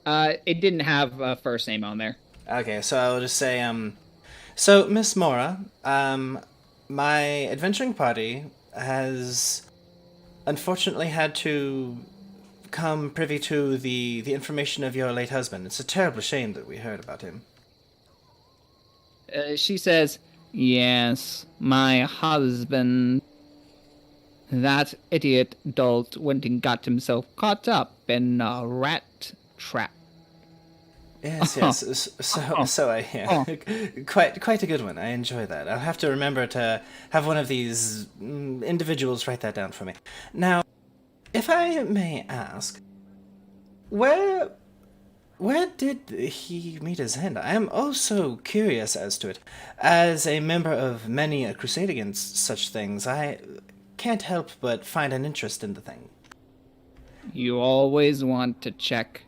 It didn't have a first name on there. Okay, so I will just say, so Miss Mora, my adventuring party has unfortunately had to come privy to the information of your late husband. It's a terrible shame that we heard about him. She says, yes, my husband. That idiot dolt went and got himself caught up in a rat trap. Yes, yes. So I hear. Quite a good one. I enjoy that. I'll have to remember to have one of these individuals write that down for me. Now, if I may ask, where did he meet his end? I am oh so curious as to it. As a member of many a crusade against such things, I can't help but find an interest in the thing. You always want to check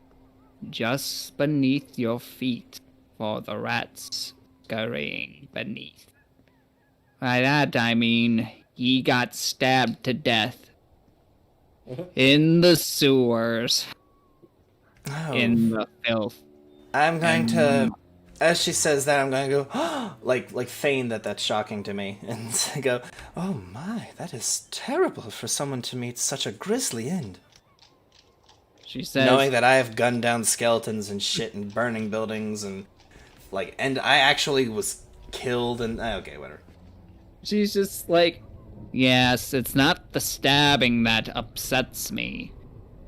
just beneath your feet for the rats scurrying beneath. By that I mean he got stabbed to death in the sewers, in the filth. I'm going to, as she says that, I'm going to go, like feign that's shocking to me, and go, oh my, that is terrible for someone to meet such a grisly end. She says, knowing that I have gunned down skeletons and shit and burning buildings and I actually was killed and okay, whatever. She's just like, yes, it's not the stabbing that upsets me.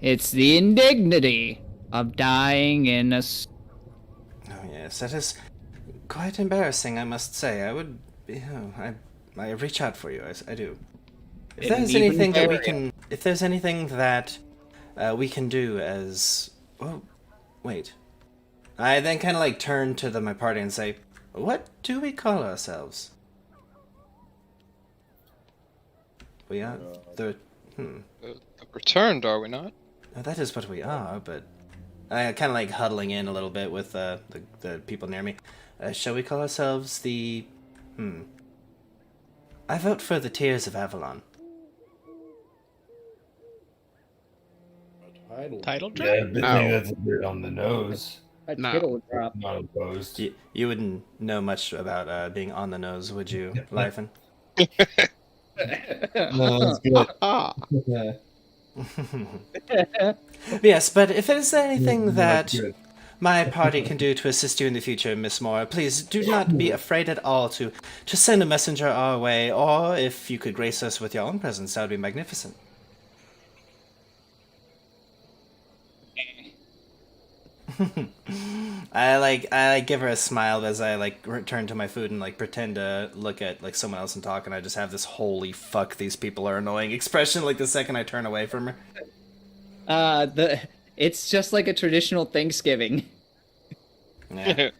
It's the indignity of dying in a... Oh yes, that is quite embarrassing, I must say. I would, I reach out for you, I do. If there's anything that we can, if there's anything that we can do as... Oh, wait. I then kind of turn to my party and say, what do we call ourselves? We are the... The returned, are we not? That is what we are, but... I kind of huddling in a little bit with the people near me. Shall we call ourselves the... I vote for the Tears of Avalon. Title Yeah, track? I think that's a bit on the nose. A No. tittle drop. Not opposed. You wouldn't know much about being on the nose, would you, Lifen? No, that's good. Ah. Yes, but if there's anything No, that that's good. my party can do to assist you in the future, Miss Moore, please do not be afraid at all to send a messenger our way, or if you could grace us with your own presence, that would be magnificent. I give her a smile as I return to my food and pretend to look at someone else and talk, and I just have this holy fuck these people are annoying expression the second I turn away from her. It's just like a traditional Thanksgiving. Yeah.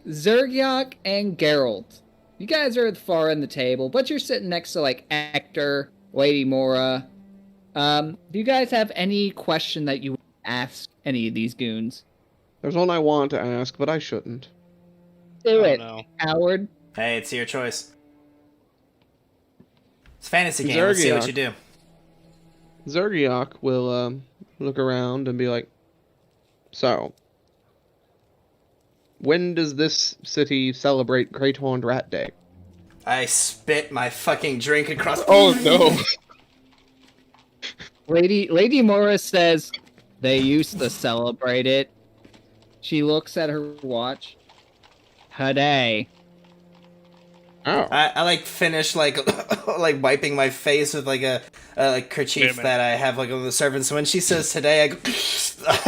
Zergiok and Geralt. You guys are far in the table, but you're sitting next to Hector, Lady Mora. Do you guys have any question that you ask any of these goons? There's one I want to ask, but I shouldn't. Do Oh, it, no. Howard. Hey, it's your choice. It's a fantasy game. Let's see what you do. Zergiok will look around and be like, so, when does this city celebrate Great Horned Rat Day? I spit my fucking drink across. Oh no! Lady Morris says they used to celebrate it. She looks at her watch. Today. Oh. I finish wiping my face with a kerchief that I have on the servants. So when she says today, I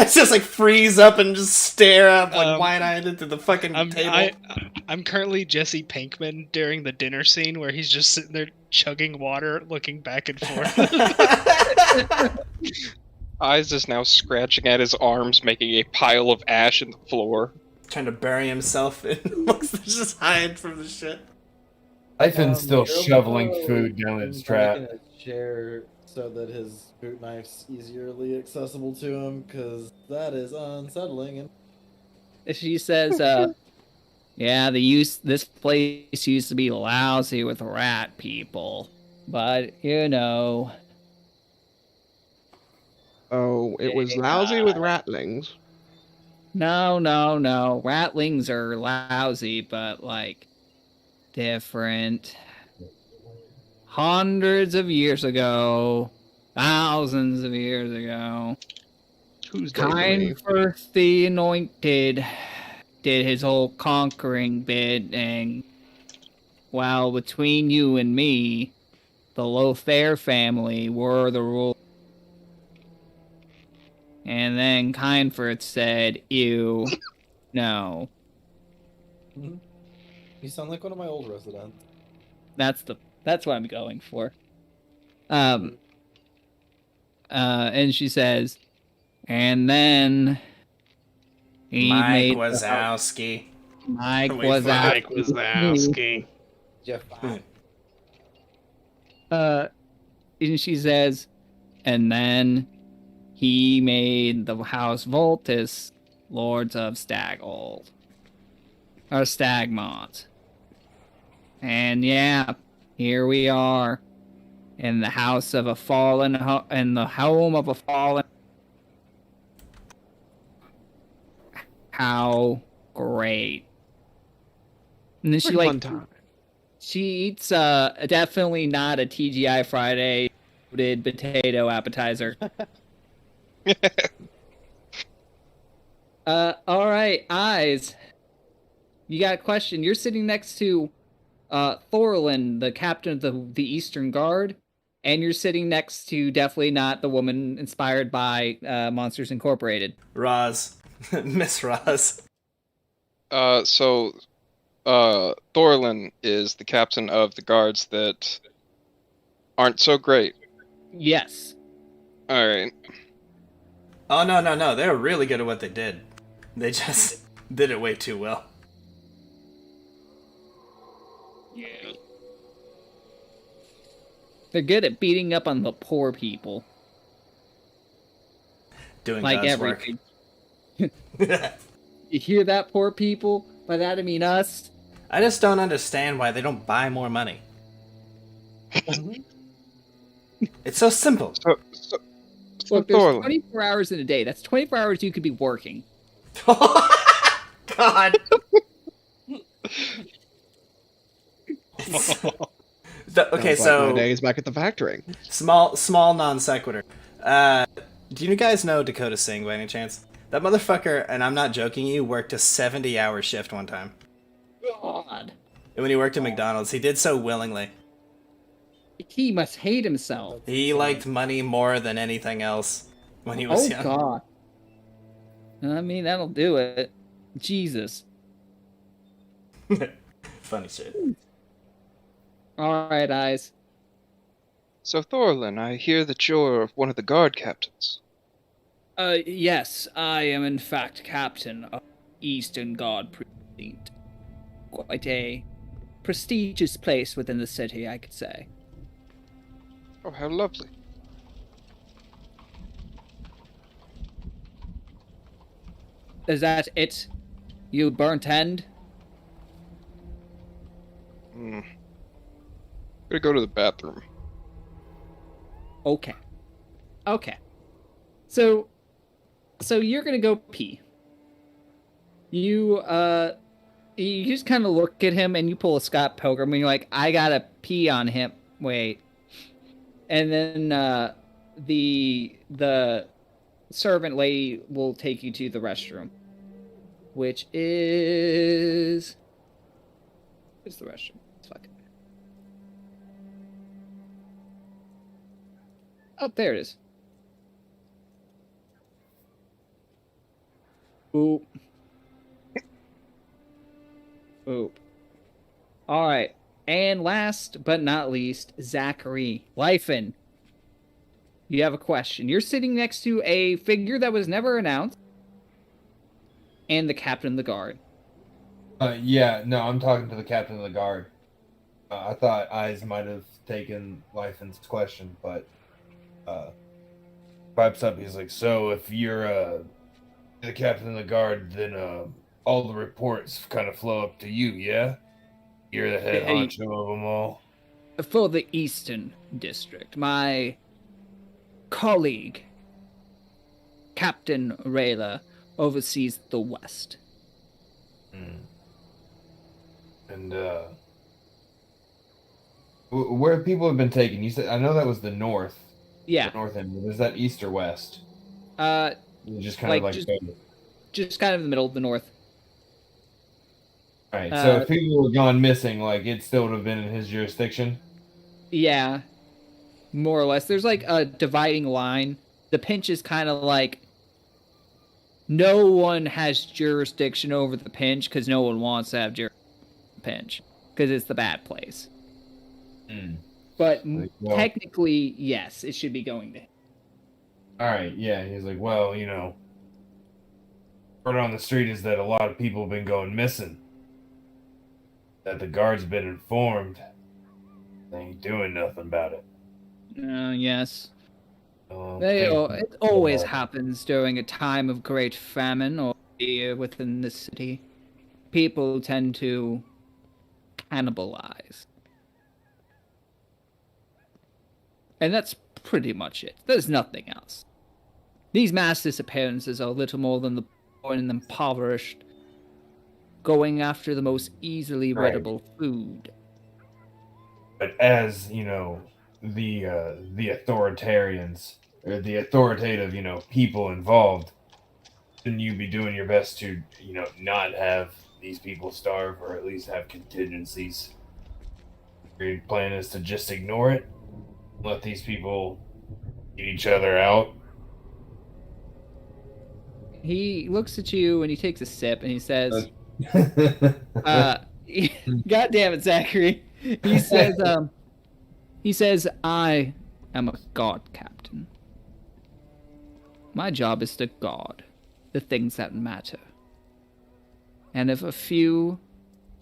just freeze up and just stare up wide-eyed into the fucking table. I'm currently Jesse Pinkman during the dinner scene where he's just sitting there chugging water, looking back and forth. Eyes is now scratching at his arms, making a pile of ash in the floor. Trying to bury himself in just hide from the shit. Hyphen's still Geralt shoveling will food down his back trap. in a chair so that his boot knife's easily accessible to him, because that is unsettling. And She says, yeah, this place used to be lousy with rat people. But, Oh, it was lousy with ratlings. No. Ratlings are lousy, but, different. Hundreds of years ago, thousands of years ago, Tuesday for me. Kindforth the Anointed did his whole conquering bit, and while between you and me, the Lothair family were the rule. And then Kindforth said, ew, no. you sound like one of my old residents. That's what I'm going for. And she says, and then Mike Wazowski. Mike Mike Wazowski. Wazowski. Jeff. And she says, and then he made the House Voltus Lords of Staghold. Or Stagmont. And yeah, here we are. In the house of a fallen... in the home of a fallen... How great. And then she Fun time. she eats definitely not a TGI Friday loaded potato appetizer. All right, Eyes. You got a question. You're sitting next to Thorlin, the captain of the Eastern Guard, and you're sitting next to definitely not the woman inspired by Monsters Incorporated. Roz. Miss Roz. Thorlin is the captain of the guards that aren't so great. Yes. Alright. Oh, no. They were really good at what they did. They just did it way too well. Yeah. They're good at beating up on the poor people. Doing Like God's everything. work. You hear that, poor people? By that I mean us. I just don't understand why they don't buy more money. It's so simple. Look, there's Thorlin. 24 hours in a day. That's 24 hours you could be working. God. Okay, Sounds like my so days back at the factory. small non sequitur. Do you guys know Dakota Singh by any chance? That motherfucker, and I'm not joking you, worked a 70-hour shift one time. God. And when he worked at McDonald's, he did so willingly. He must hate himself. He liked money more than anything else when he was Oh, young. God. I mean, that'll do it. Jesus. Funny shit. All right, Eyes. So, Thorlin, I hear that you're one of the guard captains. Yes, I am in fact captain of Eastern Guard Precinct. Quite a prestigious place within the city, I could say. Oh, how lovely. Is that it? You burnt end? Gonna go to the bathroom. Okay. Okay. So you're gonna go pee. You just kind of look at him and you pull a Scott Pilgrim and you're like, I gotta pee on him. Wait. And then the servant lady will take you to the restroom, which is where's the restroom? It's fucking. Oh, there it is. Oop. Oop. All right. And last but not least, Zachary Lifen. You have a question. You're sitting next to a figure that was never announced and the captain of the guard. Yeah, no, I'm talking to the captain of the guard. I thought Eyes might have taken Lifen's question, but pipes up. He's like, so if you're the captain of the guard, then all the reports kind of flow up to you, yeah? You're the head honcho of them all. For the Eastern District, my colleague, Captain Rayla, oversees the West. And where people have been taken? You said, I know that was the north. Yeah. The north end. Is that east or west? Just kind of like just kind of in the middle of the north. All right. So if people were gone missing, like it still would have been in his jurisdiction. Yeah, more or less. There's like a dividing line. The pinch is kind of like no one has jurisdiction over the pinch because no one wants to have jurisdiction over the pinch because it's the bad place. But technically, yes, it should be going to him. All right, yeah. He's like, well, you know, word on the street is that a lot of people have been going missing. That the guard's been informed. They ain't doing nothing about it. Yes. It always happens during a time of great famine or fear within the city. People tend to cannibalize. And that's pretty much it. There's nothing else. These mass disappearances are little more than the poor and impoverished going after the most easily readable food. But as, you know, the authoritarians, or the authoritative, you know, people involved, shouldn't you be doing your best to, you know, not have these people starve, or at least have contingencies? Your plan is to just ignore it? Let these people eat each other out? He looks at you and he takes a sip and he says, God damn it, Zachary. He says, I am a guard captain. My job is to guard the things that matter. And if a few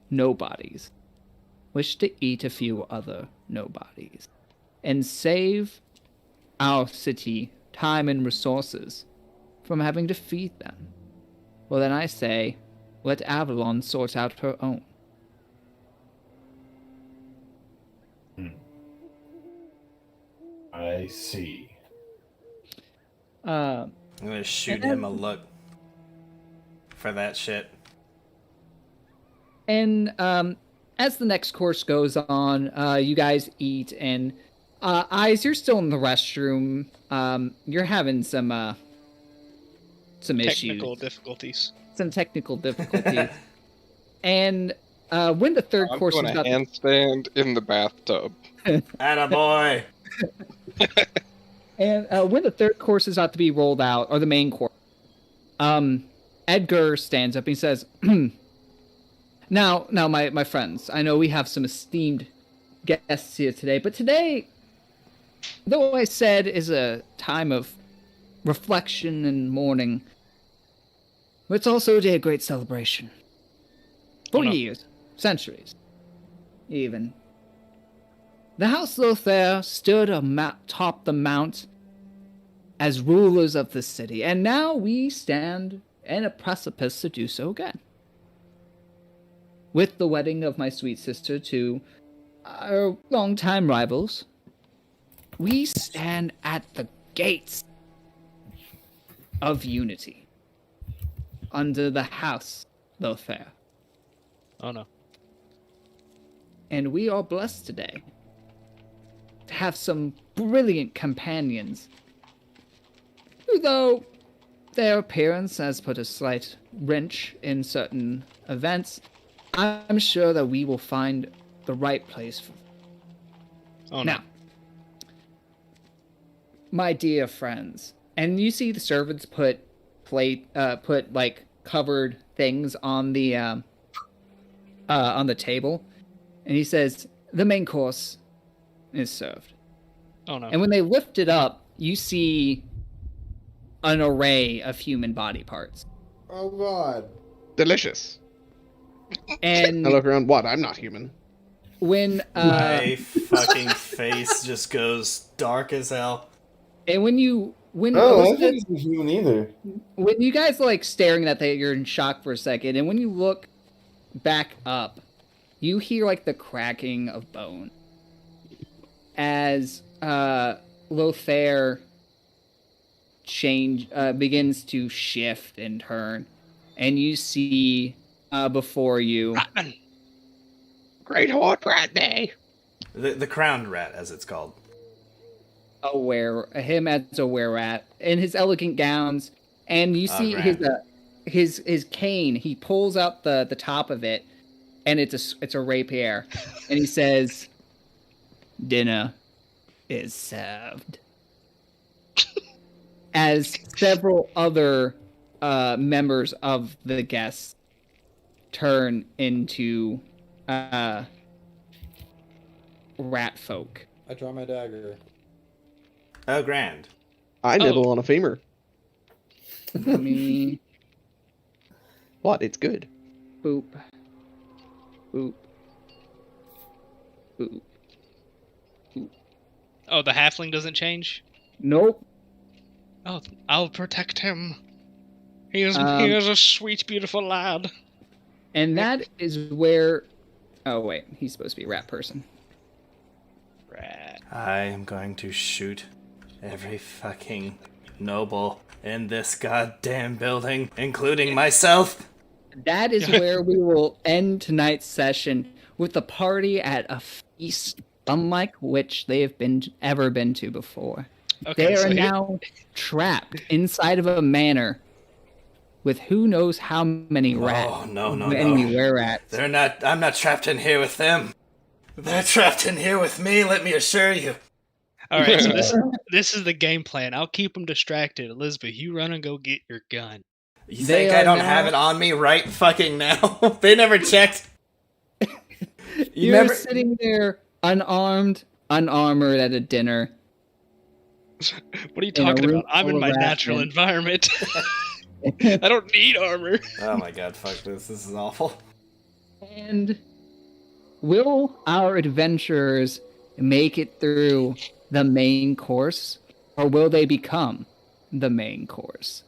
nobodies wish to eat a few other nobodies and save our city time and resources from having to feed them, well then I say, let Avalon sort out her own. I see. I'm gonna shoot him a look. for that shit. And as the next course goes on, you guys eat, and Eyes, you're still in the restroom. You're having some Technical issues, difficulties. some technical difficulties. And when the third I'm course doing is a about handstand in the bathtub. Attaboy! and when the third course is about to be rolled out, or the main course, Edgar stands up and he says, Now, my friends, I know we have some esteemed guests here today, but today, though I said is a time of reflection and mourning, it's also a day of great celebration. For years, centuries, even. The House Lothair stood atop the mount as rulers of the city, and now we stand in a precipice to do so again. With the wedding of my sweet sister to our longtime rivals, we stand at the gates of unity under the House Lothair. Oh no. And we are blessed today to have some brilliant companions who, though their appearance has put a slight wrench in certain events, I'm sure that we will find the right place for them. Oh no. Now, my dear friends, and you see the servants put like covered things on the table, and he says the main course is served. Oh no. And when they lift it up, you see an array of human body parts. Oh god. Delicious. And I look around. What? I'm not human. when My fucking face just goes dark as hell. and when you when Oh, I Elizabeth- didn't see human either. when you guys are like staring at that, you're in shock for a second, and when you look back up, you hear like the cracking of bone as Lothair begins to shift and turn, and you see before you Ratman. Great Horde Rat Day. The crowned rat, as it's called. him as a were-rat in his elegant gowns, and you see his cane. He pulls out the top of it, and it's a rapier, and he says, "Dinner is served." As several other members of the guests turn into rat folk. I draw my dagger. Oh, grand. I nibble on a femur. Let me What? It's good. boop, boop, boop. Oh, the halfling doesn't change? Nope. Oh, I'll protect him. He is a sweet, beautiful lad. And that is where. Oh wait, he's supposed to be a rat person. Rat. I am going to shoot every fucking noble in this goddamn building, including myself. That is where we will end tonight's session with a party at a feast unlike which they have ever been to before. Okay, They so are now trapped inside of a manor with who knows how many rats. Oh, no. Many were-rats. I'm not trapped in here with them. They're trapped in here with me, let me assure you. All right, so this is the game plan. I'll keep them distracted. Elizabeth, you run and go get your gun. You They think I are don't now- have it on me right fucking now? They never checked. You're sitting there unarmed, unarmored at a dinner. What are you In a talking room about? I'm full in of my rat natural men. environment. I don't need armor. Oh my god, fuck this. This is awful. And will our adventurers make it through the main course, or will they become the main course?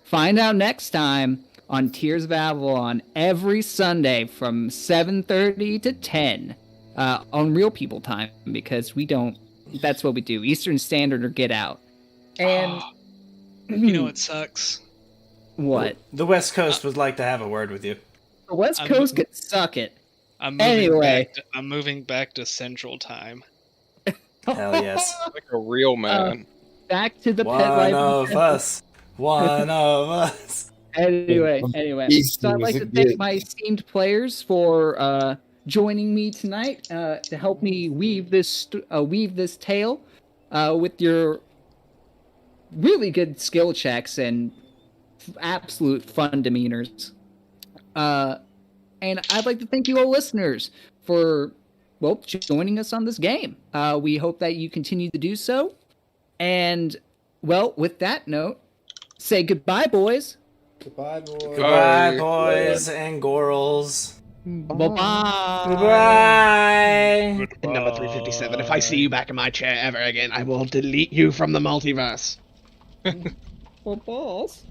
Find out next time on Tears of Avalon every Sunday from 7:30 to 10 on Real People time, because we don't. That's what we do. Eastern Standard or Get Out. And You know what sucks? What? The West Coast would like to have a word with you. The West Coast can suck it. I'm moving Anyway. I'm moving back to Central Time. Hell yes. Like a real man. Back to the One pet life. of us. One of us. Anyway. Peace So I'd like to music, thank yeah. my esteemed players for joining me tonight to help me weave this tale with your really good skill checks and absolute fun demeanors. And I'd like to thank you all listeners for joining us on this game. We hope that you continue to do so. And with that note, say goodbye, boys. Goodbye, boys. Goodbye, boys and girls. Bye-bye. Goodbye. And number 357, if I see you back in my chair ever again, I will delete you from the multiverse. Well, balls.